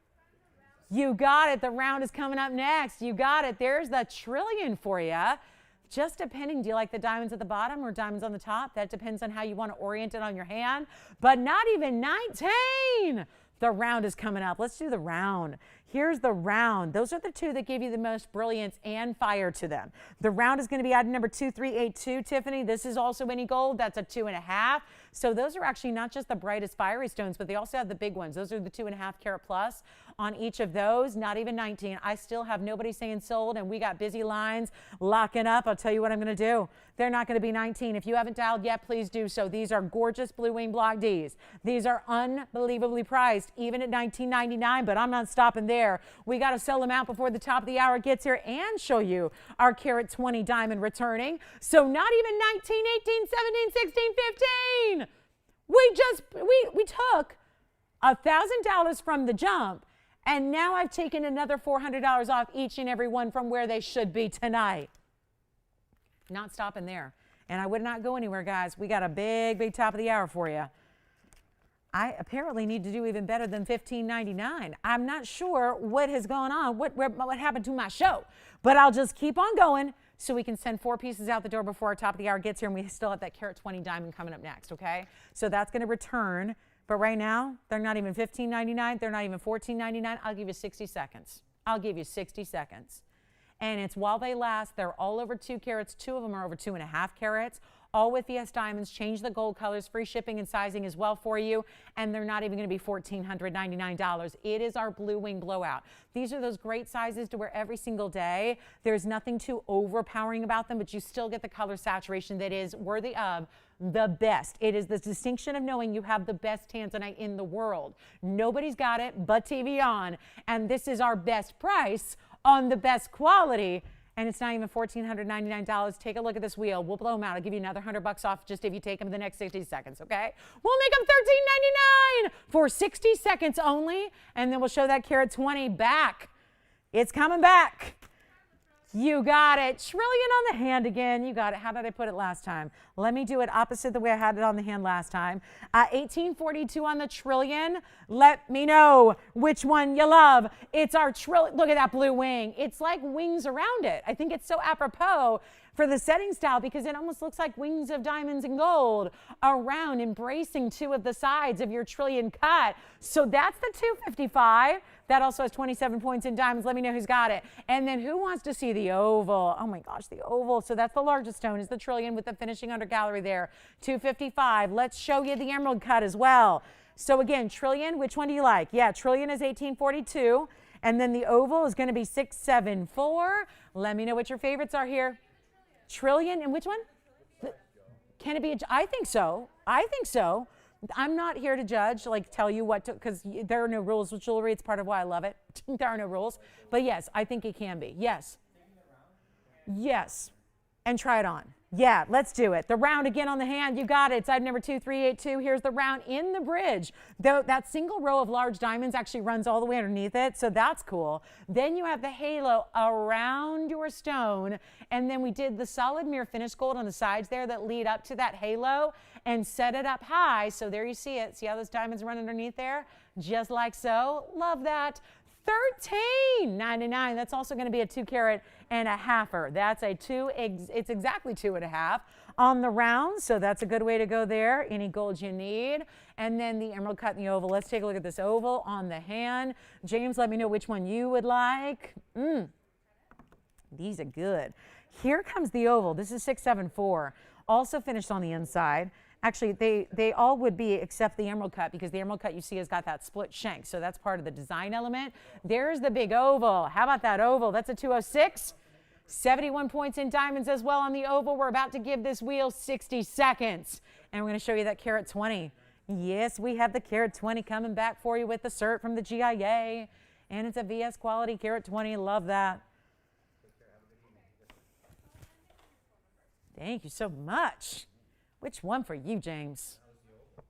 You got it. The round is coming up next. You got it. There's the trillion for you. Just depending, do you like the diamonds at the bottom or diamonds on the top? That depends on how you want to orient it on your hand. But not even 19. The round is coming up. Let's do the round. Here's the round. Those are the two that give you the most brilliance and fire to them. The round is going to be item number 2382, Tiffany. This is also any gold. That's a 2.5. So those are actually not just the brightest fiery stones, but they also have the big ones. Those are the 2.5 carat plus on each of those. Not even 19. I still have nobody saying sold, and we got busy lines locking up. I'll tell you what I'm going to do. They're not going to be 19. If you haven't dialed yet, please do so. These are gorgeous blue wing block Ds. These are unbelievably priced, even at $19.99, but I'm not stopping there. We got to sell them out before the top of the hour gets here and show you our carat 20 diamond returning. So not even 19, 18, 17, 16, 15. We took $1,000 from the jump, and now I've taken another $400 off each and every one from where they should be tonight. Not stopping there. And I would not go anywhere, guys. We got a big, big top of the hour for you. I apparently need to do even better than $15.99. I'm not sure what has gone on, what happened to my show, but I'll just keep on going so we can send 4 pieces out the door before our top of the hour gets here, and we still have that carat 20 diamond coming up next, okay? So that's going to return, but right now, they're not even $15.99. They're not even $14.99. I'll give you 60 seconds. I'll give you 60 seconds. And it's while they last. They're all over 2 carats. 2 of them are over 2.5 carats. All with VS Diamonds. Change the gold colors. Free shipping and sizing as well for you. And they're not even going to be $1,499. It is our blue wing blowout. These are those great sizes to wear every single day. There's nothing too overpowering about them, but you still get the color saturation that is worthy of the best. It is the distinction of knowing you have the best Tanzanite in the world. Nobody's got it but TVON. And this is our best price on the best quality, and it's not even $1,499. Take a look at this wheel. We'll blow them out. I'll give you another $100 off just if you take them the next 60 seconds, okay? We'll make them $13.99 for 60 seconds only, and then we'll show that carat 20 back. It's coming back. You got it. Trillion on the hand again. You got it. How did I put it last time? Let me do it opposite the way I had it on the hand last time. 1842 on the trillion. Let me know which one you love. It's our trillion. Look at that blue wing. It's like wings around it. I think it's so apropos for the setting style because it almost looks like wings of diamonds and gold around, embracing 2 of the sides of your trillion cut. So that's the 255. That also has 27 points in diamonds. Let me know who's got it. And then who wants to see the oval? Oh my gosh, the oval. So that's the largest stone is the trillion with the finishing under gallery there. 255. Let's show you the emerald cut as well. So again, trillion, which one do you like? Yeah, trillion is 1842. And then the oval is going to be 674. Let me know what your favorites are here. Trillion, and which one? Can it be I think so. I think so. I'm not here to judge, like tell you what to, because there are no rules with jewelry. It's part of why I love it. There are no rules. But yes, I think it can be. Yes. Yes. And try it on. Yeah, let's do it. The round again on the hand. You got it. It's item number 2382. Here's the round in the bridge. Though that single row of large diamonds actually runs all the way underneath it, so that's cool. Then you have the halo around your stone, and then we did the solid mirror finished gold on the sides there that lead up to that halo and set it up high. So there you see it. See how those diamonds run underneath there? Just like so. Love that. $13.99. That's also going to be a 2 carat and a halfer. That's a it's exactly 2.5 on the round. So that's a good way to go there. Any gold you need. And then the emerald cut in the oval. Let's take a look at this oval on the hand. James, let me know which one you would like. These are good. Here comes the oval. This is 674. Also finished on the inside. Actually, they all would be except the emerald cut, because the emerald cut you see has got that split shank. So that's part of the design element. There's the big oval. How about that oval? That's a 206. 71 points in diamonds as well on the oval. We're about to give this wheel 60 seconds. And we're going to show you that carat 20. Yes, we have the carat 20 coming back for you with the cert from the GIA. And it's a VS quality carat 20. Love that. Thank you so much. Which one for you, James?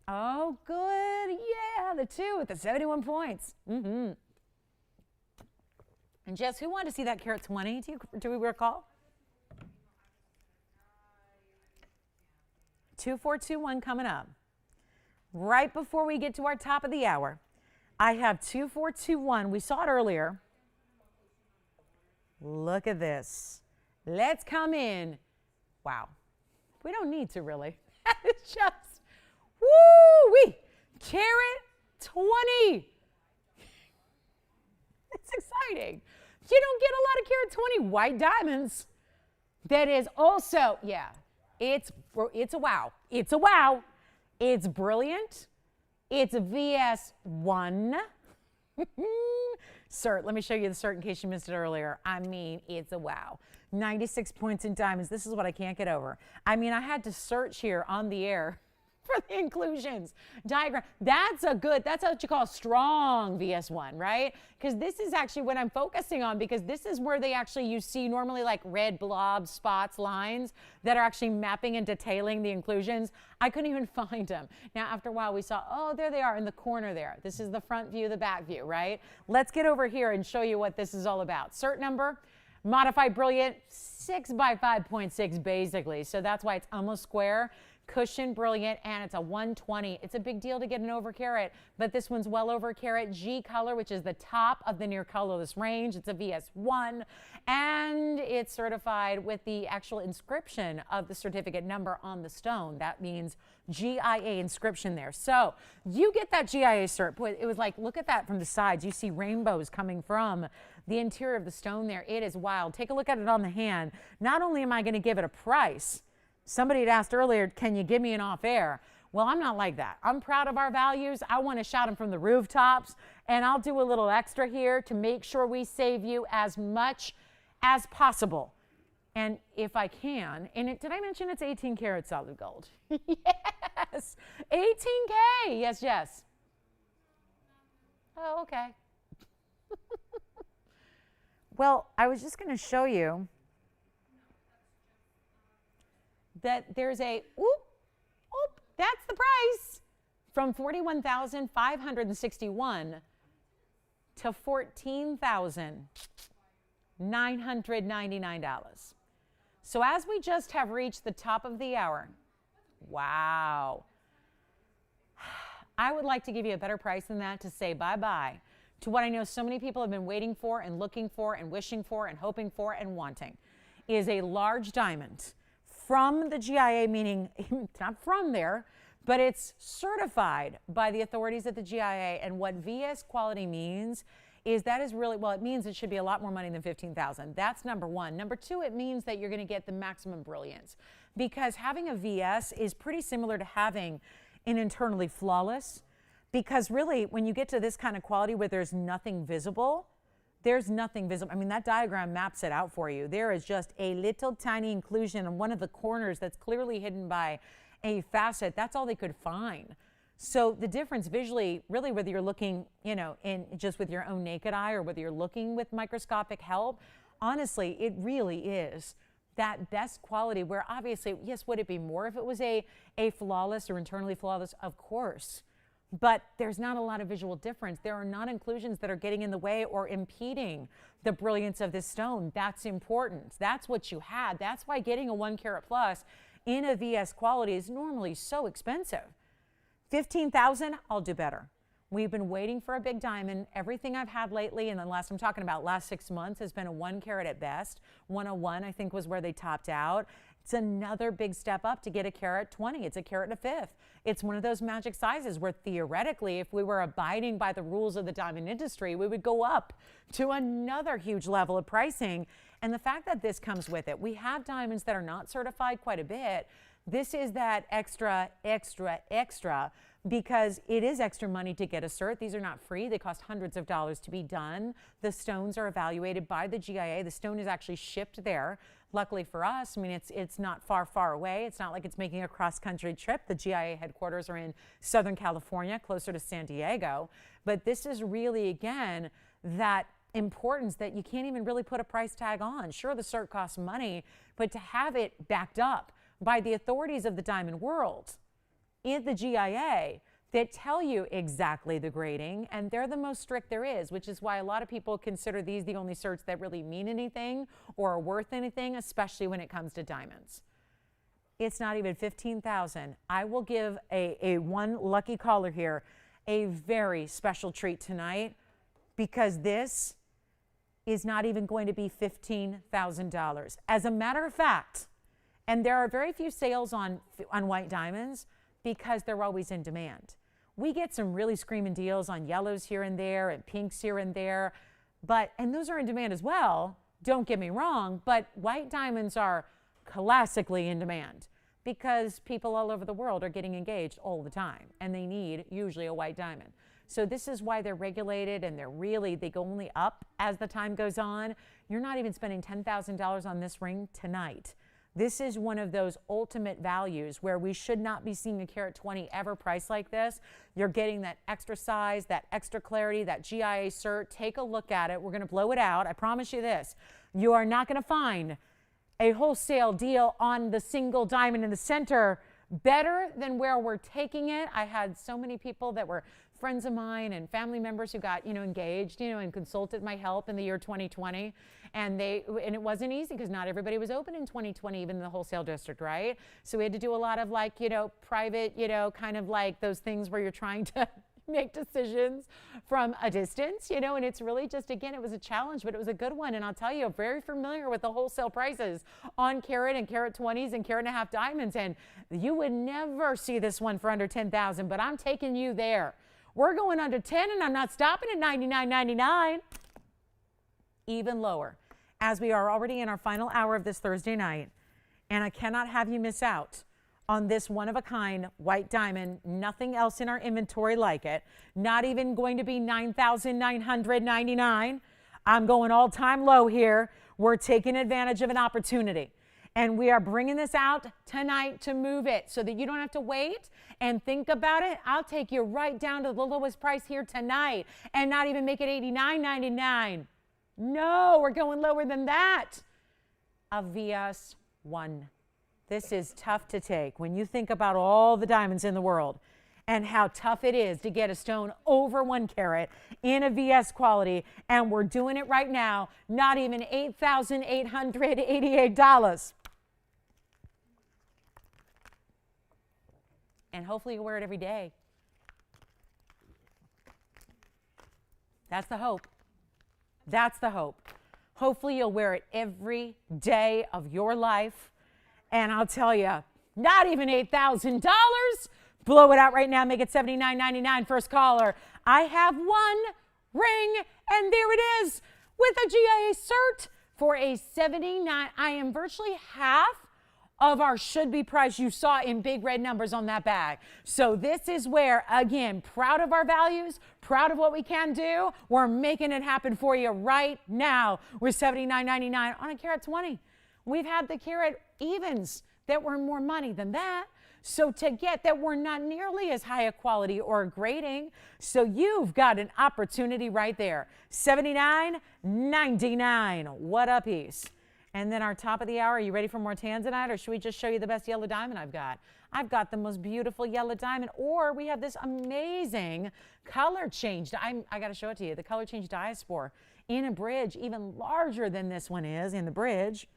Oh, good. Yeah, the 2 with the 71 points. And Jess, who wanted to see that carat 20? Do we recall? 2421 coming up. Right before we get to our top of the hour, I have 2421. We saw it earlier. Look at this. Let's come in. Wow. We don't need to really. It's just, woo-wee, carat 20. It's exciting. You don't get a lot of carat 20 white diamonds. That is also, yeah, it's a wow. It's a wow. It's brilliant. It's a VS1. Cert, let me show you the cert in case you missed it earlier. I mean, it's a wow. 96 points in diamonds. This is what I can't get over. I mean, I had to search here on the air for the inclusions diagram. That's what you call a strong VS1, right? Because this is actually what I'm focusing on, because this is where you see normally like red blobs, spots, lines that are actually mapping and detailing the inclusions. I couldn't even find them. Now, after a while, we saw, oh, there they are in the corner there. This is the front view, the back view, right? Let's get over here and show you what this is all about. Cert number, modified brilliant, 6 by 5.6 basically. So that's why it's almost square. Cushion brilliant, and it's a 120. It's a big deal to get an over carat, but this one's well over carat. G color, which is the top of the near colorless range. It's a VS1, and it's certified with the actual inscription of the certificate number on the stone. That means GIA inscription there. So you get that GIA cert. Boy, it was like, look at that from the sides. You see rainbows coming from the interior of the stone there. It is wild. Take a look at it on the hand. Not only am I going to give it a price, somebody had asked earlier, can you give me an off air? Well, I'm not like that. I'm proud of our values. I want to shout them from the rooftops, and I'll do a little extra here to make sure we save you as much as possible. And if I can, did I mention it's 18 karat solid gold? Yes, 18K. Yes, yes. Oh, okay. Well, I was just going to show you that there's that's the price, from $41,561 to $14,999. So as we just have reached the top of the hour, wow, I would like to give you a better price than that to say bye-bye to what I know so many people have been waiting for and looking for and wishing for and hoping for and wanting, is a large diamond from the GIA, meaning it's not from there, but it's certified by the authorities at the GIA. And what VS quality means is that is really, well, it means it should be a lot more money than $15,000. That's number one. Number two, it means that you're going to get the maximum brilliance, because having a VS is pretty similar to having an internally flawless, because really when you get to this kind of quality where there's nothing visible, there's nothing visible. I mean, that diagram maps it out for you. There is just a little tiny inclusion in one of the corners that's clearly hidden by a facet. That's all they could find. So the difference visually, really, whether you're looking, in just with your own naked eye or whether you're looking with microscopic help, honestly, it really is that best quality where obviously, yes, would it be more if it was a flawless or internally flawless? Of course. But there's not a lot of visual difference. There are non-inclusions that are getting in the way or impeding the brilliance of this stone. That's important. That's what you had. That's why getting a 1 carat plus in a VS quality is normally so expensive. $15,000, I'll do better. We've been waiting for a big diamond. Everything I've had lately, and the last I'm talking about last 6 months, has been a 1 carat at best. 101, I think, was where they topped out. It's another big step up to get a carat 20. It's a carat and a fifth. It's one of those magic sizes where theoretically, if we were abiding by the rules of the diamond industry, we would go up to another huge level of pricing. And the fact that this comes with it, we have diamonds that are not certified quite a bit. This is that extra, extra, extra, because it is extra money to get a cert. These are not free. They cost hundreds of dollars to be done. The stones are evaluated by the GIA. The stone is actually shipped there. Luckily for us, I mean, it's not far away. It's not like it's making a cross-country trip. The GIA headquarters are in Southern California, closer to San Diego. But this is really, again, that importance that you can't even really put a price tag on. Sure, the cert costs money, but to have it backed up by the authorities of the diamond world in the GIA that tell you exactly the grading, and they're the most strict there is, which is why a lot of people consider these the only certs that really mean anything or are worth anything, especially when it comes to diamonds. It's not even $15,000. I will give a one lucky caller here a very special treat tonight, because this is not even going to be $15,000. As a matter of fact, and there are very few sales on white diamonds because they're always in demand. We get some really screaming deals on yellows here and there and pinks here and there, and those are in demand as well, don't get me wrong, but white diamonds are classically in demand because people all over the world are getting engaged all the time, and they need usually a white diamond. So this is why they're regulated, and they go only up as the time goes on. You're not even spending $10,000 on this ring tonight. This is one of those ultimate values where we should not be seeing a carat 20 ever priced like this. You're getting that extra size, that extra clarity, that GIA cert. Take a look at it. We're going to blow it out. I promise you this. You are not going to find a wholesale deal on the single diamond in the center better than where we're taking it. I had so many people that were friends of mine and family members who got, engaged, and consulted my help in the year 2020. And it wasn't easy because not everybody was open in 2020, even in the wholesale district, right? So we had to do a lot of private, kind of like those things where you're trying to make decisions from a distance, and it's really just, again, it was a challenge, but it was a good one. And I'll tell you, I'm very familiar with the wholesale prices on carat and carat 20s and carat and a half diamonds. And you would never see this one for under 10,000, but I'm taking you there. We're going under 10, and I'm not stopping at $99.99. Even lower, as we are already in our final hour of this Thursday night. And I cannot have you miss out on this one-of-a-kind white diamond. Nothing else in our inventory like it. Not even going to be $9,999. I'm going all-time low here. We're taking advantage of an opportunity. And we are bringing this out tonight to move it so that you don't have to wait and think about it. I'll take you right down to the lowest price here tonight and not even make it $89.99. No, we're going lower than that. A VS1. This is tough to take when you think about all the diamonds in the world and how tough it is to get a stone over 1 carat in a VS quality. And we're doing it right now, not even $8,888. And hopefully you wear it every day. That's the hope. That's the hope. Hopefully you'll wear it every day of your life. And I'll tell you, not even $8,000. Blow it out right now. Make it $79.99. First caller. I have one ring, and there it is with a GIA cert for a $79. I am virtually half of our should-be price you saw in big red numbers on that bag. So this is where, again, proud of our values, proud of what we can do. We're making it happen for you right now with $79.99 on a carat 20. We've had the carat evens that were more money than that. So to get that, we're not nearly as high a quality or grading. So you've got an opportunity right there. $79.99. What a piece. And then our top of the hour, are you ready for more Tanzanite, or should we just show you the best yellow diamond I've got? I've got the most beautiful yellow diamond, or we have this amazing color change. I got to show it to you. The color change diaspora in a bridge, even larger than this one is in the bridge.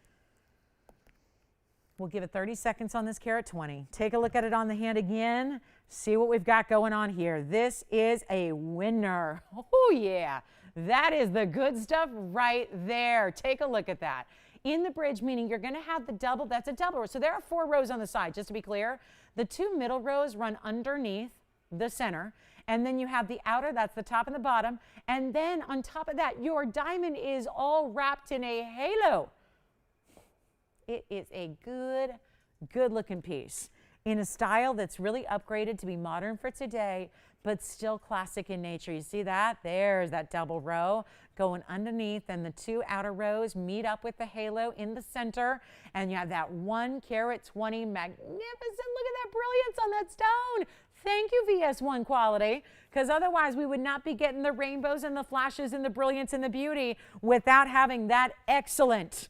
We'll give it 30 seconds on this carat 20. Take a look at it on the hand again. See what we've got going on here. This is a winner. Oh, yeah. That is the good stuff right there. Take a look at that. In the bridge, meaning you're going to have the double. That's a double row. So there are 4 rows on the side, just to be clear. The 2 middle rows run underneath the center. And then you have the outer, that's the top and the bottom. And then on top of that, your diamond is all wrapped in a halo. It is a good looking piece in a style that's really upgraded to be modern for today, but still classic in nature. You see that? There's that double row going underneath, and the 2 outer rows meet up with the halo in the center, and you have that 1 carat 20 magnificent. Look at that brilliance on that stone. Thank you, VS1 quality, because otherwise we would not be getting the rainbows and the flashes and the brilliance and the beauty without having that excellent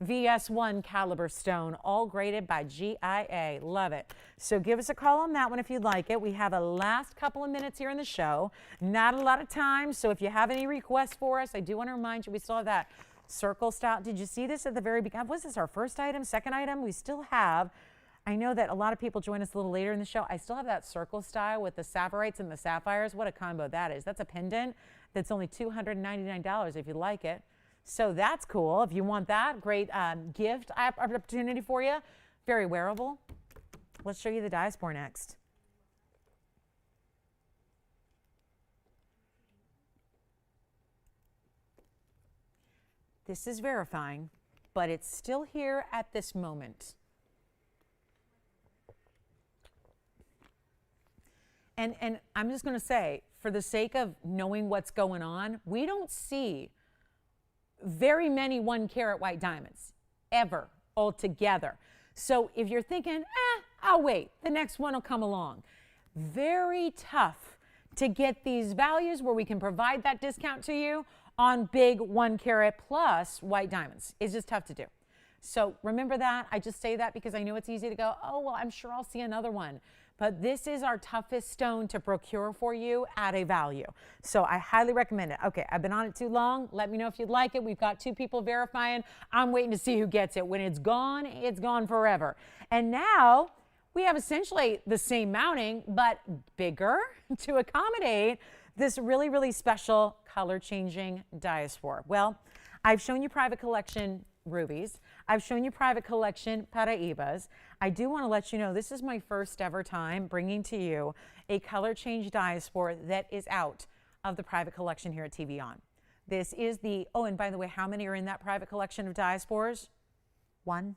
VS1 caliber stone, all graded by GIA. Love it. So give us a call on that one if you'd like it. We have a last couple of minutes here in the show. Not a lot of time, so if you have any requests for us, I do want to remind you we still have that circle style. Did you see this at the very beginning? Was this our first item, second item? We still have, I know that a lot of people join us a little later in the show. I still have that circle style with the Sapphirites and the Sapphires. What a combo that is. That's a pendant that's only $299 if you like it. So that's cool. If you want that, great gift opportunity for you. Very wearable. Let's show you the diaspora next. This is verifying, but it's still here at this moment. And I'm just going to say, for the sake of knowing what's going on, we don't see very many 1 carat white diamonds ever altogether. So if you're thinking, I'll wait, the next one will come along. Very tough to get these values where we can provide that discount to you on big 1 carat plus white diamonds. It's just tough to do. So remember that. I just say that because I know it's easy to go, oh, well, I'm sure I'll see another one. But this is our toughest stone to procure for you at a value. So I highly recommend it. Okay, I've been on it too long. Let me know if you'd like it. We've got 2 people verifying. I'm waiting to see who gets it. When it's gone forever. And now we have essentially the same mounting, but bigger to accommodate this really, really special color changing diaspora. Well, I've shown you private collection rubies. I've shown you private collection Paraibas. I do want to let you know this is my first ever time bringing to you a color change diaspora that is out of the private collection here at TVON. This is the, oh, and by the way, how many are in that private collection of diasporas? 1.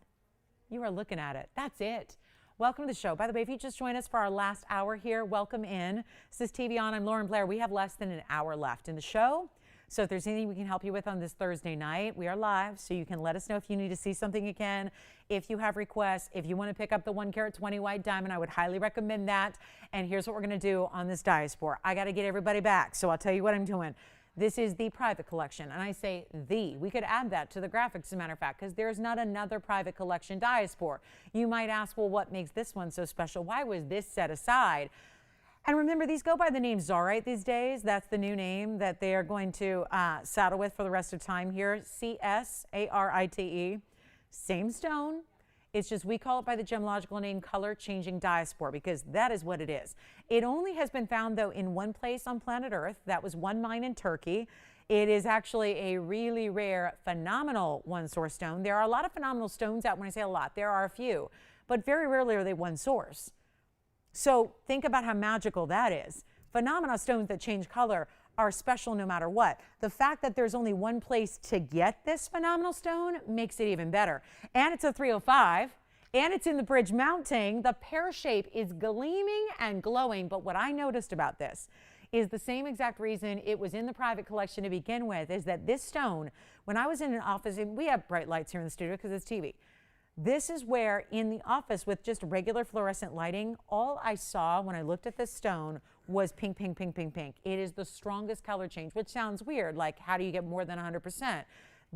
You are looking at it. That's it. Welcome to the show. By the way, if you just joined us for our last hour here, welcome in. This is TVON. I'm Lauren Blair. We have less than an hour left in the show. So if there's anything we can help you with on this Thursday night, we are live, so you can let us know if you need to see something again. If you have requests, if you want to pick up the 1 carat 20 white diamond, I would highly recommend that. And here's what we're going to do on this diaspora. I got to get everybody back, so I'll tell you what I'm doing. This is the private collection, and I say the. We could add that to the graphics, as a matter of fact, because there's not another private collection diaspora. You might ask, well, what makes this one so special? Why was this set aside? And remember, these go by the name Czarite these days. That's the new name that they are going to saddle with for the rest of time here. C-S-A-R-I-T-E. Same stone. It's just we call it by the gemological name color changing diaspora because that is what it is. It only has been found, though, in 1 place on planet Earth. That was 1 mine in Turkey. It is actually a really rare, phenomenal 1 source stone. There are a lot of phenomenal stones out. When I say a lot, there are a few. But very rarely are they 1 source. So think about how magical that is. Phenomena stones that change color are special no matter what. The fact that there's only 1 place to get this phenomenal stone makes it even better. And it's a 305, and it's in the bridge mounting. The pear shape is gleaming and glowing, but what I noticed about this is the same exact reason it was in the private collection to begin with, is that this stone, when I was in an office, and we have bright lights here in the studio because it's TV, this is where in the office with just regular fluorescent lighting, all I saw when I looked at this stone was pink, pink, pink, pink, pink. It is the strongest color change, which sounds weird, like how do you get more than 100%?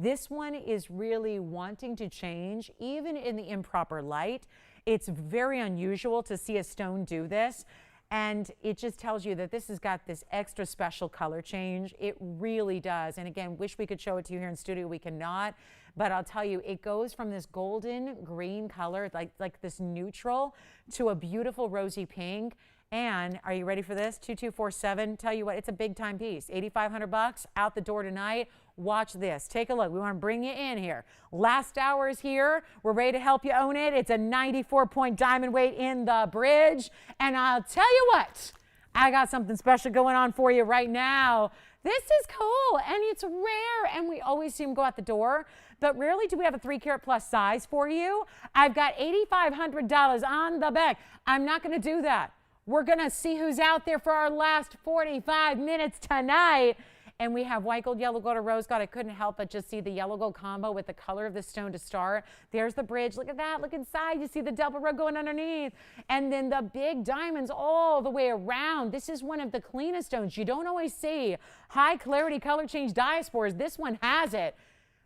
This one is really wanting to change, even in the improper light. It's very unusual to see a stone do this. And it just tells you that this has got this extra special color change. It really does. And again, wish we could show it to you here in studio. We cannot. But I'll tell you, it goes from this golden green color, like this neutral, to a beautiful rosy pink. And are you ready for this? 2247. Tell you what, it's a big time piece. 8,500 bucks out the door tonight. Watch this. Take a look. We want to bring you in here. Last hour is here. We're ready to help you own it. It's a 94-point diamond weight in the bridge. And I'll tell you what, I got something special going on for you right now. This is cool and it's rare, and we always see them go out the door, but rarely do we have a 3 carat plus size for you. I've got $8,500 on the back. I'm not going to do that. We're going to see who's out there for our last 45 minutes tonight. And we have white gold, yellow gold, or rose gold. I couldn't help but just see the yellow gold combo with the color of the stone to start. There's the bridge. Look at that. Look inside. You see the double row going underneath. And then the big diamonds all the way around. This is one of the cleanest stones. You don't always see high clarity color change diaspores. This one has it.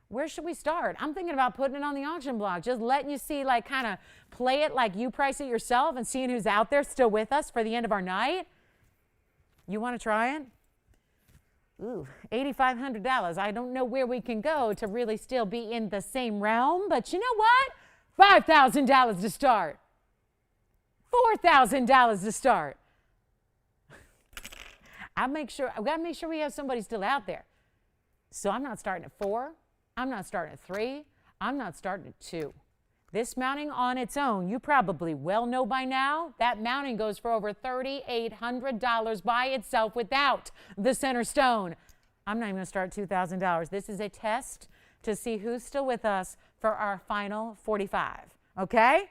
Where should we start? I'm thinking about putting it on the auction block, just letting you see, like, kind of play it like you price it yourself and seeing who's out there still with us for the end of our night. You want to try it? Ooh, $8,500. I don't know where we can go to really still be in the same realm, but you know what? $5,000 to start. $4,000 to start. I've got to make sure we have somebody still out there. So I'm not starting at 4. I'm not starting at 3. I'm not starting at 2. This mounting on its own, you probably well know by now, that mounting goes for over $3,800 by itself without the center stone. I'm not even going to start at $2,000. This is a test to see who's still with us for our final 45, okay?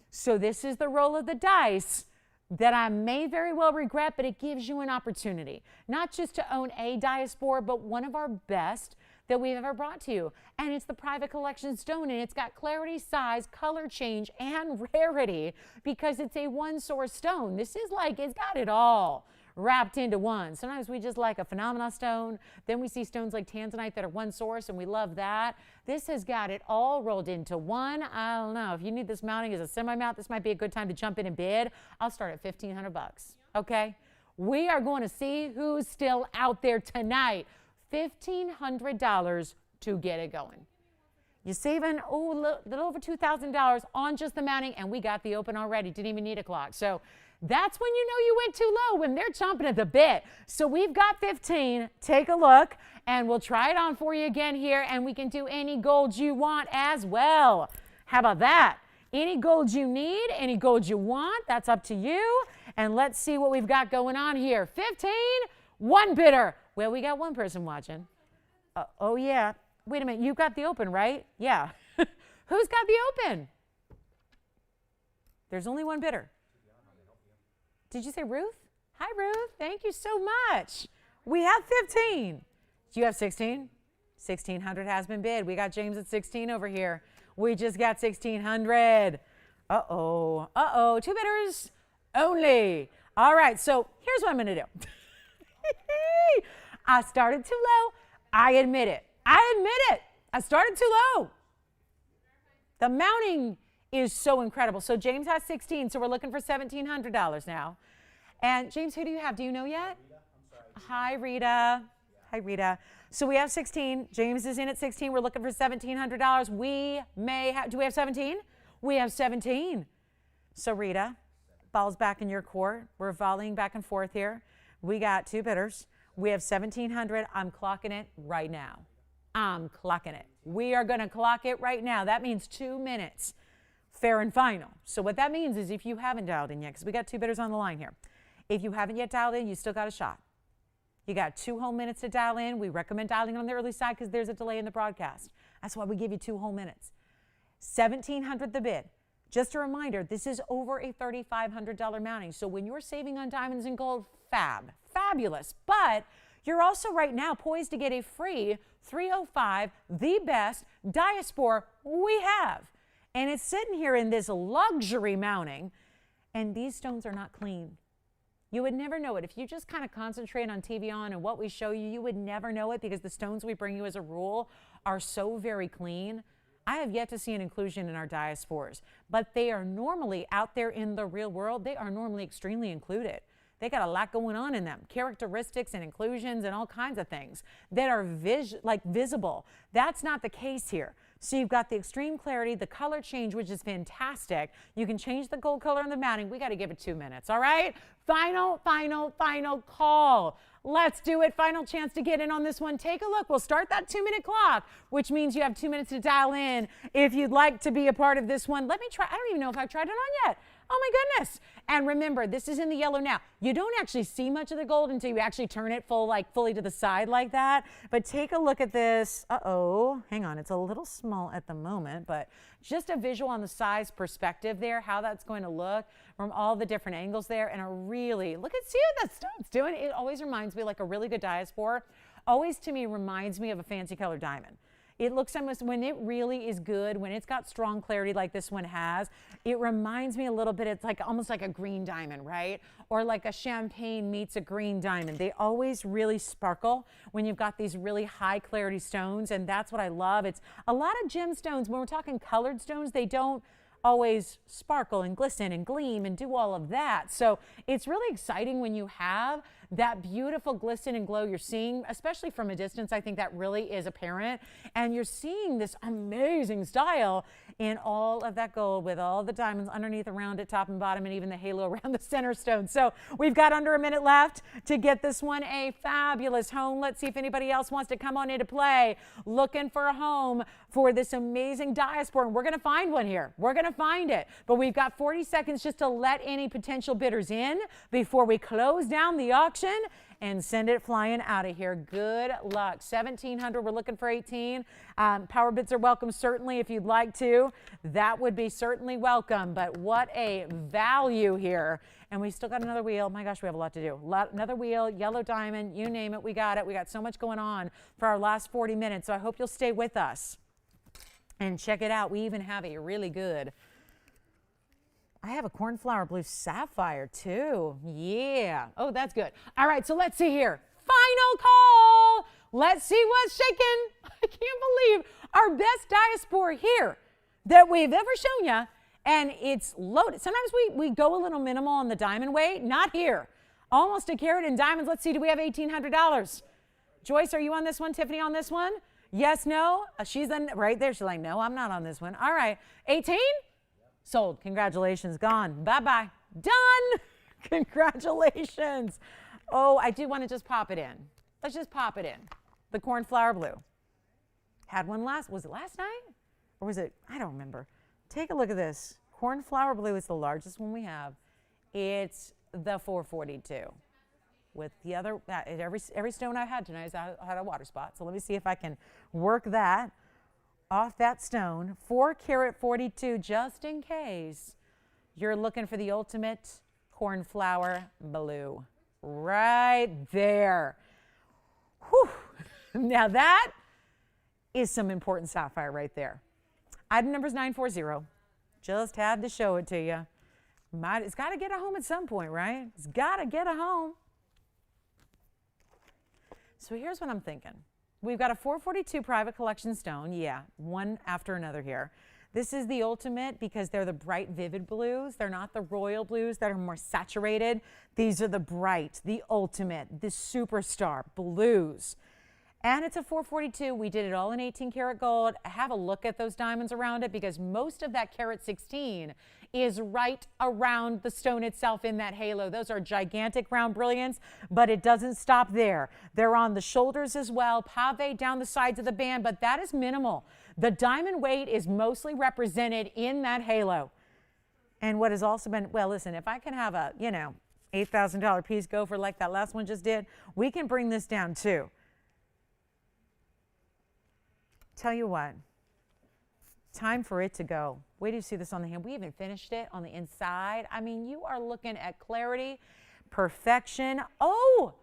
So this is the roll of the dice that I may very well regret, but it gives you an opportunity, not just to own a diaspora, but one of our best that we've ever brought to you. And it's the private collection stone, and it's got clarity, size, color change, and rarity because it's a one source stone. This is like, it's got it all wrapped into one. Sometimes we just like a phenomena stone. Then we see stones like Tanzanite that are one source, and we love that. This has got it all rolled into one. I don't know. If you need this mounting as a semi-mount, this might be a good time to jump in and bid. I'll start at $1,500 bucks, okay? We are going to see who's still out there tonight. $1,500 to get it going. You're saving a little over $2,000 on just the mounting, and we got the open already. Didn't even need a clock. So that's when you know you went too low, when they're chomping at the bit. So we've got 15. Take a look, and we'll try it on for you again here, and we can do any gold you want as well. How about that? Any gold you need, any gold you want, that's up to you. And let's see what we've got going on here. 15, one bidder. Well, we got one person watching. Oh, yeah. Wait a minute. You've got the open, right? Yeah. Who's got the open? There's only one bidder. Did you say Ruth? Hi, Ruth. Thank you so much. We have 15. Do you have 16? 1,600 has been bid. We got James at 16 over here. We just got 1,600. Uh-oh. Uh-oh. 2 bidders only. All right. So here's what I'm going to do. I started too low. I admit it. I started too low. The mounting is so incredible. So James has 16, so we're looking for $1,700 now. And James, who do you have? Do you know yet? Rita, I'm sorry. Hi, Rita. Hi, Rita. So we have 16. James is in at 16. We're looking for $1,700. We may have, do we have 17? We have 17. So Rita, ball's back in your court. We're volleying back and forth here. We got 2 bidders. We have 1,700. I'm clocking it right now. I'm clocking it. We are going to clock it right now. That means 2 minutes. Fair and final. So what that means is if you haven't dialed in yet, because we got 2 bidders on the line here. If you haven't yet dialed in, you still got a shot. You got 2 whole minutes to dial in. We recommend dialing on the early side because there's a delay in the broadcast. That's why we give you 2 whole minutes. $1,700 the bid. Just a reminder, this is over a $3,500 mounting. So when you're saving on diamonds and gold, fabulous. But you're also right now poised to get a free 305, the best diaspora we have. And it's sitting here in this luxury mounting. And these stones are not clean. You would never know it. If you just kind of concentrate on TVON and what we show you, you would never know it because the stones we bring you as a rule are so very clean. I have yet to see an inclusion in our diaspores, but they are normally out there in the real world. They are normally extremely included. They got a lot going on in them, characteristics and inclusions and all kinds of things that are visible. That's not the case here. So you've got the extreme clarity, the color change, which is fantastic. You can change the gold color on the matting. We got to give it 2 minutes, all right? Final call. Let's do it. Final chance to get in on this one. Take a look. We'll start that 2-minute clock, which means you have 2 minutes to dial in if you'd like to be a part of this one. Let me try. I don't even know if I've tried it on yet. Oh my goodness. And remember, this is in the yellow now. You don't actually see much of the gold until you actually turn it fully to the side like that. But take a look at this. Uh-oh, hang on. It's a little small at the moment, but just a visual on the size perspective there, how that's going to look from all the different angles there. And a really, see what that stone's doing. It always reminds me like a really good diaspora. Always to me reminds me of a fancy colored diamond. It looks almost, when it really is good, when it's got strong clarity like this one has, it reminds me a little bit, it's like almost like a green diamond, right? Or like a champagne meets a green diamond. They always really sparkle when you've got these really high clarity stones, and that's what I love. It's a lot of gemstones. When we're talking colored stones, they don't always sparkle and glisten and gleam and do all of that. So it's really exciting when you have that beautiful glisten and glow you're seeing, especially from a distance. I think that really is apparent. And you're seeing this amazing style in all of that gold with all the diamonds underneath, around it, top and bottom, and even the halo around the center stone. So we've got under a minute left to get this one a fabulous home. Let's see if anybody else wants to come on into play looking for a home for this amazing diaspora. And we're going to find one here. We're going to find it. But we've got 40 seconds just to let any potential bidders in before we close down the auction and send it flying out of here. Good luck. 1,700. We're looking for 18. Power bids are welcome, certainly, if you'd like to. That would be certainly welcome. But what a value here. And we still got another wheel. My gosh, we have a lot to do. Another wheel, yellow diamond, you name it. We got it. We got so much going on for our last 40 minutes. So I hope you'll stay with us and check it out. We even have a really good, I have a cornflower blue sapphire too. Yeah. Oh, that's good. All right, so let's see here. Final call. Let's see what's shaking. I can't believe our best diaspora here that we've ever shown you, and it's loaded. Sometimes we go a little minimal on the diamond weight. Not here. Almost a carat in diamonds. Let's see, do we have $1,800? Joyce, are you on this one? Tiffany on this one? Yes, no? She's right there. She's like, no, I'm not on this one. All right. 18? Sold. Congratulations. Gone. Bye-bye. Done. Congratulations. Oh, I do want to just pop it in. Let's just pop it in. The cornflower blue. Had one was it last night? Or was it, I don't remember. Take a look at this. Cornflower blue is the largest one we have. It's the 442. With the other, every stone I had tonight had a water spot. So let me see if I can work that off that stone. 4 carat 42, just in case you're looking for the ultimate cornflower blue. Right there. Whew. Now that is some important sapphire right there. Item number is 940. Just had to show it to you. It's got to get a home at some point, right? It's got to get a home. So here's what I'm thinking. We've got a 442 private collection stone. Yeah, one after another here. This is the ultimate because they're the bright, vivid blues. They're not the royal blues that are more saturated. These are the bright, the ultimate, the superstar blues. And it's a 442. We did it all in 18 karat gold. Have a look at those diamonds around it because most of that carat 16 is right around the stone itself in that halo. Those are gigantic round brilliants, but it doesn't stop there. They're on the shoulders as well, pave down the sides of the band, but that is minimal. The diamond weight is mostly represented in that halo. And what has also been, well, listen, if I can have a, $8,000 piece go for like that last one just did, we can bring this down too. Tell you what, time for it to go. Wait till you see this on the hand. We even finished it on the inside. I mean, you are looking at clarity, perfection. Oh,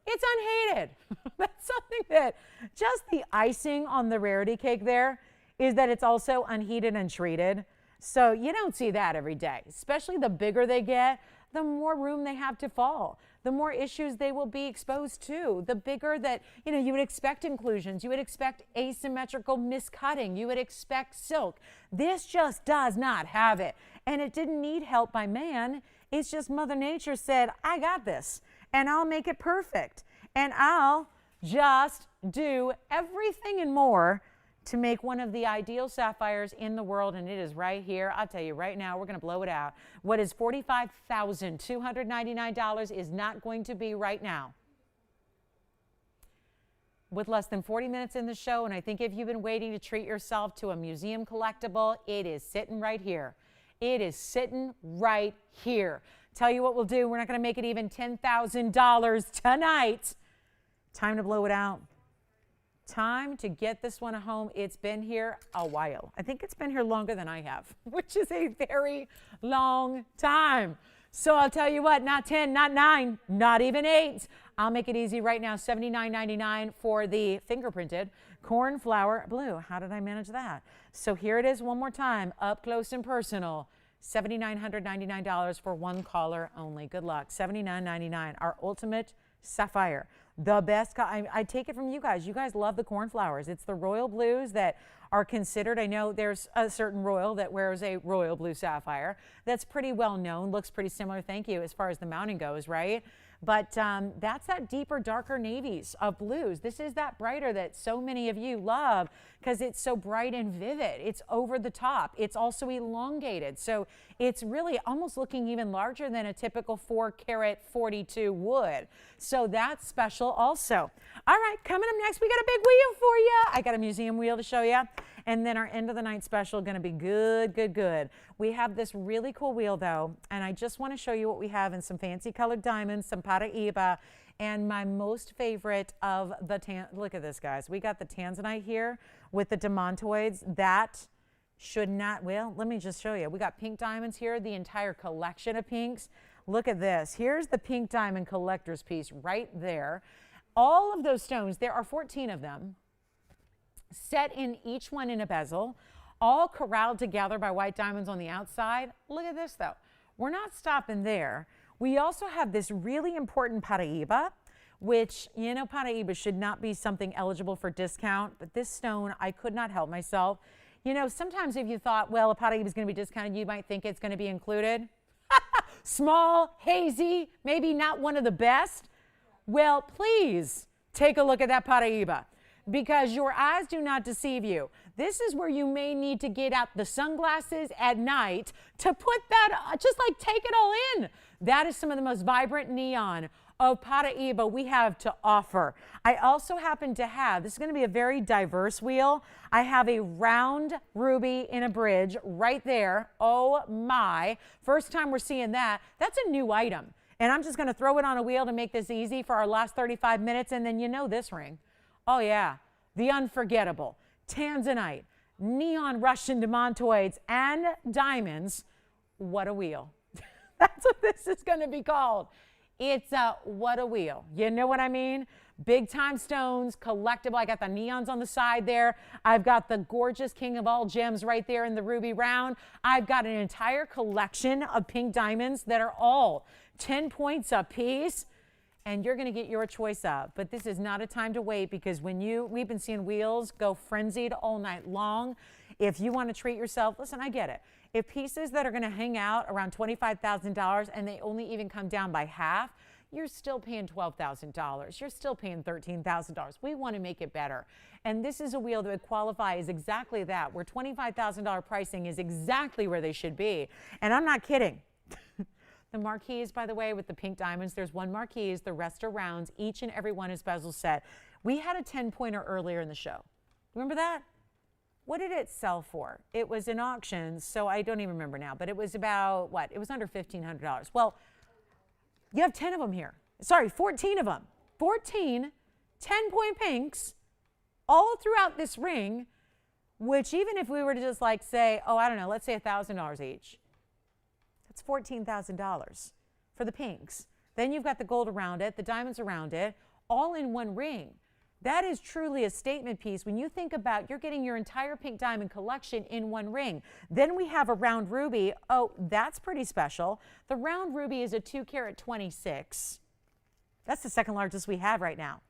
it's unhated. That's something that just the icing on the rarity cake there is that it's also unheated and treated. So you don't see that every day, especially the bigger they get, the more room they have to fall, the more issues they will be exposed to, the bigger that, you would expect inclusions, you would expect asymmetrical miscutting, you would expect silk. This just does not have it. And it didn't need help by man. It's just Mother Nature said, I got this, and I'll make it perfect. And I'll just do everything and more to make one of the ideal sapphires in the world, and it is right here. I'll tell you right now, we're going to blow it out. What is $45,299 is not going to be right now. With less than 40 minutes in the show, and I think if you've been waiting to treat yourself to a museum collectible, it is sitting right here. It is sitting right here. Tell you what we'll do. We're not going to make it even $10,000 tonight. Time to blow it out. Time to get this one home. It's been here a while. I think it's been here longer than I have, which is a very long time. So I'll tell you what, not 10, not 9, not even 8. I'll make it easy right now. $79.99 for the fingerprinted cornflower blue. How did I manage that? So here it is one more time, up close and personal. $7,999 for one caller only. Good luck. $79.99. Our ultimate sapphire. The best. I take it from you guys. You guys love the cornflowers. It's the royal blues that are considered. I know there's a certain royal that wears a royal blue sapphire. That's pretty well known. Looks pretty similar. Thank you. As far as the mounting goes, right? But that's that deeper, darker navies of blues. This is that brighter that so many of you love because it's so bright and vivid. It's over the top. It's also elongated. So it's really almost looking even larger than a typical 4-carat 42 would. So that's special also. All right, coming up next, we got a big wheel for you. I got a museum wheel to show you. And then our end of the night special going to be good, good, good. We have this really cool wheel though, and I just want to show you what we have in some fancy colored diamonds, some Paraíba, and my most favorite of the, look at this guys. We got the Tanzanite here with the demantoids. That should not, well, let me just show you. We got pink diamonds here, the entire collection of pinks. Look at this. Here's the pink diamond collector's piece right there. All of those stones, there are 14 of them, set in each one in a bezel, all corralled together by white diamonds on the outside. Look at this though. We're not stopping there. We also have this really important Paraíba, which, Paraíba should not be something eligible for discount, but this stone, I could not help myself. Sometimes if you thought, well, a Paraíba is going to be discounted, you might think it's going to be included. Small, hazy, maybe not one of the best. Well, please take a look at that Paraíba, because your eyes do not deceive you. This is where you may need to get out the sunglasses at night to put that, just like take it all in. That is some of the most vibrant neon of Paraíba we have to offer. I also happen to have, this is going to be a very diverse wheel. I have a round ruby in a bridge right there. Oh my, first time we're seeing that. That's a new item. And I'm just going to throw it on a wheel to make this easy for our last 35 minutes. And then this ring. Oh yeah, the unforgettable Tanzanite, neon Russian demantoids, and diamonds. What a wheel. That's what this is going to be called. It's a what a wheel. You know what I mean? Big time stones, collectible. I got the neons on the side there. I've got the gorgeous king of all gems right there in the ruby round. I've got an entire collection of pink diamonds that are all 10 points a piece. And you're going to get your choice of. But this is not a time to wait, because we've been seeing wheels go frenzied all night long. If you want to treat yourself, listen, I get it. If pieces that are going to hang out around $25,000 and they only even come down by half, you're still paying $12,000. You're still paying $13,000. We want to make it better. And this is a wheel that would qualify as exactly that, where $25,000 pricing is exactly where they should be. And I'm not kidding. The marquise, by the way, with the pink diamonds, there's one marquise, the rest are rounds. Each and every one is bezel set. We had a 10-pointer earlier in the show. Remember that? What did it sell for? It was in auctions, so I don't even remember now, but it was about, what? It was under $1,500. Well, you have 10 of them here. Sorry, 14 of them. 14 10-point pinks all throughout this ring, which even if we were to just like say, oh, I don't know, let's say $1,000 each. That's $14,000 for the pinks. Then you've got the gold around it, the diamonds around it, all in one ring. That is truly a statement piece when you think about you're getting your entire pink diamond collection in one ring. Then we have a round ruby. Oh, that's pretty special. The round ruby is a 2 carat 26. That's the second largest we have right now.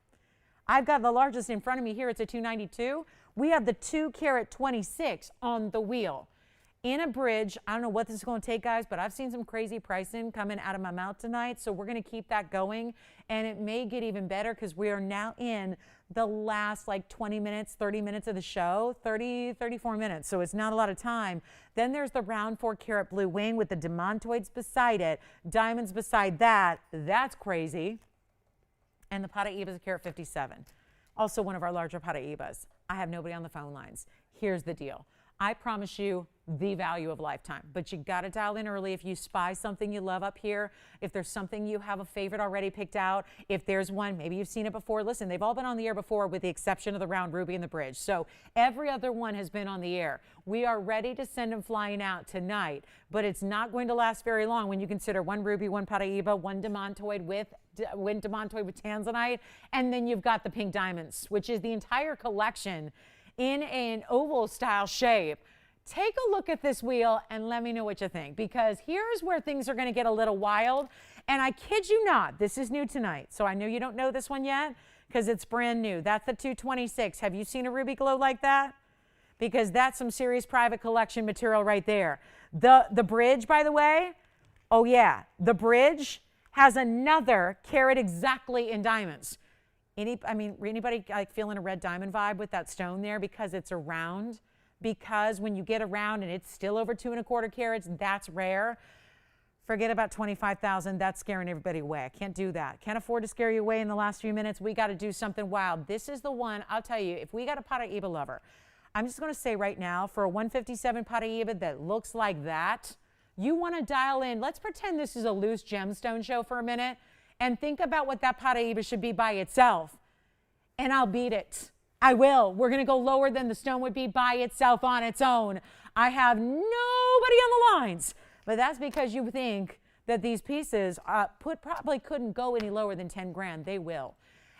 I've got the largest in front of me here. It's a 292. We have the 2 carat 26 on the wheel. In a bridge, I don't know what this is going to take, guys, but I've seen some crazy pricing coming out of my mouth tonight, so we're going to keep that going, and it may get even better because we are now in the last like 20 minutes, 30 minutes of the show, 34 minutes, so it's not a lot of time. Then there's the round 4 carat blue wing with the demantoids beside it, diamonds beside that. That's crazy. And the Paraíba is a carat 57. Also one of our larger Paraíbas. I have nobody on the phone lines. Here's the deal. I promise you the value of a lifetime, but you got to dial in early. If you spy something you love up here, if there's something you have a favorite already picked out, if there's one, maybe you've seen it before. Listen, they've all been on the air before with the exception of the round ruby and the bridge. So every other one has been on the air. We are ready to send them flying out tonight, but it's not going to last very long when you consider one ruby, one Paraíba, one demantoid with Tanzanite, and then you've got the pink diamonds, which is the entire collection in an oval style shape. Take a look at this wheel and let me know what you think, because here's where things are going to get a little wild. And I kid you not, this is new tonight. So I know you don't know this one yet because it's brand new. That's the 226. Have you seen a ruby glow like that? Because that's some serious private collection material right there. The bridge, by the way, oh yeah, the bridge has another carat exactly in diamonds. Anybody like feeling a red diamond vibe with that stone there because it's a round? Because when you get around and it's still over 2 1/4 carats, that's rare. Forget about 25,000. That's scaring everybody away. I can't do that. Can't afford to scare you away in the last few minutes. We got to do something wild. This is the one, I'll tell you, if we got a Paraíba lover, I'm just going to say right now, for a 157 Paraíba that looks like that, you want to dial in. Let's pretend this is a loose gemstone show for a minute. And think about what that Paraíba should be by itself. And I'll beat it. I will. We're going to go lower than the stone would be by itself on its own. I have nobody on the lines. But that's because you think that these pieces probably couldn't go any lower than 10 grand. They will.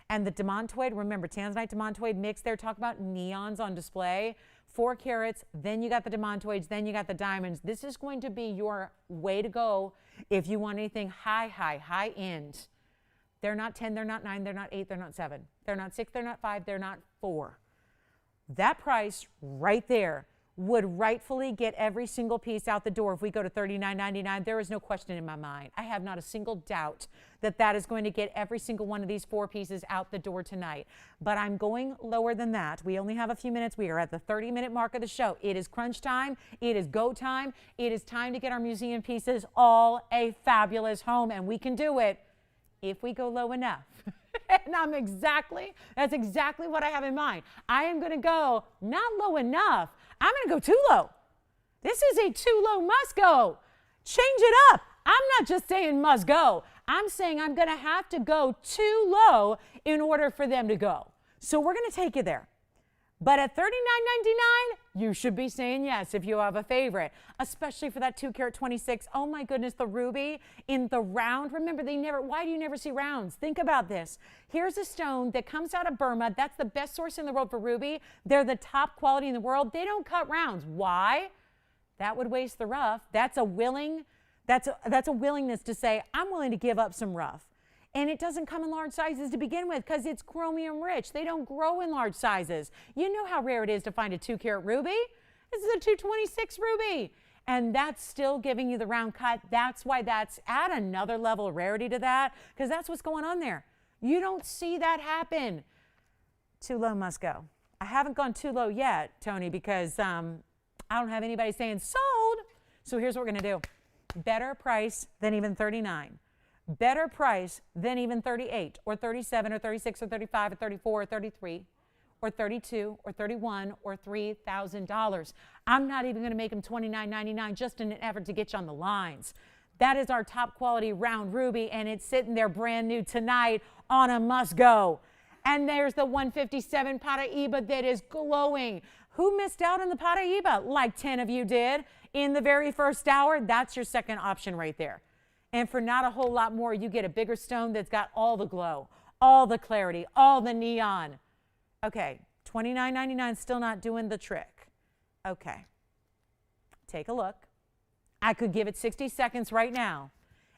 And the demantoid, remember, Tanzanite demantoid mix there. Talk about neons on display. 4 carats, then you got the demantoids, then you got the diamonds. This is going to be your way to go if you want anything high end. They're not 10, they're not 9, they're not 8, they're not 7. They're not 6, they're not 5, they're not 4. That price right there would rightfully get every single piece out the door. If we go to $39.99, there is no question in my mind. I have not a single doubt that that is going to get every single one of these 4 pieces out the door tonight. But I'm going lower than that. We only have a few minutes. We are at the 30-minute mark of the show. It is crunch time. It is go time. It is time to get our museum pieces all a fabulous home, and we can do it if we go low enough. And that's exactly what I have in mind. I am going to go not low enough. I'm going to go too low. This is a too low must go. Change it up. I'm not just saying must go. I'm saying I'm going to have to go too low in order for them to go. So we're going to take you there. But at $39.99, you should be saying yes if you have a favorite, especially for that 2 carat 26. Oh my goodness, the ruby in the round. Remember, why do you never see rounds? Think about this. Here's a stone that comes out of Burma. That's the best source in the world for ruby. They're the top quality in the world. They don't cut rounds. Why? That would waste the rough. That's a willingness to say, I'm willing to give up some rough. And it doesn't come in large sizes to begin with because it's chromium rich. They don't grow in large sizes. You know how rare it is to find a 2 carat ruby? This is a 226 ruby. And that's still giving you the round cut. That's why that's add another level of rarity to that, because that's what's going on there. You don't see that happen. Too low must go. I haven't gone too low yet, Tony, because I don't have anybody saying sold. So here's what we're going to do. Better price than even 39. Better price than even 38 or 37 or 36 or 35 or 34 or 33 or 32 or 31 or $3,000. I'm not even going to make them $29.99 just in an effort to get you on the lines. That is our top quality round ruby, and it's sitting there brand new tonight on a must go. And there's the 157 Paraíba that is glowing. Who missed out on the Paraíba? Like 10 of you did in the very first hour. That's your second option right there. And for not a whole lot more, you get a bigger stone that's got all the glow, all the clarity, all the neon. Okay, $29.99 still not doing the trick. Okay, take a look. I could give it 60 seconds right now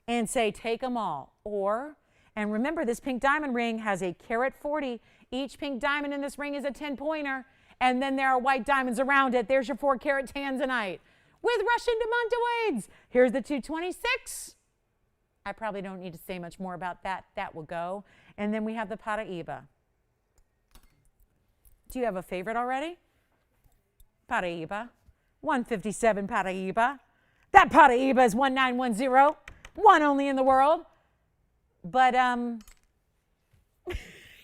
and say take them all. Or, and remember, this pink diamond ring has a carat 40. Each pink diamond in this ring is a 10-pointer. And then there are white diamonds around it. There's your 4-carat Tanzanite with Russian diamantoids. Here's the 226. I probably don't need to say much more about that. That will go. And then we have the Paraíba. Do you have a favorite already? Paraíba. 157 Paraíba. That Paraíba is 1910. One only in the world. But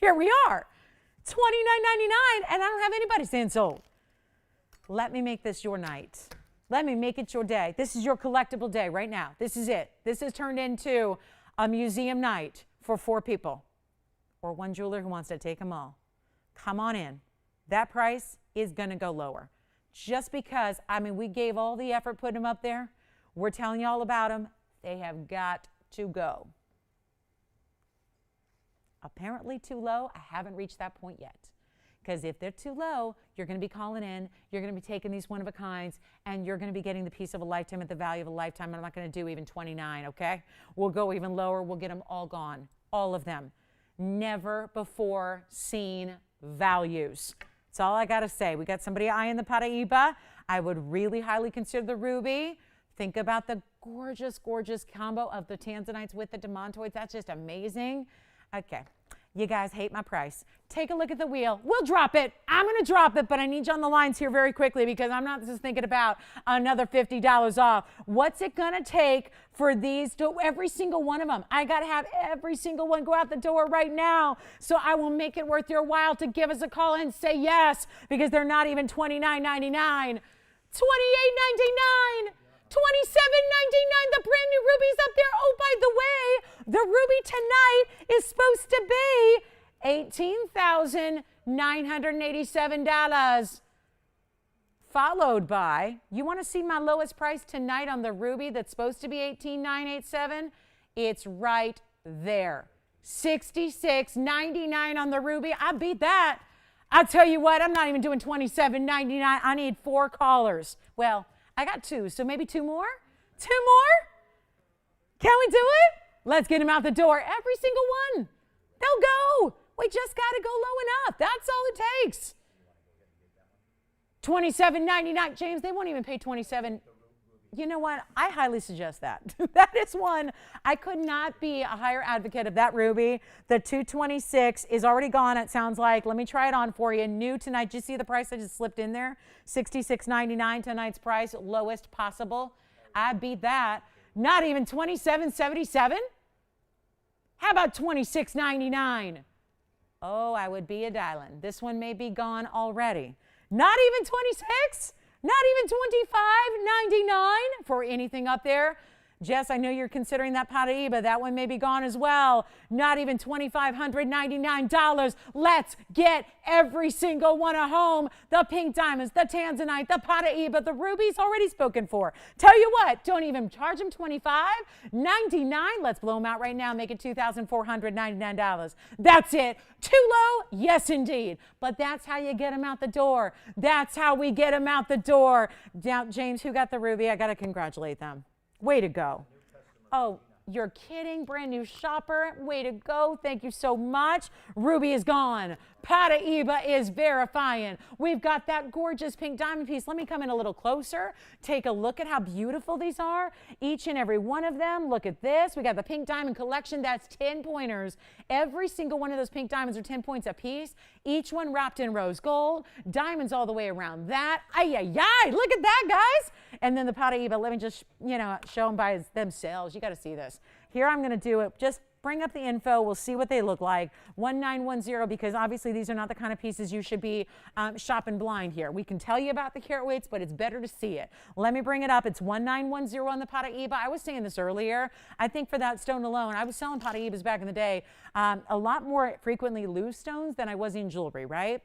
here we are. $29.99, and I don't have anybody saying sold. Let me make this your night. Let me make it your day. This is your collectible day right now. This is it. This has turned into a museum night for 4 people or one jeweler who wants to take them all. Come on in. That price is going to go lower. Just because, I mean, we gave all the effort putting them up there. We're telling you all about them. They have got to go. Apparently too low. I haven't reached that point yet. Because if they're too low, you're going to be calling in, you're going to be taking these one-of-a-kinds, and you're going to be getting the piece of a lifetime at the value of a lifetime. And I'm not going to do even 29, okay? We'll go even lower. We'll get them all gone, all of them. Never before seen values. That's all I got to say. We got somebody eyeing the Paraíba. I would really highly consider the ruby. Think about the gorgeous, gorgeous combo of the Tanzanites with the diamantoids. That's just amazing. Okay. You guys hate my price. Take a look at the wheel. We'll drop it. I'm going to drop it, but I need you on the lines here very quickly because I'm not just thinking about another $50 off. What's it going to take for these to every single one of them? I got to have every single one go out the door right now. So I will make it worth your while to give us a call and say yes because they're not even $29.99. $28.99. $27.99. The brand new ruby's up there. Oh, by the way, the ruby tonight is supposed to be $18,987. Followed by, you want to see my lowest price tonight on the ruby that's supposed to be $18,987? It's right there. $66.99 on the ruby. I beat that. I'll tell you what, I'm not even doing $27.99. I need 4 callers. Well, I got 2, so maybe 2 more? 2 more? Can we do it? Let's get them out the door. Every single one. They'll go. We just got to go low enough. That's all it takes. $27.99. James, they won't even pay $27. You know what? I highly suggest that. That is one. I could not be a higher advocate of that ruby. The 226 is already gone, it sounds like. Let me try it on for you. New tonight. Did you see the price I just slipped in there? $66.99 tonight's price, lowest possible. I beat that. Not even $27.77? How about $26.99? Oh, I would be a dialing. This one may be gone already. Not even 26? Not even $25.99 for anything up there. Jess, I know you're considering that Paraíba. That one may be gone as well. Not even $2,599. Let's get every single one a home. The pink diamonds, the Tanzanite, the Paraíba, the rubies already spoken for. Tell you what, don't even charge them $25.99. Let's blow them out right now. Make it $2,499. That's it. Too low? Yes, indeed. But that's how you get them out the door. That's how we get them out the door. Now, James, who got the ruby? I got to congratulate them. Way to go. Oh, you're kidding. Brand new shopper. Way to go. Thank you so much. Ruby is gone. Paraíba is verifying. We've got that gorgeous pink diamond piece. Let me come in a little closer. Take a look at how beautiful these are. Each and every one of them. Look at this. We got the pink diamond collection. That's 10 pointers. Every single one of those pink diamonds are 10 points a piece. Each one wrapped in rose gold. Diamonds all the way around that. Ay, ay, ay. Look at that, guys. And then the Paraíba. Let me just, show them by themselves. You got to see this. Here I'm going to do it. Just bring up the info. We'll see what they look like. 1910, because obviously these are not the kind of pieces you should be shopping blind here. We can tell you about the carat weights, but it's better to see it. Let me bring it up. It's 1910 on the Paraíba. I was saying this earlier. I think for that stone alone, I was selling Paraíbas back in the day a lot more frequently loose stones than I was in jewelry, right?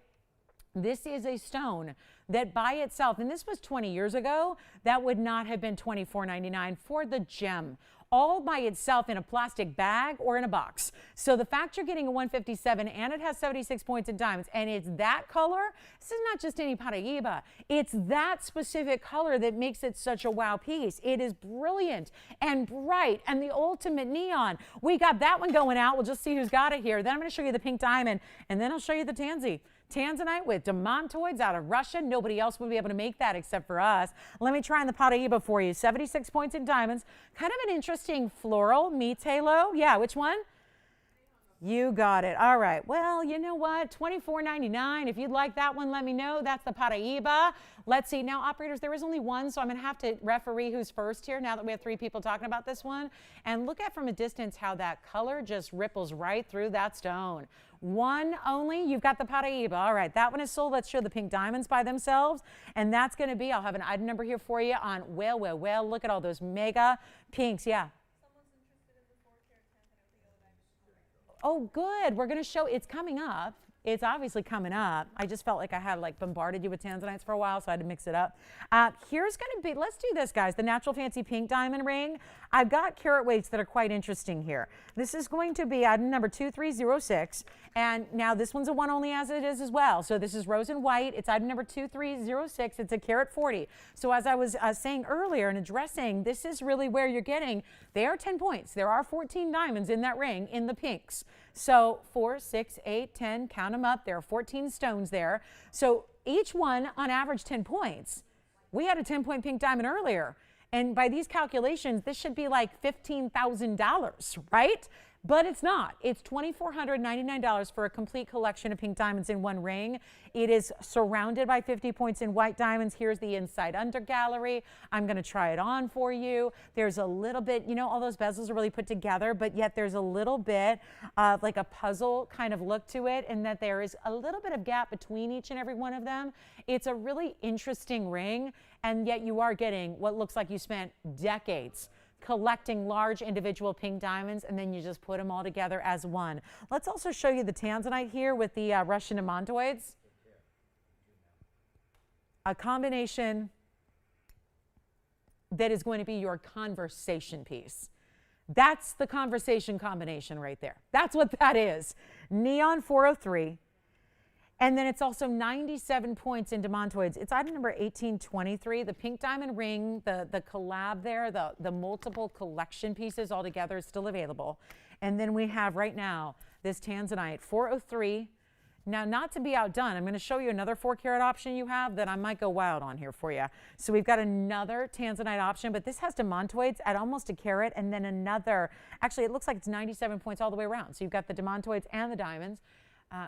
This is a stone that by itself, and this was 20 years ago, that would not have been $24.99 for the gem. all by itself in a plastic bag or in a box. So the fact you're getting a 157 and it has 76 points in diamonds and it's that color, this is not just any Paraíba. It's that specific color that makes it such a wow piece. It is brilliant and bright and the ultimate neon. We got that one going out. We'll just see who's got it here. Then I'm going to show you the pink diamond and then I'll show you the Tanzanite with demantoids out of Russia. Nobody else would be able to make that except for us. Let me try on the Paraíba for you. 76 points in diamonds. Kind of an interesting floral. Meets halo. Yeah, which one? You got it. All right. Well, you know what? $24.99. If you'd like that one, let me know. That's the Paraíba. Let's see. Now, operators, there is only one, so I'm going to have to referee who's first here now that we have 3 people talking about this one. And look at from a distance how that color just ripples right through that stone. One only. You've got the Paraíba. All right. That one is sold. Let's show the pink diamonds by themselves. And that's going to be, I'll have an item number here for you on well. Look at all those mega pinks. Yeah. Oh, good. We're going to show, it's coming up. It's obviously coming up. I just felt like I had bombarded you with Tanzanites for a while, so I had to mix it up. Here's going to be, let's do this, guys, the natural fancy pink diamond ring. I've got carat weights that are quite interesting here. This is going to be item number 2306. And now this one's a one only as it is as well. So this is rose and white. It's item number 2306. It's a carat 40. So as I was saying earlier and addressing, this is really where you're getting, they are 10 points. There are 14 diamonds in that ring in the pinks. So 4, 6, 8, 10, count them up. There are 14 stones there. So each one on average 10 points. We had a 10-point pink diamond earlier. And by these calculations, this should be like $15,000, right? But it's not. It's $2,499 for a complete collection of pink diamonds in one ring. It is surrounded by 50 points in white diamonds. Here's the inside under gallery. I'm going to try it on for you. There's a little bit, you know, all those bezels are really put together, but yet there's a little bit of like a puzzle kind of look to it, and that there is a little bit of gap between each and every one of them. It's a really interesting ring, and yet you are getting what looks like you spent decades collecting large individual pink diamonds, and then you just put them all together as one. Let's also show you the Tanzanite here with the Russian demantoids. A combination that is going to be your conversation piece. That's the conversation combination right there. That's what that is. Neon 403. And then it's also 97 points in demantoids. It's item number 1823. The pink diamond ring, the collab there, the multiple collection pieces all together is still available. And then we have right now this Tanzanite 403. Now, not to be outdone, I'm going to show you another 4-carat option you have that I might go wild on here for you. So we've got another Tanzanite option, but this has demantoids at almost a carat, and then another, actually it looks like it's 97 points all the way around. So you've got the demantoids and the diamonds.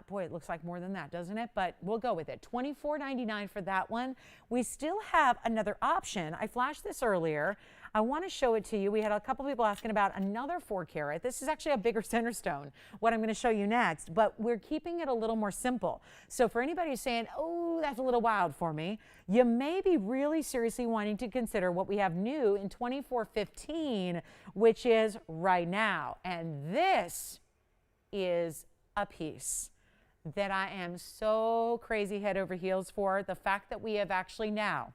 Boy, it looks like more than that, doesn't it? But we'll go with it. $24.99 for that one. We still have another option. I flashed this earlier. I want to show it to you. We had a couple people asking about another 4-carat. This is actually a bigger center stone, what I'm going to show you next, but we're keeping it a little more simple. So for anybody who's saying, oh, that's a little wild for me, you may be really seriously wanting to consider what we have new in 2415, which is right now. And this is a piece that I am so crazy head over heels for. The fact that we have actually now,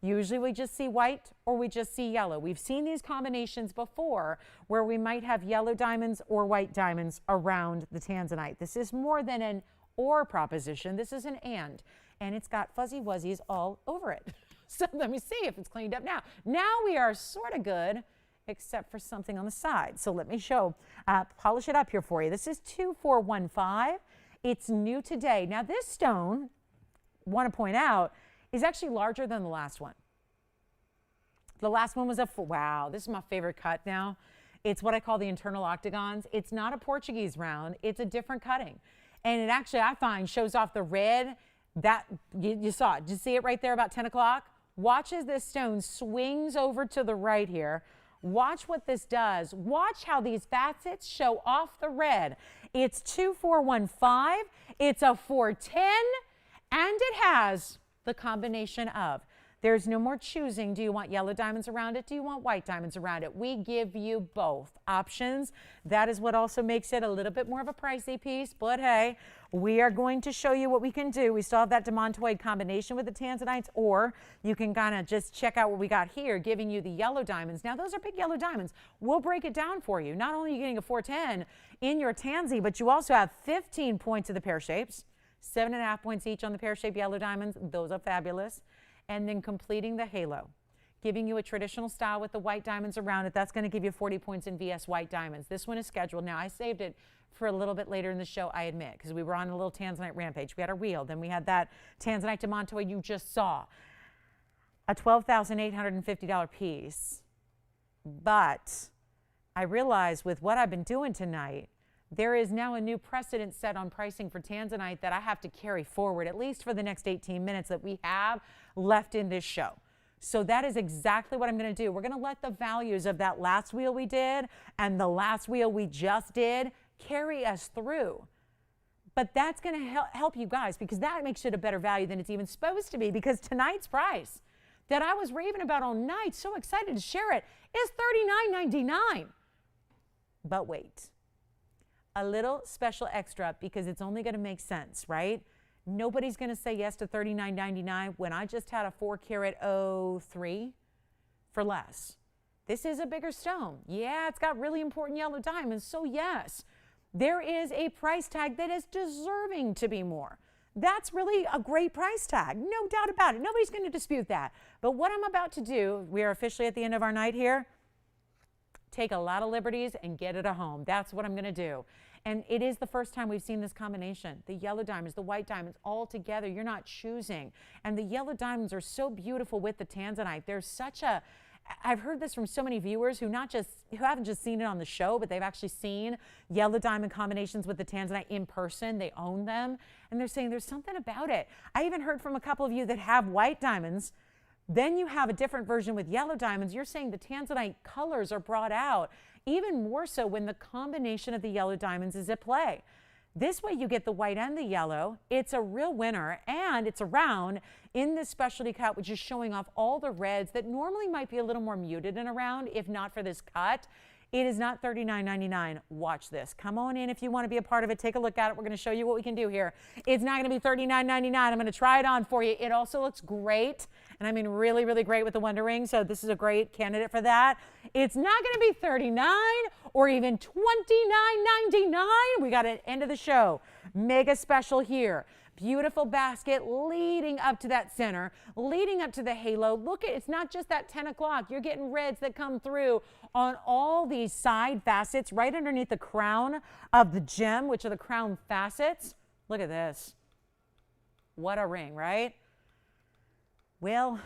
usually we just see white or we just see yellow. We've seen these combinations before where we might have yellow diamonds or white diamonds around the Tanzanite. This is more than an or proposition. This is an and it's got fuzzy wuzzies all over it. So let me see if it's cleaned up now. Now we are sort of good, except for something on the side. So let me polish it up here for you. This is 2415. It's new today. Now this stone, want to point out, is actually larger than the last one. The last one was wow, this is my favorite cut now. It's what I call the internal octagons. It's not a Portuguese round, it's a different cutting. And it actually, I find, shows off the red. That, you saw it. Did you see it right there about 10 o'clock? Watch as this stone swings over to the right here. Watch what this does. Watch how these facets show off the red. It's 2415, it's a 410, and it has the combination of There's no more choosing. Do you want yellow diamonds around it? Do you want white diamonds around it? We give you both options. That is what also makes it a little bit more of a pricey piece. But hey, we are going to show you what we can do. We still have that demontoid combination with the tanzanites, or you can kind of just check out what we got here, giving you the yellow diamonds. Now, those are big yellow diamonds. We'll break it down for you. Not only are you getting a 410 in your tansy, but you also have 15 points of the pear shapes, 7.5 points each on the pear-shaped yellow diamonds. Those are fabulous. And then completing the halo, giving you a traditional style with the white diamonds around it. That's going to give you 40 points in VS white diamonds. This one is scheduled. Now, I saved it for a little bit later in the show, I admit, because we were on a little Tanzanite rampage. We had our wheel. Then we had that Tanzanite demontoid you just saw. A $12,850 piece. But I realized with what I've been doing tonight, there is now a new precedent set on pricing for Tanzanite that I have to carry forward, at least for the next 18 minutes that we have left in this show. So that is exactly what I'm going to do. We're going to let the values of that last wheel we did and the last wheel we just did carry us through. But that's going to help you guys, because that makes it a better value than it's even supposed to be, because tonight's price that I was raving about all night, so excited to share it, is $39.99. But wait. A little special extra, because it's only going to make sense, right? Nobody's going to say yes to $39.99 when I just had a 4-carat 03 for less. This is a bigger stone. Yeah, it's got really important yellow diamonds, so yes, there is a price tag that is deserving to be more. That's really a great price tag, no doubt about it. Nobody's going to dispute that. But what I'm about to do, we are officially at the end of our night here, take a lot of liberties and get it a home. That's what I'm going to do. And it is the first time we've seen this combination. The yellow diamonds, the white diamonds, all together. You're not choosing. And the yellow diamonds are so beautiful with the tanzanite. There's such a, I've heard this from so many viewers who haven't just seen it on the show, but they've actually seen yellow diamond combinations with the tanzanite in person. They own them. And they're saying there's something about it. I even heard from a couple of you that have white diamonds. Then you have a different version with yellow diamonds. You're saying the tanzanite colors are brought out even more so when the combination of the yellow diamonds is at play. This way you get the white and the yellow. It's a real winner, and it's around in this specialty cut, which is showing off all the reds that normally might be a little more muted and around if not for this cut. It is not $39.99. Watch this. Come on in if you want to be a part of it. Take a look at it. We're going to show you what we can do here. It's not going to be $39.99. I'm going to try it on for you. It also looks great, and I mean really, really great with the Wonder Ring, so this is a great candidate for that. It's not going to be $39 or even $29.99. We got an end of the show. Mega special here. Beautiful basket leading up to that center, leading up to the halo. Look at, it's not just that 10 o'clock. You're getting reds that come through on all these side facets right underneath the crown of the gem, which are the crown facets. Look at this. What a ring, right? Well,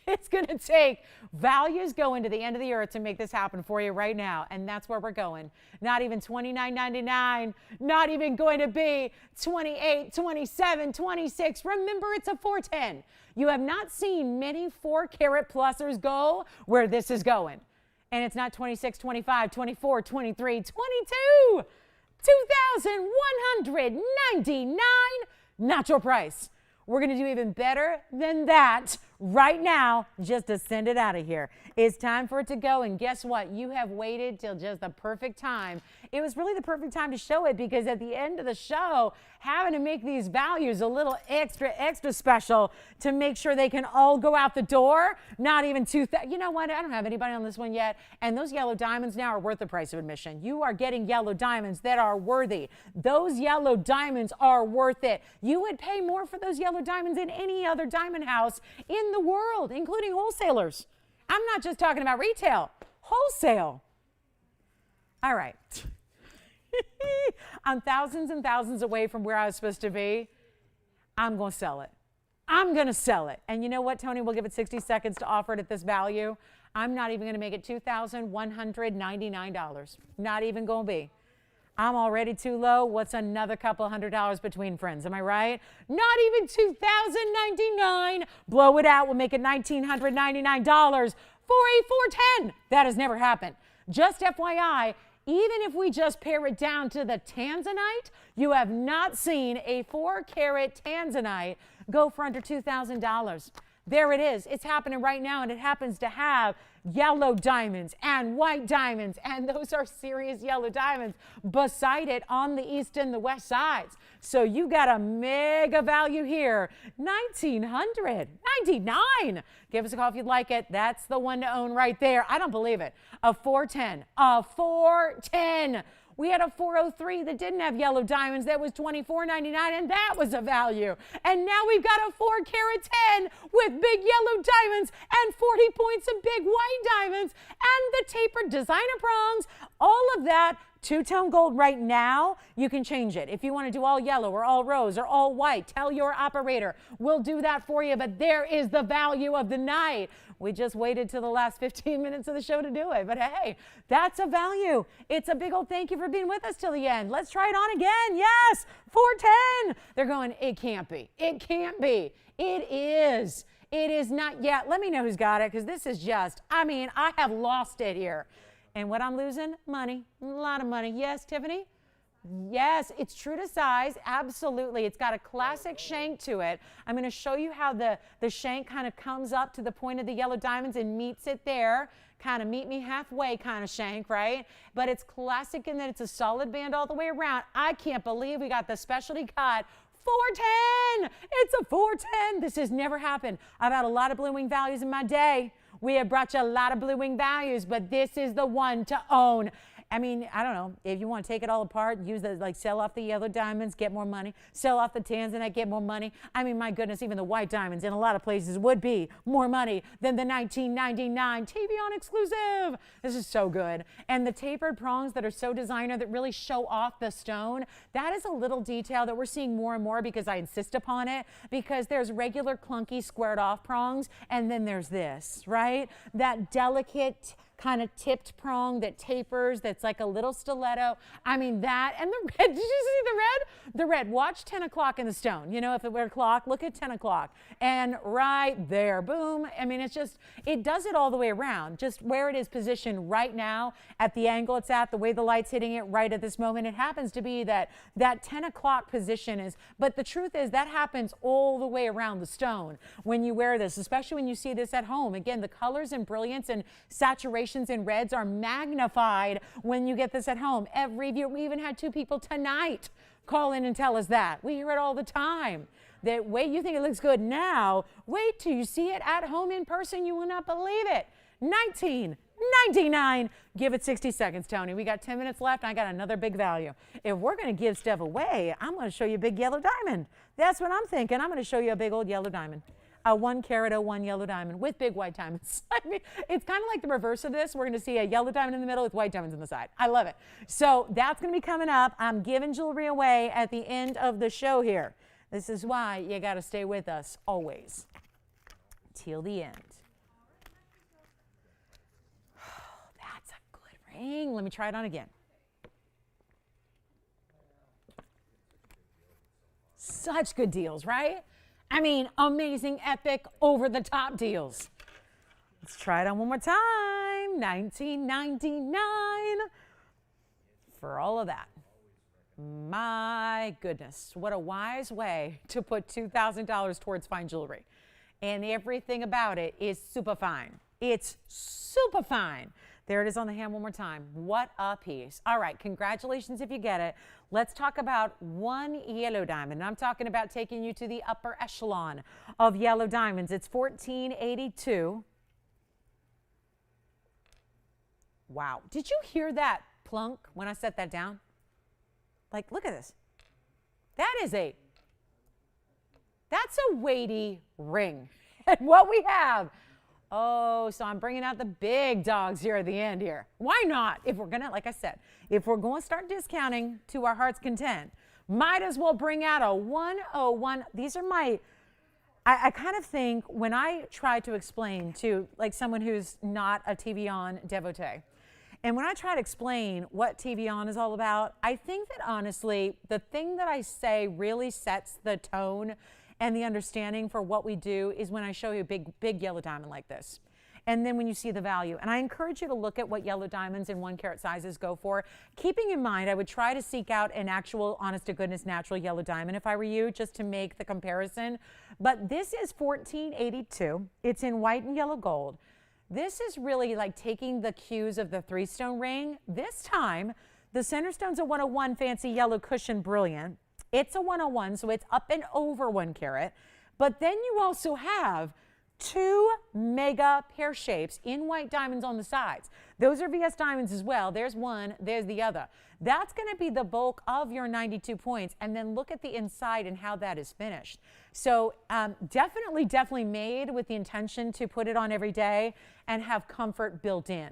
it's going to take values going to the end of the earth to make this happen for you right now. And that's where we're going. Not even $29.99, not even going to be $28, $27, $26. Remember, it's a 410. You have not seen many 4-carat plusers go where this is going. And it's not 26, 25, 24, 23, 22. $2,199, not your price. We're going to do even better than that right now, just to send it out of here. It's time for it to go, and guess what? You have waited till just the perfect time. It was really the perfect time to show it, because at the end of the show, having to make these values a little extra special to make sure they can all go out the door, not even $2,000. You know what? I don't have anybody on this one yet, and those yellow diamonds now are worth the price of admission. You are getting yellow diamonds that are worthy. Those yellow diamonds are worth it. You would pay more for those yellow diamonds in any other diamond house in the world, including wholesalers. I'm not just talking about retail, wholesale. All right. I'm thousands and thousands away from where I was supposed to be. I'm going to sell it. I'm going to sell it. And you know what, Tony? We'll give it 60 seconds to offer it at this value. I'm not even going to make it $2,199. Not even going to be. I'm already too low. What's another couple $100 between friends? Am I right? Not even $2,099. Blow it out. We'll make it $1,999 for a 410. That has never happened. Just FYI, even if we just pare it down to the Tanzanite, you have not seen a 4-carat Tanzanite go for under $2,000. There it is. It's happening right now, and it happens to have yellow diamonds and white diamonds, and those are serious yellow diamonds beside it on the east and the west sides. So you got a mega value here. $1,999. Give us a call if you'd like it. That's the one to own right there. I don't believe it. A 410. A 410. We had a 403 that didn't have yellow diamonds. That was $24.99, and that was a value. And now we've got a 4 carat 10 with big yellow diamonds and 40 points of big white diamonds and the tapered designer prongs. All of that two-tone gold right now. You can change it. If you want to do all yellow or all rose or all white, tell your operator. We'll do that for you, but there is the value of the night. We just waited till the last 15 minutes of the show to do it, but hey, that's a value. It's a big old thank you for being with us till the end. Let's try it on again. Yes, 410. They're going, it can't be. It can't be. It is. It is not yet. Let me know who's got it, because this is just, I mean, I have lost it here. And what I'm losing? Money. A lot of money. Yes, Tiffany? Yes, it's true to size. Absolutely. It's got a classic shank to it. I'm going to show you how the shank kind of comes up to the point of the yellow diamonds and meets it there. Kind of meet me halfway kind of shank, right? But it's classic in that it's a solid band all the way around. I can't believe we got the specialty cut. 410. It's a 410. This has never happened. I've had a lot of blue wing values in my day. We have brought you a lot of blue wing values, but this is the one to own. I mean, I don't know, if you want to take it all apart, use the, like, sell off the yellow diamonds, get more money, sell off the Tanzanite, get more money. I mean, my goodness, even the white diamonds in a lot of places would be more money than the $19.99 TVON exclusive. This is so good. And the tapered prongs that are so designer that really show off the stone, that is a little detail that we're seeing more and more because I insist upon it, because there's regular clunky squared off prongs, and then there's this, right? That delicate kind of tipped prong that tapers, that's like a little stiletto. I mean, that and the red. Did you see the red? The red. Watch 10 o'clock in the stone. You know, if it were a clock, look at 10 o'clock. And right there, boom. I mean, it's just, it does it all the way around. Just where it is positioned right now, at the angle it's at, the way the light's hitting it right at this moment, it happens to be that 10 o'clock position is, but the truth is that happens all the way around the stone when you wear this, especially when you see this at home. Again, the colors and brilliance and saturation and reds are magnified when you get this at home. We even had 2 people tonight call in and tell us that. We hear it all the time. That wait, you think it looks good now, wait till you see it at home in person. You will not believe it. $19.99. Give it 60 seconds, Tony. We got 10 minutes left. I got another big value. If we're going to give stuff away, I'm going to show you a big yellow diamond. That's what I'm thinking. I'm going to show you a big old yellow diamond. A 1 carat 01 yellow diamond with big white diamonds. I mean, it's kind of like the reverse of this. We're going to see a yellow diamond in the middle with white diamonds on the side. I love it. So that's going to be coming up. I'm giving jewelry away at the end of the show here. This is why you got to stay with us always till the end. Oh, that's a good ring. Let me try it on again. Such good deals, right? I mean, amazing, epic, over-the-top deals. Let's try it on one more time. $19.99 for all of that. My goodness, what a wise way to put $2,000 towards fine jewelry. And everything about it is super fine. It's super fine. There it is on the hand one more time. What a piece. All right, congratulations if you get it. Let's talk about one yellow diamond. I'm talking about taking you to the upper echelon of yellow diamonds. It's $14.82. Wow. Did you hear that plunk when I set that down? Like, look at this. That's a weighty ring. And what we have, oh, so I'm bringing out the big dogs here at the end here. Why not? If we're going to, like I said, if we're going to start discounting to our heart's content, might as well bring out a 101. These are my, I kind of think when I try to explain to like someone who's not a TVON devotee, and when I try to explain what TVON is all about, I think that honestly, the thing that I say really sets the tone and the understanding for what we do is when I show you a big yellow diamond like this. and then when you see the value. And I encourage you to look at what yellow diamonds in 1 carat sizes go for. Keeping in mind, I would try to seek out an actual, honest to goodness, natural yellow diamond if I were you, just to make the comparison. But this is $14.82. It's in white and yellow gold. This is really like taking the cues of the 3-stone ring. This time, the center stone's a 101 fancy yellow cushion brilliant. It's a 101, so it's up and over 1 carat. But then you also have 2 mega pear shapes in white diamonds on the sides. Those are VS diamonds as well. There's one, there's the other. That's going to be the bulk of your 92 points. And then look at the inside and how that is finished. So definitely made with the intention to put it on every day and have comfort built in.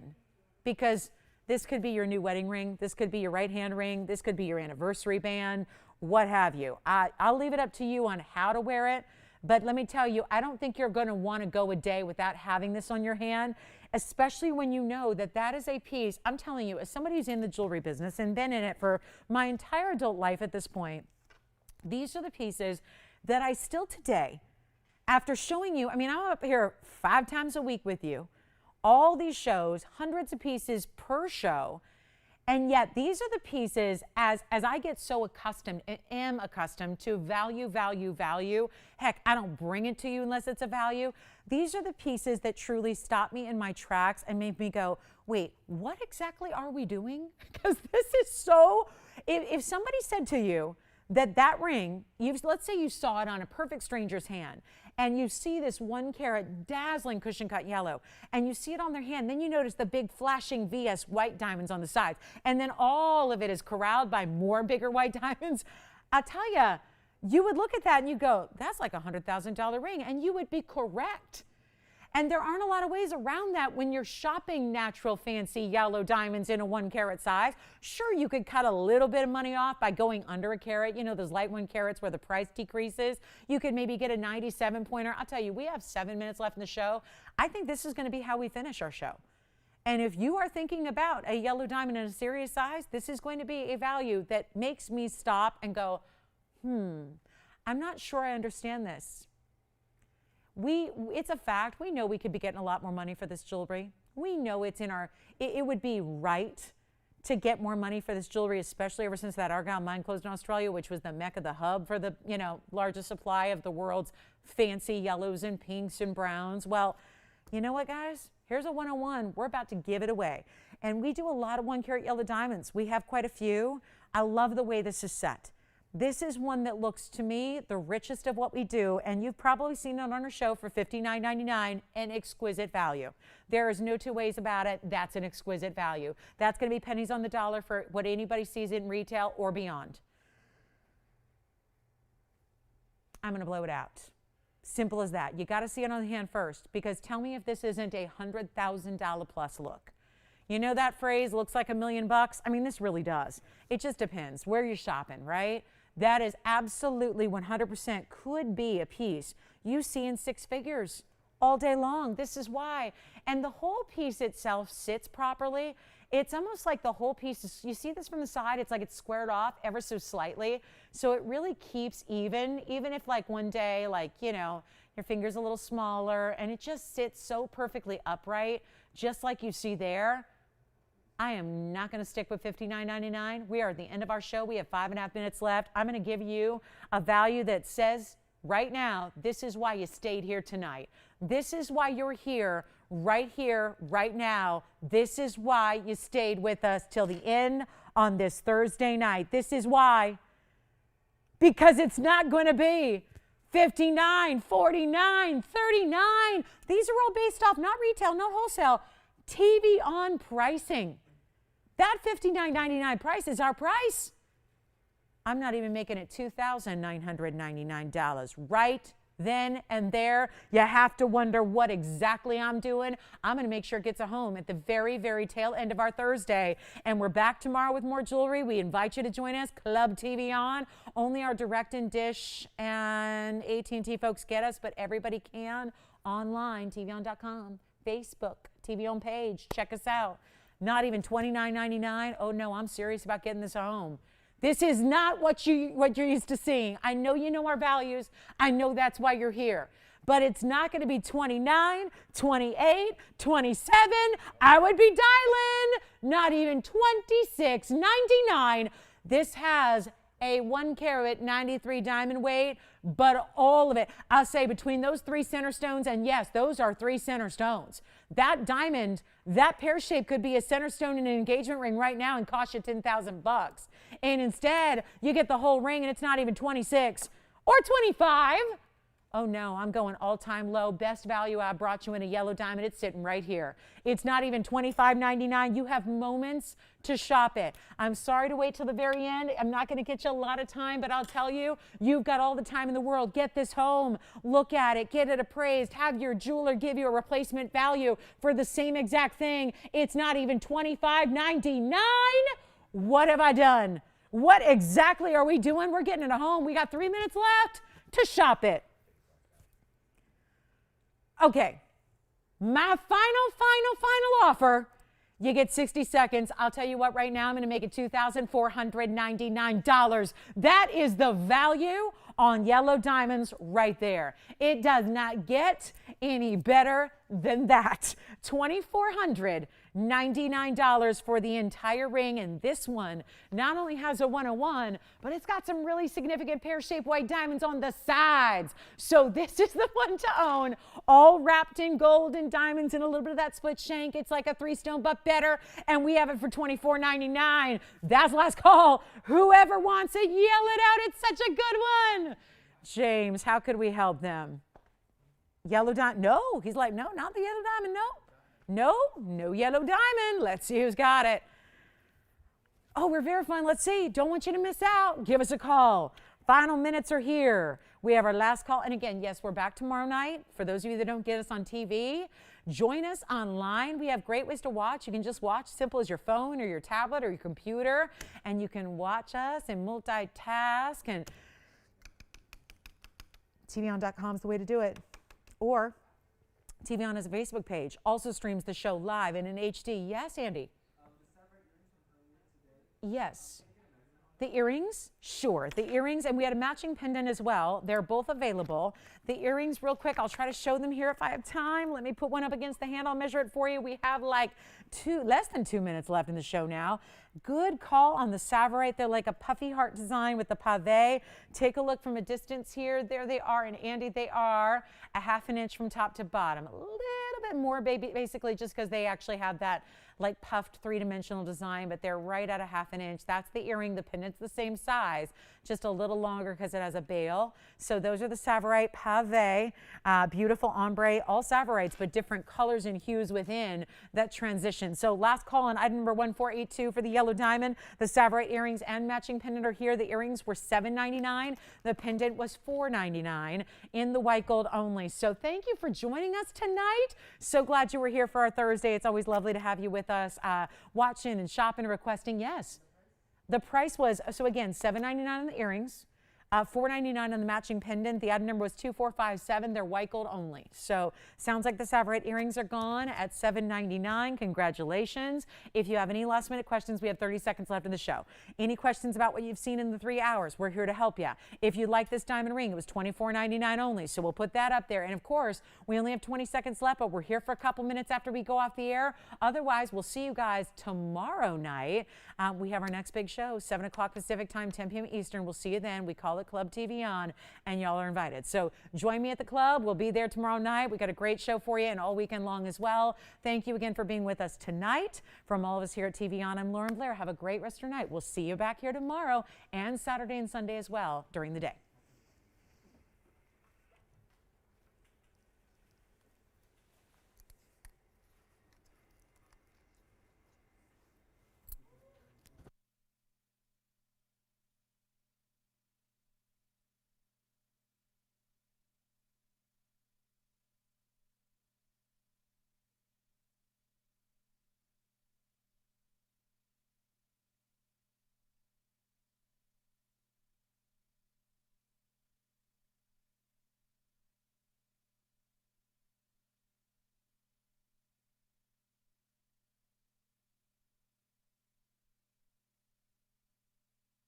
Because this could be your new wedding ring. This could be your right hand ring. This could be your anniversary band, what have you. I'll leave it up to you on how to wear it. But let me tell you, I don't think you're going to want to go a day without having this on your hand, especially when you know that that is a piece. I'm telling you, as somebody who's in the jewelry business and been in it for my entire adult life at this point, these are the pieces that I still today, after showing you, I mean, I'm up here 5 times a week with you, all these shows, hundreds of pieces per show. And yet these are the pieces, as I get so accustomed, am accustomed to value. Heck, I don't bring it to you unless it's a value. These are the pieces that truly stop me in my tracks and make me go, wait, what exactly are we doing? Because this is so, if somebody said to you that ring, let's say you saw it on a perfect stranger's hand, and you see this 1 carat dazzling cushion cut yellow, and you see it on their hand, then you notice the big flashing VS white diamonds on the sides, and then all of it is corralled by more bigger white diamonds. I'll tell you, you would look at that and you go, that's like a $100,000 ring, and you would be correct. And there aren't a lot of ways around that when you're shopping natural fancy yellow diamonds in a 1 carat size. Sure, you could cut a little bit of money off by going under a carat, you know, those light 1 carats where the price decreases. You could maybe get a 97 pointer. I'll tell you, we have 7 minutes left in the show. I think this is going to be how we finish our show. And if you are thinking about a yellow diamond in a serious size, this is going to be a value that makes me stop and go, I'm not sure I understand this. It's a fact. We know we could be getting a lot more money for this jewelry. We know it's in our, it would be right to get more money for this jewelry, especially ever since that Argyle mine closed in Australia, which was the mecca, the hub for the, largest supply of the world's fancy yellows and pinks and browns. Well, you know what, guys? Here's a 101. We're about to give it away. And we do a lot of 1 carat yellow diamonds. We have quite a few. I love the way this is set. This is one that looks to me the richest of what we do, and you've probably seen it on our show for $59.99, an exquisite value. There is no 2 ways about it. That's an exquisite value. That's going to be pennies on the dollar for what anybody sees in retail or beyond. I'm going to blow it out. Simple as that. You got to see it on the hand first, because tell me if this isn't a $100,000 plus look. You know that phrase, looks like $1 million? I mean, this really does. It just depends where you're shopping, right? That is absolutely 100% could be a piece you see in 6 figures all day long. This is why. And the whole piece itself sits properly. It's almost like the whole piece is, you see this from the side, it's like it's squared off ever so slightly. So it really keeps even if like one day, like, your finger's a little smaller, and it just sits so perfectly upright, just like you see there. I am not going to stick with $59.99. We are at the end of our show. We have 5.5 minutes left. I'm going to give you a value that says right now, this is why you stayed here tonight. This is why you're here, right now. This is why you stayed with us till the end on this Thursday night. This is why. Because it's not going to be $59, $49, $39. These are all based off, not retail, not wholesale, TVON pricing. That $59.99 price is our price. I'm not even making it $2,999. Right then and there, you have to wonder what exactly I'm doing. I'm going to make sure it gets a home at the very, very tail end of our Thursday. And we're back tomorrow with more jewelry. We invite you to join us. Club TVON. Only our direct and dish and AT&T folks get us, but everybody can online, tvon.com, Facebook, TVON page. Check us out. Not even $29.99. Oh no, I'm serious about getting this home. This is not what you're used to seeing. I know you know our values. I know that's why you're here. but it's not going to be 29, 28, 27. I would be dialing. Not even 26.99. This has a 1 carat 93 diamond weight, but all of it, I'll say between those 3 center stones, and yes, those are 3 center stones. That diamond, that pear shape could be a center stone in an engagement ring right now and cost you $10,000. And instead, you get the whole ring and it's not even 26 or 25. Oh no, I'm going all-time low. Best value I brought you in a yellow diamond. It's sitting right here. It's not even $25.99. You have moments to shop it. I'm sorry to wait till the very end. I'm not going to get you a lot of time, but I'll tell you, you've got all the time in the world. Get this home. Look at it. Get it appraised. Have your jeweler give you a replacement value for the same exact thing. It's not even $25.99. What have I done? What exactly are we doing? We're getting it home. We got 3 minutes left to shop it. Okay, my final offer. You get 60 seconds. I'll tell you what, right now I'm going to make it $2,499. That is the value on yellow diamonds right there. It does not get any better than that. $2,499 for the entire ring, and this one not only has a 101, but it's got some really significant pear-shaped white diamonds on the sides. So this is the one to own, all wrapped in gold and diamonds and a little bit of that split shank. It's like a 3-stone but better, and we have it for $2,499. That's last call. Whoever wants it, yell it out. It's such a good one. James, how could we help them? Yellow diamond? No. He's like, no, not the yellow diamond. No, no yellow diamond. Let's see who's got it. Oh, we're verifying. Let's see. Don't want you to miss out. Give us a call. Final minutes are here. We have our last call. And again, yes, we're back tomorrow night. For those of you that don't get us on TV, join us online. We have great ways to watch. You can just watch, simple as your phone or your tablet or your computer, and you can watch us and multitask. And TVON.com is the way to do it. Or TVON has a Facebook page, also streams the show live and in HD. Yes, Andy? Yes. The earrings? Sure. The earrings, and we had a matching pendant as well. They're both available. The earrings, real quick, I'll try to show them here if I have time. Let me put one up against the hand. I'll measure it for you. We have like less than 2 minutes left in the show now. Good call on the Sapphire. They're like a puffy heart design with the pave. Take a look from a distance here. There they are. And Andy, they are a 1/2 inch from top to bottom. A little bit more, basically, just because they actually have that like puffed 3-dimensional design, but they're right at a 1/2 inch. That's the earring. The pendant's the same size, just a little longer because it has a bail. So those are the Sapphire pave, beautiful ombre, all Sapphirites, but different colors and hues within that transition. So last call on item number 1482 for the yellow diamond. The Sapphire earrings and matching pendant are here. The earrings were $7.99. The pendant was $4.99 in the white gold only. So thank you for joining us tonight. So glad you were here for our Thursday. It's always lovely to have you with us, watching and shopping and requesting. Yes. The price was, so again, $7.99 on the earrings, $4.99 on the matching pendant. The item number was 2457. They're white gold only. So sounds like the Sapphire earrings are gone at $7.99. Congratulations. If you have any last minute questions, we have 30 seconds left in the show. Any questions about what you've seen in the 3 hours, we're here to help you. If you like this diamond ring, it was $24.99 only. So we'll put that up there. And of course, we only have 20 seconds left, but we're here for a couple minutes after we go off the air. Otherwise, we'll see you guys tomorrow night. We have our next big show, 7 o'clock Pacific time, 10 p.m. Eastern. We'll see you then. We call it Club TVON, and y'all are invited. So join me at the club. We'll be there tomorrow night. We got a great show for you and all weekend long as well. Thank you again for being with us tonight. From all of us here at TVON, I'm Lauren Blair. Have a great rest of your night. We'll see you back here tomorrow and Saturday and Sunday as well during the day.